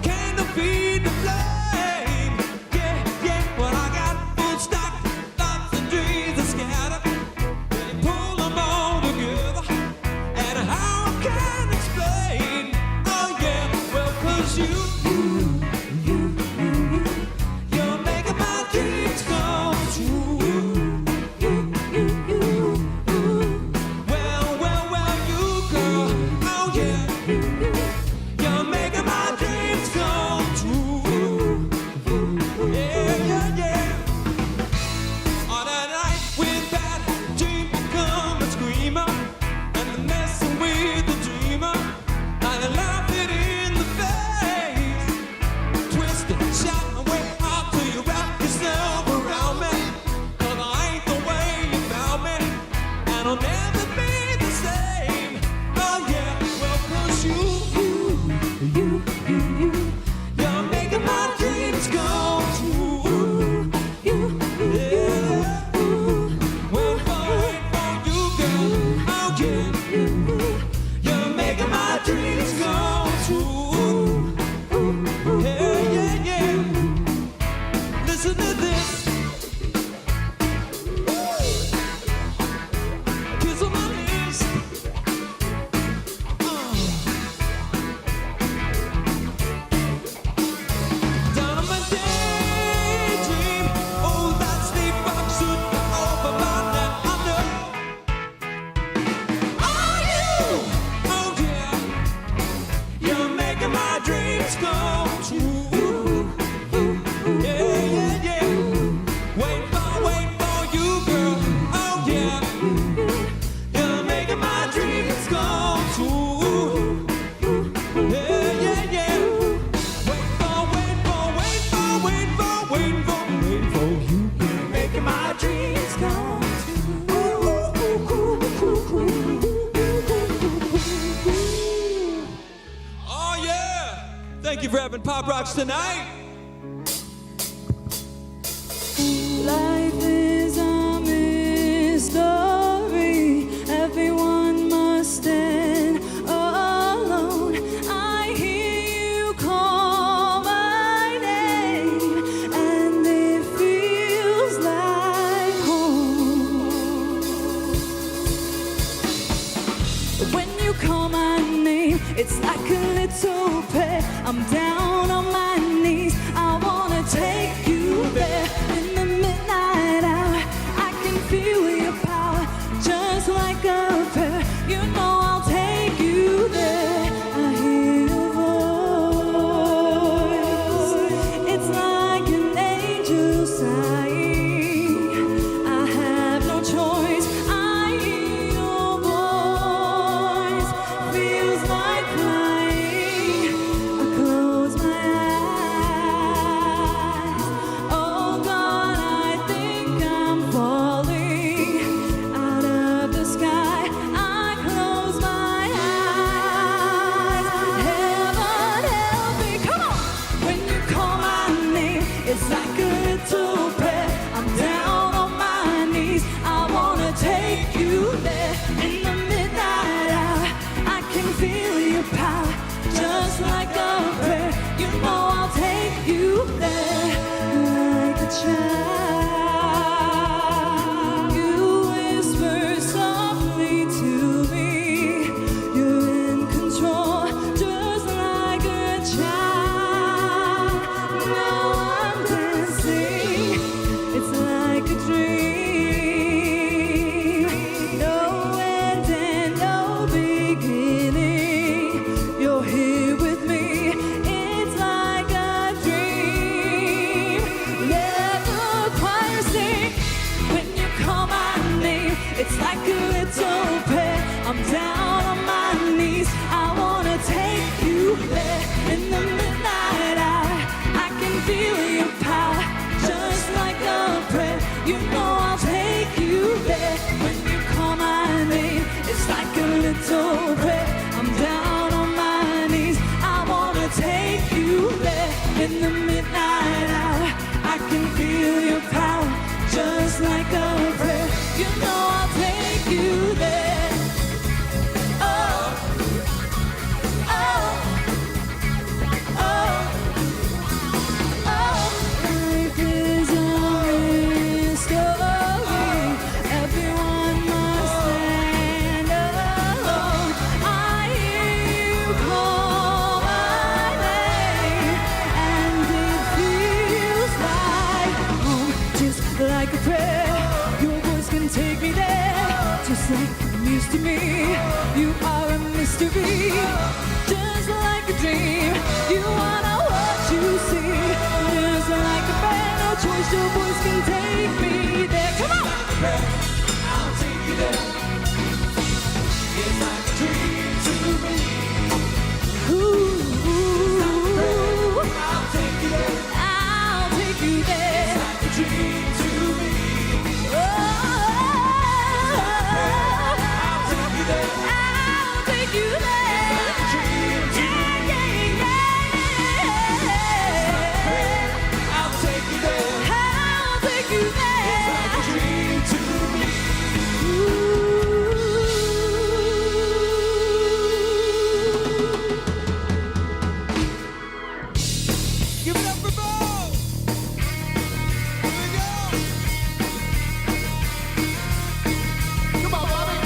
Candle feed the flame. Yeah, yeah. What I got, full stock, thoughts and dreams are scattered. When you pull them all together, and how I can explain. Oh yeah. yeah. You're making my dreams come true. Yeah, yeah, yeah. On a night with that dream become a screamer, and the messing with the dreamer, and I laugh it in the face. Twist it, shout my way out till you wrap yourself around me. 'Cause I ain't the way you found me, and I'll never be the same. Oh yeah, well 'cause you're making my dreams come true. Yeah. Well, wait for you, girl. Oh yeah, you're making my dreams come true. Yeah, yeah, yeah. Listen to this. Kiss on my lips. Down on my daydream. Oh, that sleepwalk should be over by now. I know. Are you? Oh yeah. You're making my dreams come true. Yeah, yeah, yeah. Wait for you, girl. Oh yeah. You're making my dreams come true. Yeah, yeah, yeah. Wait for you. You're making my dreams come true. Oh yeah. Thank you for having Pop Rocks tonight. Life is a mystery. Everyone must stand alone. I hear you call my name, and it feels like home. When you call my name, it's like a little prayer. I'm down on my knees. I wanna take you there. In the midnight hour, I can feel your power, just like a prayer. You know I'll take you there. I hear your voice. It's like an angel sighing. I have no choice. I hear your voice. Feels like flying. I close my eyes. Oh God, I think I'm falling out of the sky. I close my eyes. Heaven help me, come on. When you call my name, it's like a little prayer. I'm down on my knees. I wanna take you there. In the midnight hour, I can feel your power, just like a prayer. You know I'll take you there, like a child. You whisper softly to me. You're in control, just like a child. Now I'm dancing. It's like a dream. No end and no beginning. You're here with me. It's like a dream. Let the choir sing. When you call my name, it's like a little prayer. I'm down on my knees. I wanna take you there. In the midnight hour, I can feel your power, just like a prayer. You know I'll take you there. When you call my name, it's like a little prayer. I'm down on my knees. I wanna take you there. In the midnight hour, I can feel your power, just like a prayer. You know I'll take you there. Oh, oh, oh, oh. Life is a mystery. Everyone must stand alone. I hear you call my name, and it feels like home, just like a prayer. Your voice can take me there, just like you used to me. You are a mystery. to be just like a dream. You are not what you see. Just like a band, no choice, your voice can take me there. Come on! I'll take you there. It's like a dream to me. Ooh, I'll take you there. I'll take you there. It's like a dream to me. Oh, I'll take you there. I'll take you there. It's like a dream to me. I'll take you there. I'll take you there. It's like a dream to me. Give it up for Bo! Here we go! Come on, Bobby!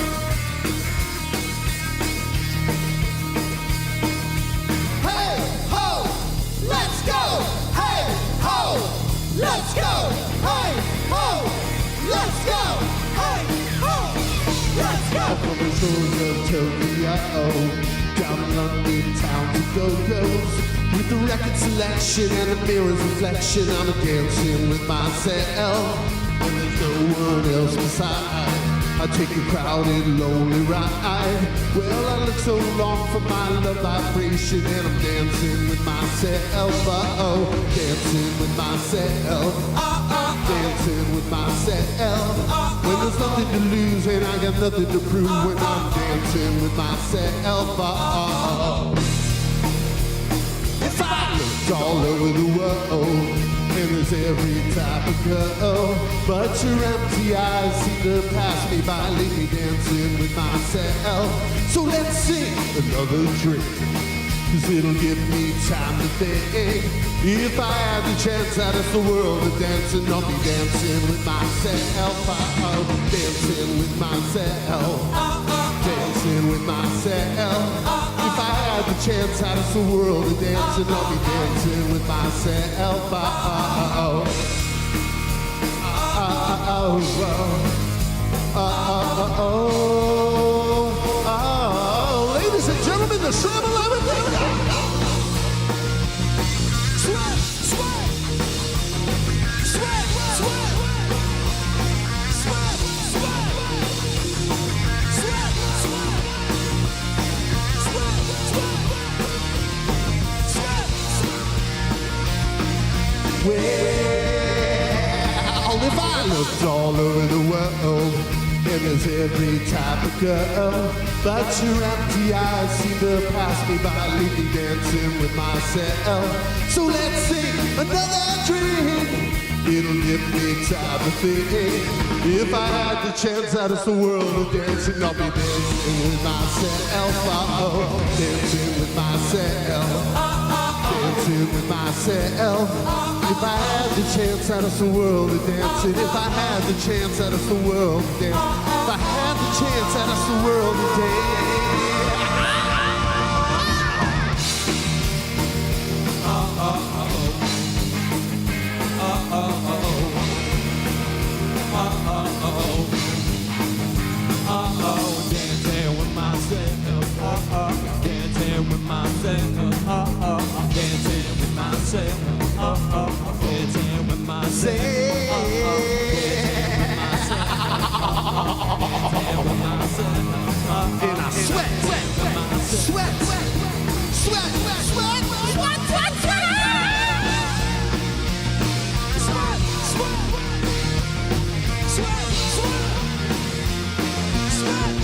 Hey, ho! Let's go! Hey, ho! Let's go! Hey, ho! Let's go! Hey, ho! Let's go! Up on the shores of Tokyo, down in London town to go-go's. With the record selection and the mirror's reflection, I'm dancing with myself. When there's no one else beside, I take a crowded, lonely ride. Well, I look so long for my love vibration, and I'm dancing with myself. Oh, dancing with myself. Dancing with myself. When there's nothing to lose and I got nothing to prove, when I'm dancing with myself. If I looked all over the world, and there's every type of girl, but your empty eyes seem to pass me by, leave me dancing with myself. So let's sing another drink, 'cause it'll give me time to think. If I had the chance out of the world of dancing, I'll be dancing with myself. Oh, dancing with myself. Dancing with myself. If I had the chance out of the world of dancing, I'll be dancing with myself. Ladies and gentlemen, the Shrivel Sweat, sweat, sweat, sweat, sweat, sweat, sweat, sweat, well, if I looked all over the world, and there's every type of girl, but your empty eyes seem to pass me by, leave me dancing with myself. So let's sing another drink, it'll give me time to think. If I had the chance out of the world of dancing, I'll be dancing with myself. Oh, dancing with myself. Dancing with myself. If I had the chance out of the world of dancing, if I had the chance out of the world of dancing, if I had the chance out of the world of dancing. Dancing with myself, dancing with myself, dancing with myself, dancing with myself, and I sweat, sweat, sweat, sweat, sweat, sweat, sweat, sweat,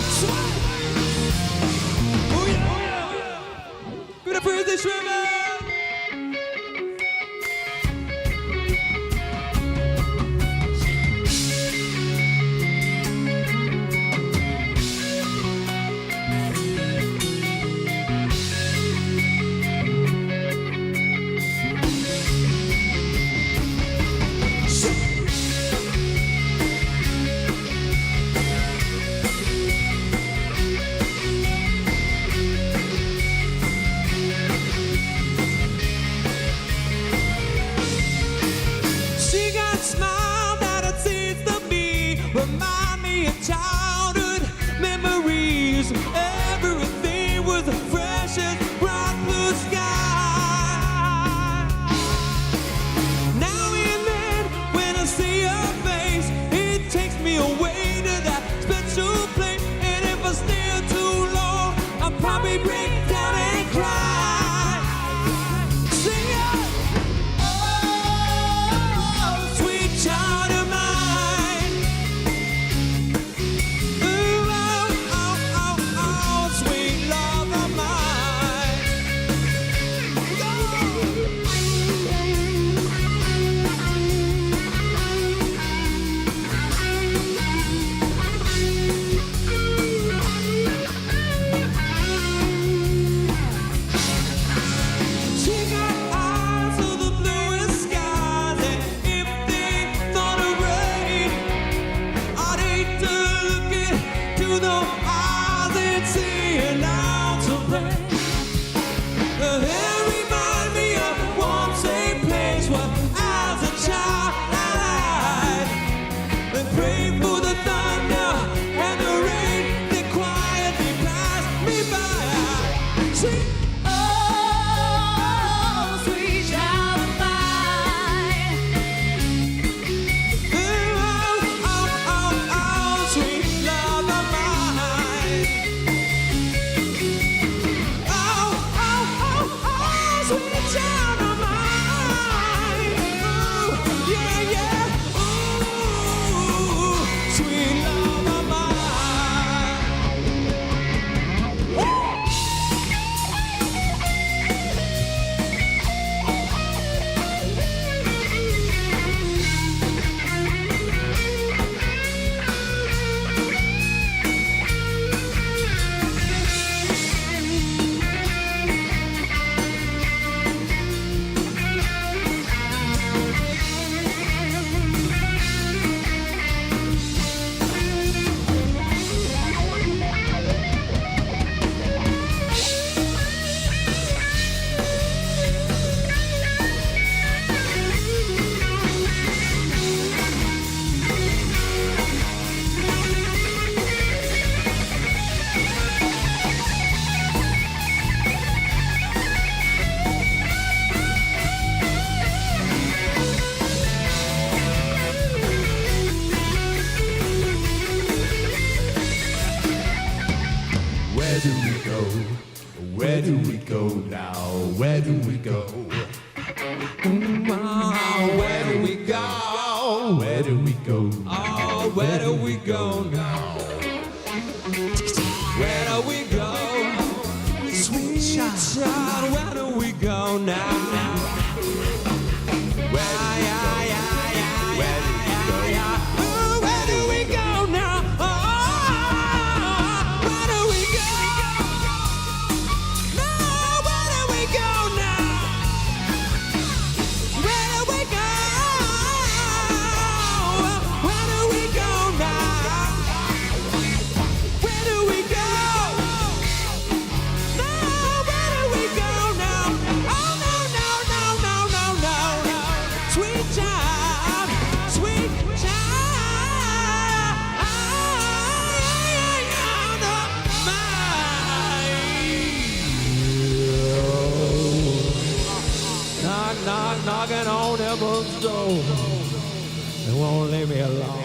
sweat, Gonna praise this river. sweet, oh, sweet child of mine. Sweet love of mine. Sweet child of mine. Ooh, yeah, yeah. Ooh, sweet love of mine. Where do we go? Where do we go now? Where do we go? Where do we go? Where do we go? Oh, where do we go now? Where do we go? Sweet child, where do we go now? Where do we go now? Oh, where do we go? No, where do we go now? Where do we go? Where do we go now? Where do we go? No, where do we go now? Oh, no, no, no, no, no, no, no. Sweet child, sweet child of mine. Knock, knock, knocking on heaven's door. They won't leave me alone.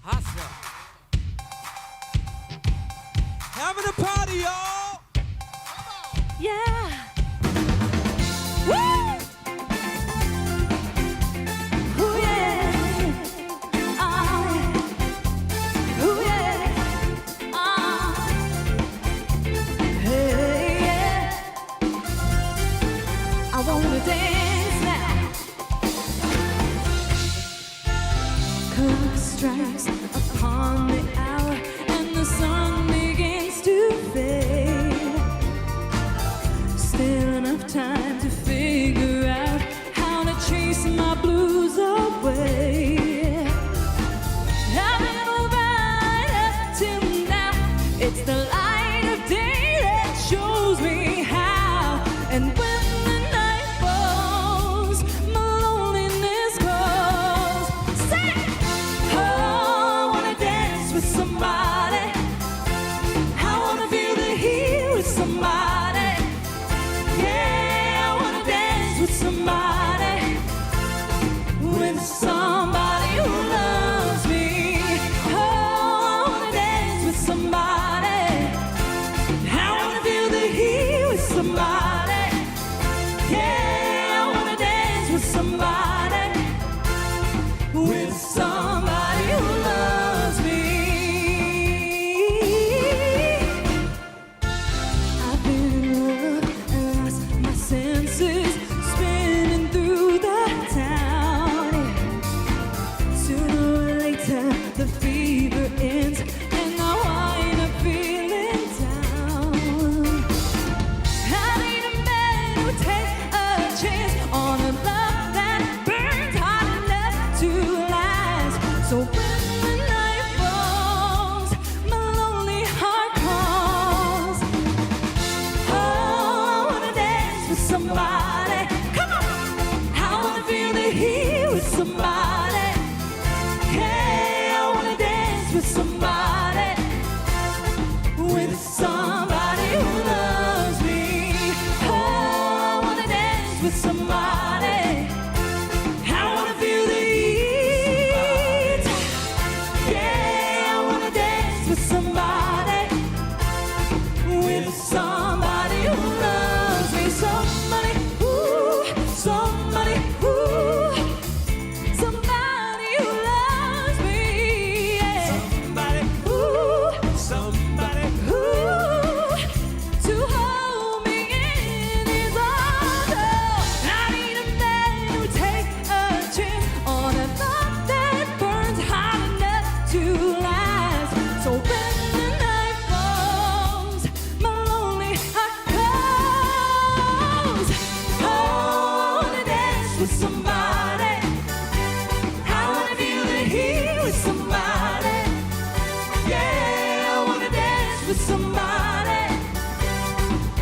Hustler. Having a party, y'all. Yeah. Woo! Ooh, yeah. Ooh, yeah. Hey, yeah. I wanna dance now. Clock strikes upon the hour and the sun begins to fade. Still enough time to figure out how to chase my blues away. I've been right up till now. It's the light of day that shows me how. And when the night falls, my loneliness grows. Say, oh, I wanna dance with somebody. I wanna feel the heat with somebody. Yeah, I wanna dance with somebody. With somebody who loves me. Oh, I wanna dance with somebody. with somebody who loves me. Oh, I wanna dance with somebody. I wanna feel the heat. Yeah, I wanna dance with somebody. With somebody who loves me. Somebody, ooh, somebody, ooh. Somebody who loves me. Yeah. Somebody, ooh, somebody, ooh. To hold me in his arms. Oh, I need a man who takes a chance on a love that burns hot enough to last. So when the night falls, my lonely heart calls. Oh, I wanna dance with somebody. I wanna feel the heat with somebody. Yeah, I wanna dance with somebody.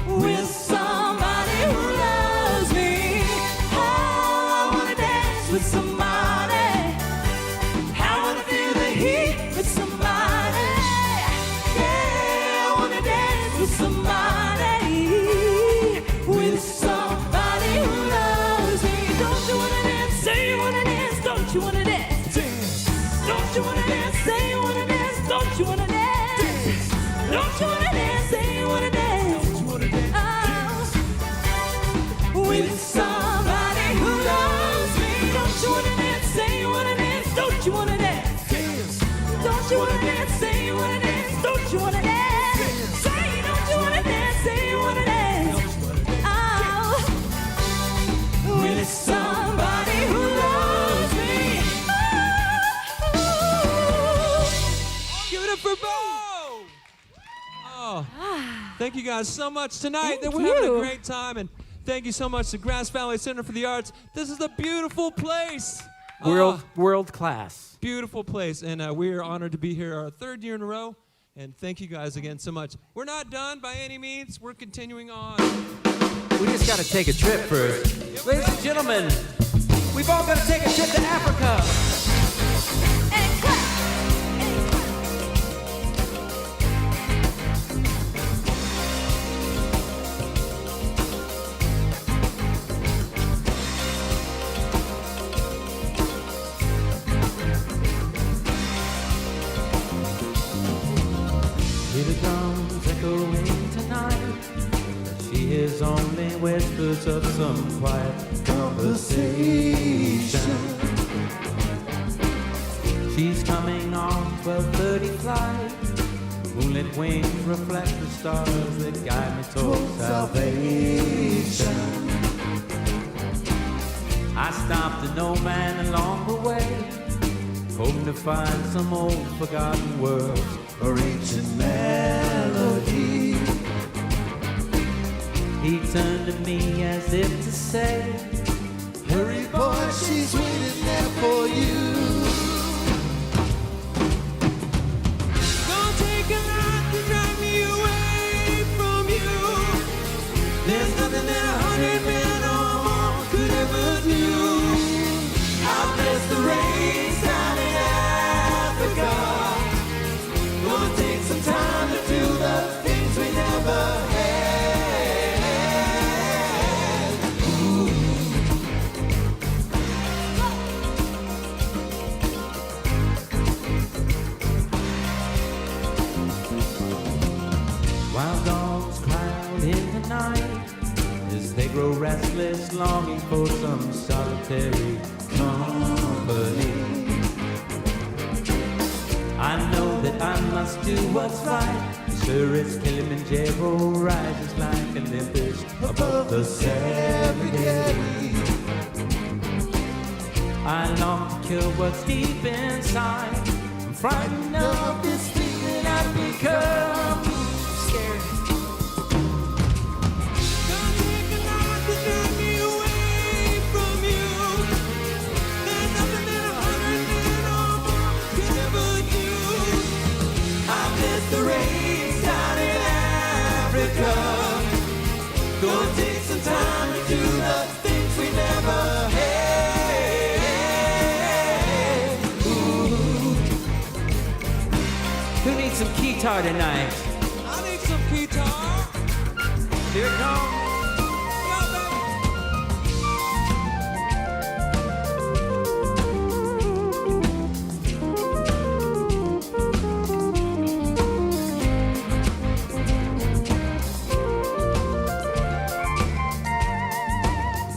With somebody who loves me. Oh, I wanna dance with somebody. I wanna feel the heat with somebody. Yeah, I wanna dance with somebody. With somebody who loves me. Don't you wanna dance? Say you wanna dance. Don't you wanna dance? Don't you wanna dance? Say you wanna dance. Don't you wanna dance? Don't you wanna dance? Say you wanna dance. Oh, with somebody who loves me. Don't you wanna dance? Say you wanna dance. Don't you wanna dance? Don't you wanna dance? Say you wanna dance. Don't you wanna dance? Say don't you wanna dance? Say you wanna dance. Oh, with somebody who loves me. Give it up for Bo! Oh, thank you guys so much tonight. Thank We're having you. a great time, and thank you so much to Grass Valley Center for the Arts. This is a beautiful place. World class. Beautiful place, and we are honored to be here our third year in a row. And thank you guys again so much. We're not done by any means. We're continuing on. We just got to take a trip first. Ladies and gentlemen, we've all got to take a trip to Africa. Hear the drums echoing tonight. She hears only whispers of some quiet conversation. She's coming on 12:30 flight. Moonlit wings reflect the stars that guide me towards salvation. I stopped an old man along the way, hoping to find some old forgotten words or ancient melody. He turned to me as if to say, hurry boy, she's waiting there for you. Gonna take a lot to drive me away from you. There's nothing that 100 men or more could ever do. I'll bless the rains down in Africa. Gonna take some time to do the things we never had. Ooh. Wild dogs cry out in the night as they grow restless, longing for some solitary company. I know that I must do what's right. Sure as Kilimanjaro rises like Olympus above the Serengeti. I long to kill what's deep inside. I'm frightened of this thing that I've become. Scared. The rains down in Africa. Gonna take some time to do the things we never had. Ooh. Who needs some guitar tonight? I need some guitar. Here it comes.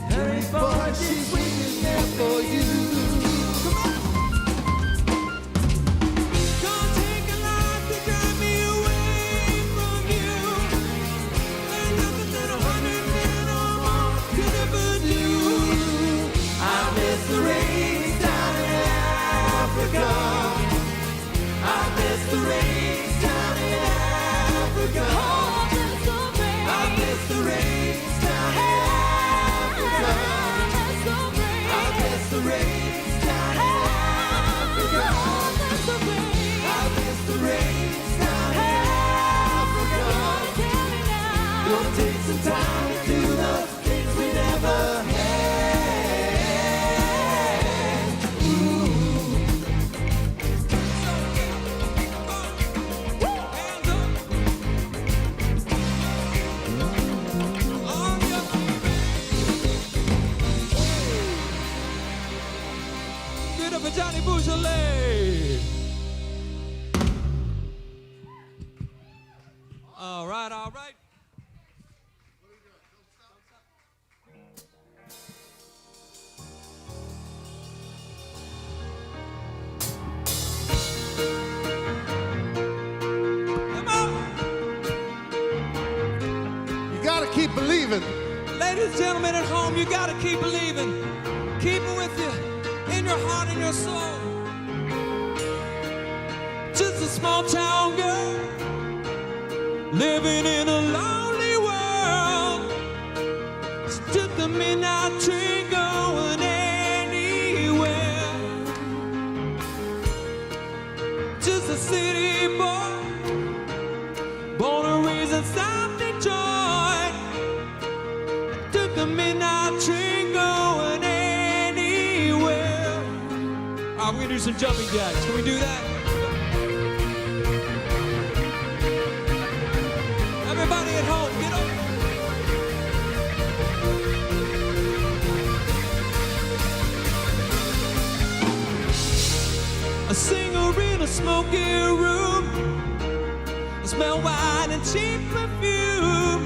Hey boy, she's waiting there for you. Don't take a life to drive me away from you. There's nothing that 100 men or more could ever do. I miss the rains down in Africa. I miss the rains down in Africa. I miss the rains down in Africa. I miss the rains down in Africa. I miss the rains down in Africa. Gonna take some time to do the things we never had. Get up for Johnny Bouchelet. All right, all right. You gotta keep believing. Ladies and gentlemen at home, you gotta keep believing. Keep it with you in your heart and your soul. Just a small town girl living in a lonely world. Stood the midnight train going anywhere. Just a city boy, born and raised in South Detroit. Took the midnight train going anywhere. We're gonna do some jumping jacks. Can we do that? Everybody at home, get up. A singer in a smoky room. I smell wine and cheap perfume.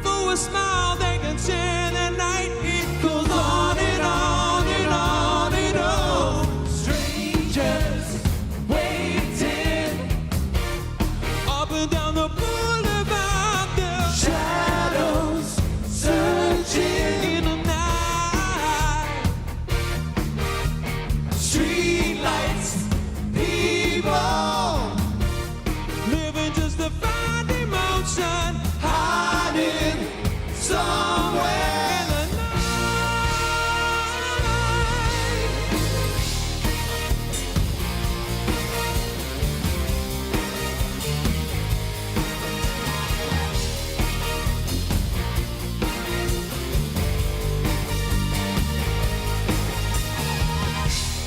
For a smile they can share the night. It goes on and on and on and on. Strangers waiting Up and down the boulevard, the shadows searching in the night. street lights, people Living just to find emotion. hiding somewhere. In the night.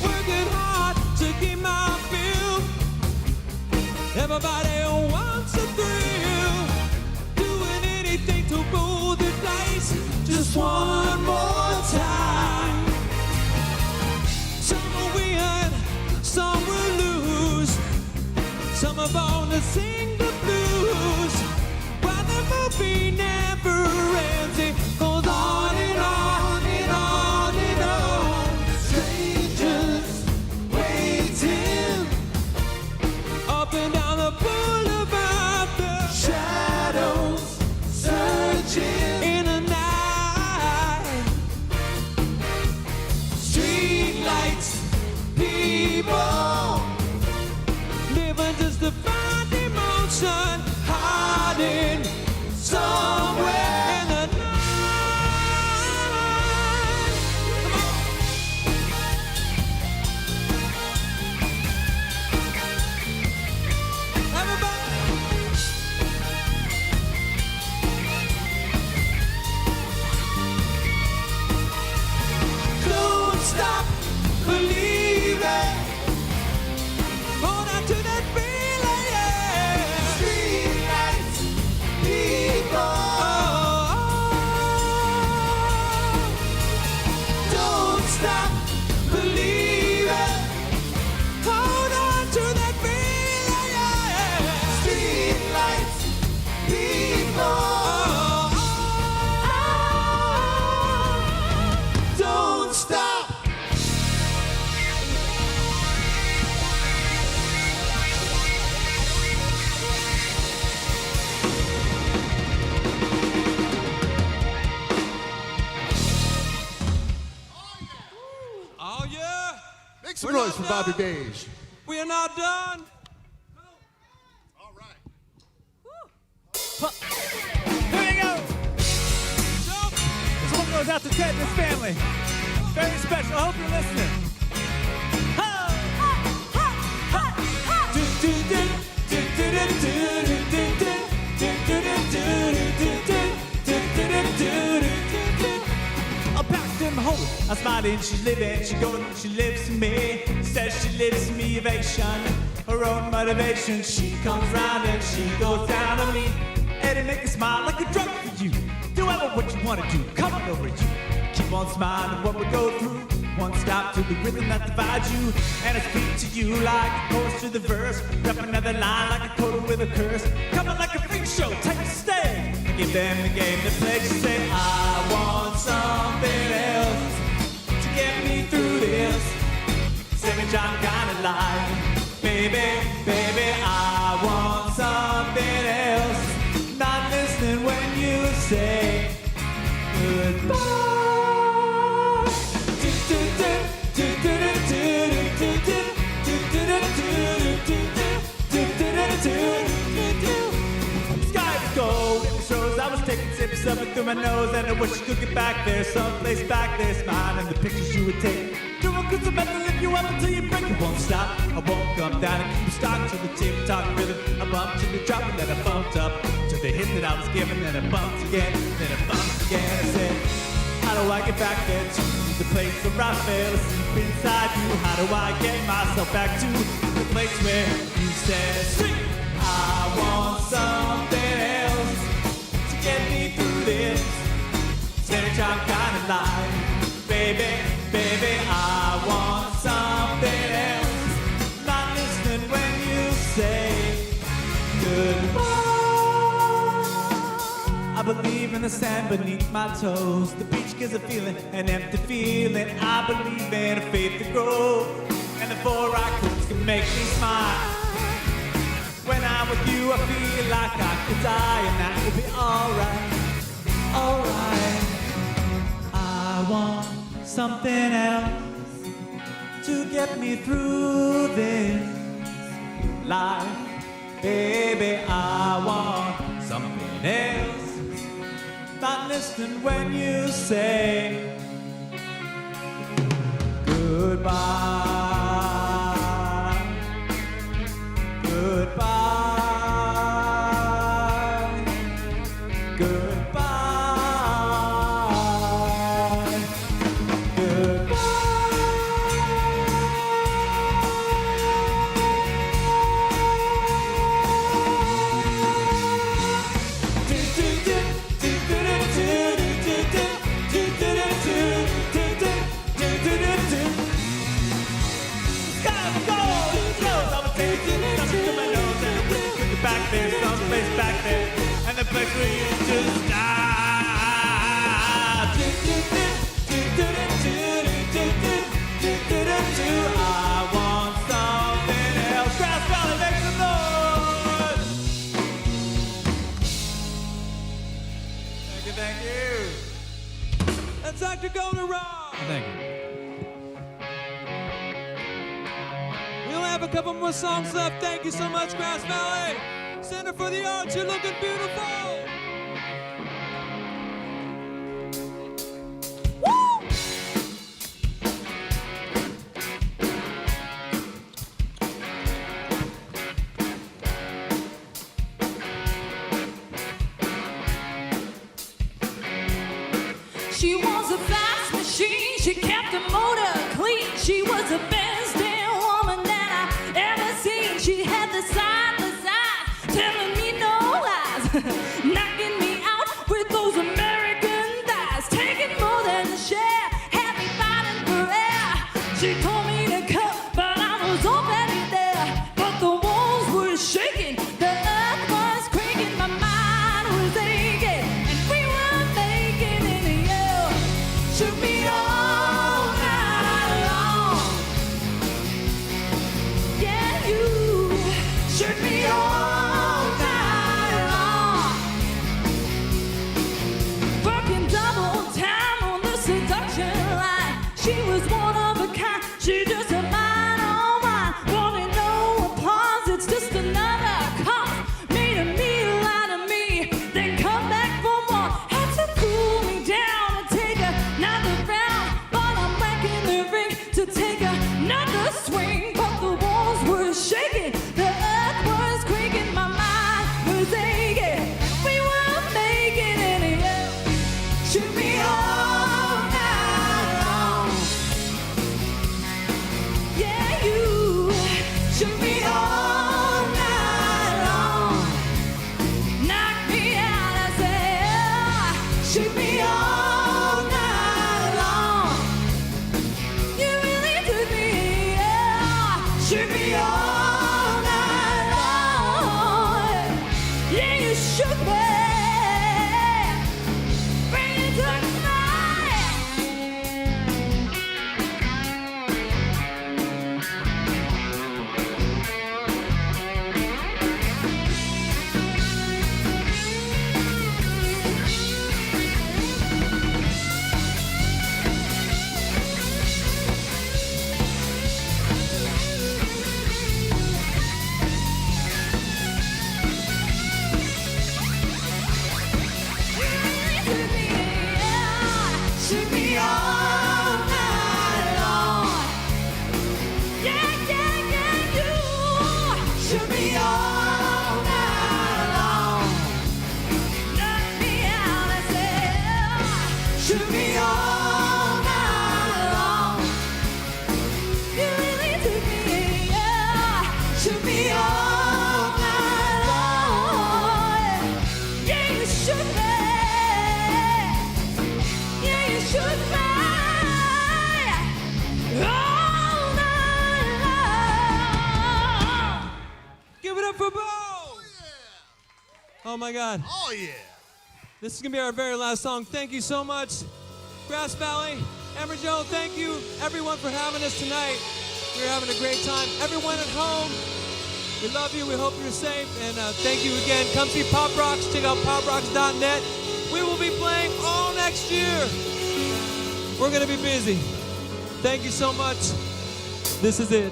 Working hard to keep my bill. Everybody wants a thrill. Doing anything to roll the dice. Just one more time. Some will win, some will lose. Some are born to sing the blues. While the movie never ends, it goes on and on and on and on. Strangers waiting Up and down the boulevard, the shadows searching in the night. street lights, people Living just to find emotion. hiding somewhere. $100 for Bobby Gage. We are not done. Here we go. This one goes out to Ted and his family. Very special. I hope you're listening. I packed him home. I'm smiling, she's living, she goes, she lives in me. Says she lives in me, evasion, her own motivation. She comes round and she goes down on me. And it make me smile like a drug for you. Do ever what you wanna do, come on over you. Keep on smiling what we go through. One stop to the rhythm that divides you. And I speak to you like a chorus to the verse. Rap another line like a coda with a curse. Coming like a freak show, take a stay. Give them the game to play. She say, I want something else to get me through this. Savage, I'm kinda lying. Baby, baby, I want something else. Not listening when you say goodbye. Sky was gold, it was rose. I was taking sips of it through my nose, and I wish you could get back there, someplace back there, smiling the pictures you would take. Doing good to metal, lift you up until you break. It won't stop, I won't come down and keep stock to the tip-top rhythm. I bumped to the drop and then I bumped up to the hit that I was given. Then I bumped again, then I bumped again. I said, how do I get back there to the place where I fell asleep inside you? How do I get myself back to the place where you said, sweet, I want something else to get me through this. Savage, I'm kinda lying. Baby, baby, I want something else. Not listening when you say goodbye. I believe in the sand beneath my toes. The beach gives a feeling, an empty feeling. I believe in a faith to grow. And the four icons can make me smile. When I'm with you, I feel like I could die, and that will be alright, alright. I want something else to get me through this life. Baby, I want something else. Not listening when you say goodbye, goodbye, goodbye, goodbye. Back there, someplace back there, and the place where you just die. I want something else. Grass Valley, make some noise. Thank you. That's Dr. Golden Rock. Thank you. We only have a couple more songs left. Thank you so much, Grass Valley. Center for the Arts, you're looking beautiful. Woo! She was a fast machine, she kept the motor clean. She was the best damn woman that I ever seen. She had the side by side, telling me no lies, knocking me out with those American thighs, taking more than a share, had me fighting for air. She told me to cut, but I was already there. But the walls were shaking, the earth was quaking, my mind was aching, and we were making it in the air. Shook me all night long. Yeah, you shook me all night long. should be. Bring it tonight. Should be all night long. Yeah, yeah, yeah, you should be all night long. Knock me out, I said, should be all night long. You really took me, yeah, should be all night long. Yeah, you should be. Yeah, you should be all night long. Give it up for Bo! Oh my God. Oh, yeah. This is gonna be our very last song. Thank you so much, Grass Valley. Amber Jo, thank you everyone for having us tonight. We're having a great time. Everyone at home, we love you. We hope you're safe. And thank you again. Come see Pop Rocks. Check out poprocks.net. We will be playing all next year. We're gonna be busy. Thank you so much. This is it.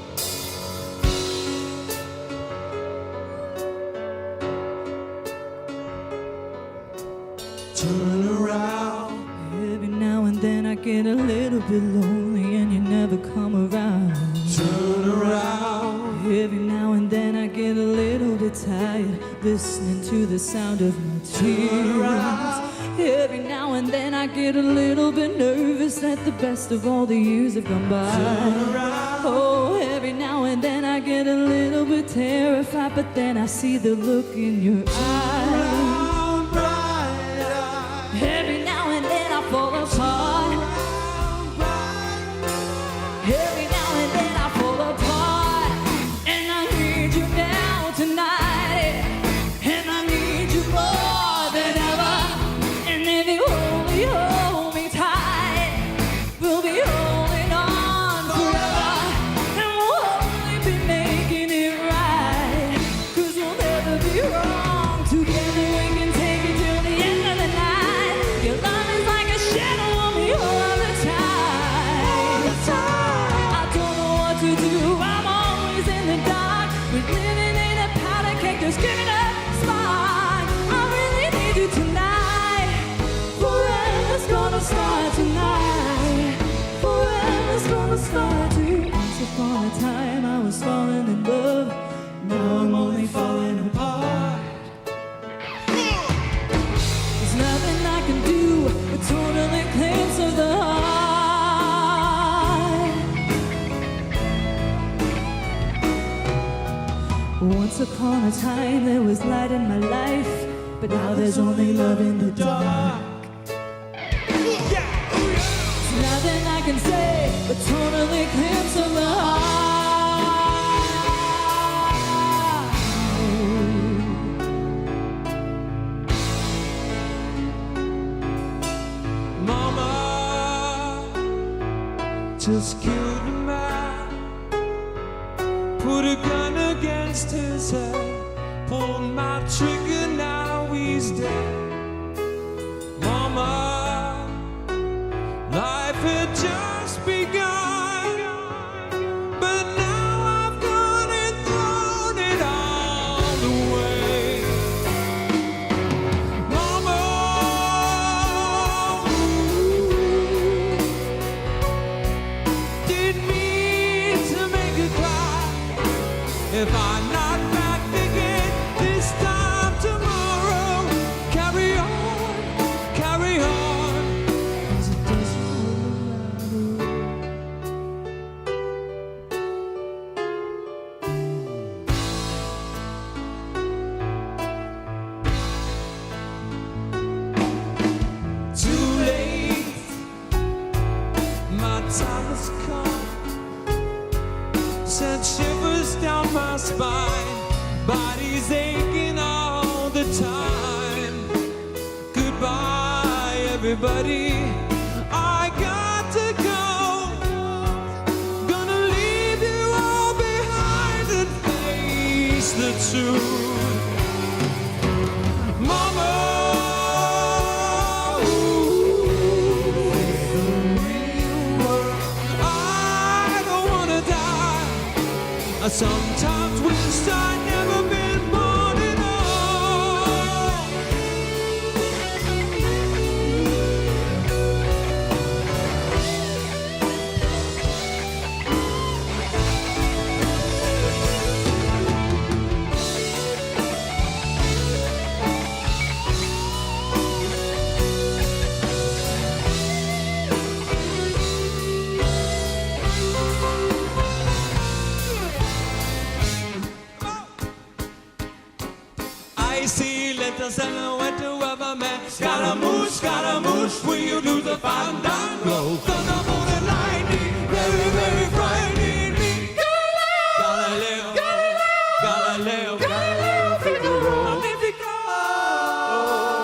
Turn around. Every now and then I get a little bit lonely and you never come around. Turn around. Every now and then I get a little bit tired listening to the sound of my tears. Every now and then I get a little bit nervous that the best of all the years have gone by. Oh, every now and then I get a little bit terrified, but then I see the look in your eyes. Every now and then I fall apart. Every now and then I fall apart. And I need you now tonight. And I need you more than ever. And if you only hold me tight, we'll be holding on forever. And we'll only be making it right. 'Cause we'll never be wrong. Together we can take it till the end of the night. Your love is like a shadow on me all the time. I don't know what to do. I'm always in the dark. We're living in a powder cake. Just giving up spark. I really need you tonight. Forever's gonna start tonight. Forever's gonna start tonight. Once upon a time I was falling in love. Now I'm only falling apart. There's nothing I can do. A total eclipse of the heart. Once upon a time there was light in my life, but now there's only love in the dark. There's nothing I can say, a total eclipse of the heart. Mama just killed a man, put a gun against his head, pulled my trigger, now he's dead. Mama, life had just begun, but now I've gone and thrown it all away. Mama, didn't mean to make you cry. If I'm not back again this time tomorrow, carry everybody. I got to go. Gonna leave you all behind and face the truth. Mama, I don't wanna die. I sometimes wish I'd never been born at all. I see little silhouette of a man. Scaramouche, will you do the fandango? Thunderbolt and lightning, very, very frightening me. Galileo, Galileo, Galileo, Figaro.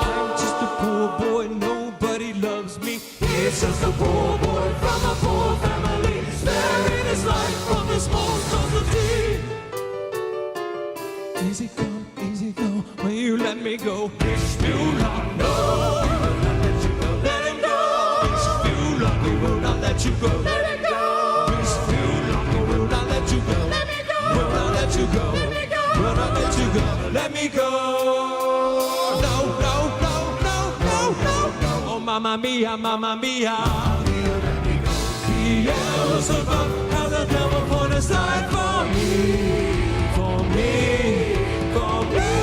I'm just a poor boy, nobody loves me. He's just a poor boy from a poor family, sparing his life from the small society. Easy come, easy go, when you let me go. It's too long, no. Let him go. It's too long, we will not let you go. Let him go. It's too long, we will not let you go. Let me go. We'll not let you go. Let me go. We'll not let you go. Let me go. No, no, no, no, no, no, no. Oh, mamma mia, mamma mia. Beelzebub has a devil put aside for me. For me, for me.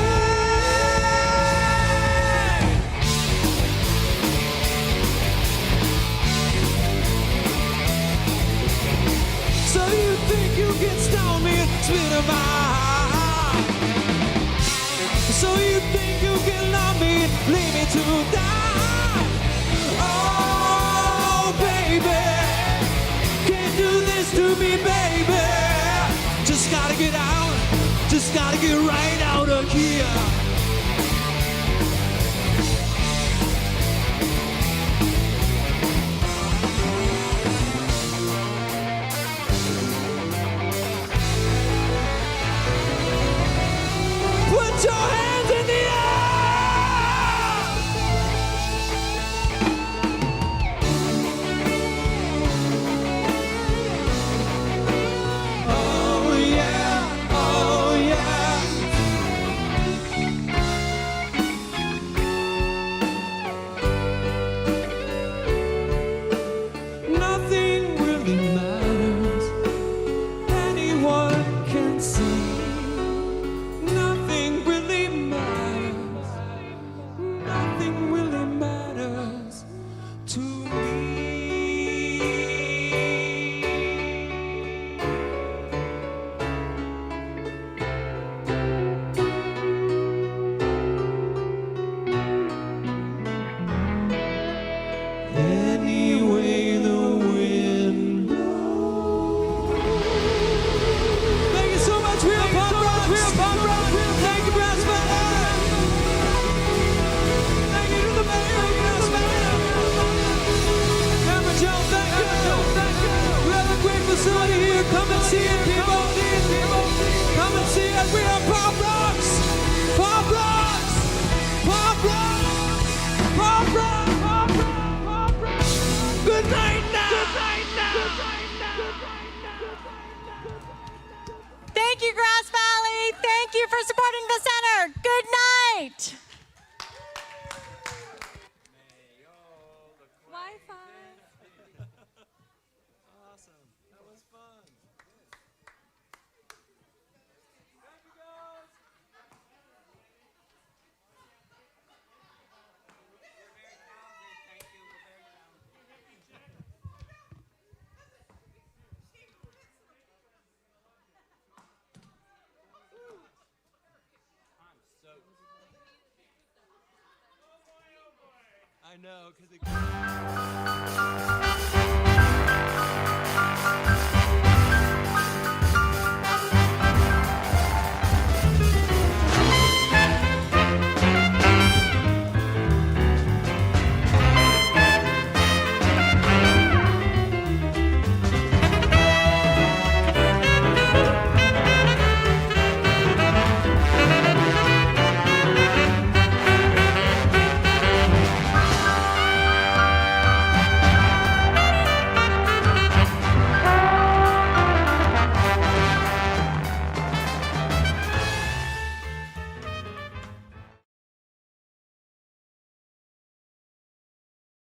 So you think you can stone me and spit in my eye? So you think you can love me and leave me to die? Oh, baby, can't do this to me, baby. Just gotta get out, just gotta get right out of here. Put your hands in the air! Oh yeah, oh yeah. Nothing really matters, anyone can see. Nothing really matters, nothing really matters to me. Anyway the wind blows. Thank you so much, Real Pop Rock. Thank you, Brass Band. Thank you to the mayor, Brass Band. Camera Joe, thank you. We have a great facility here. Come and see it, people. Come and see it. We have Pop Rocks. Pop Rocks. Pop Rocks. Pop Rocks. Pop Rocks. Pop Rocks. Good night now. Good night now. Thank you, Grass Valley. Thank you for supporting the center. Good night. Wi-Fi. Awesome. That was fun. I know, because it...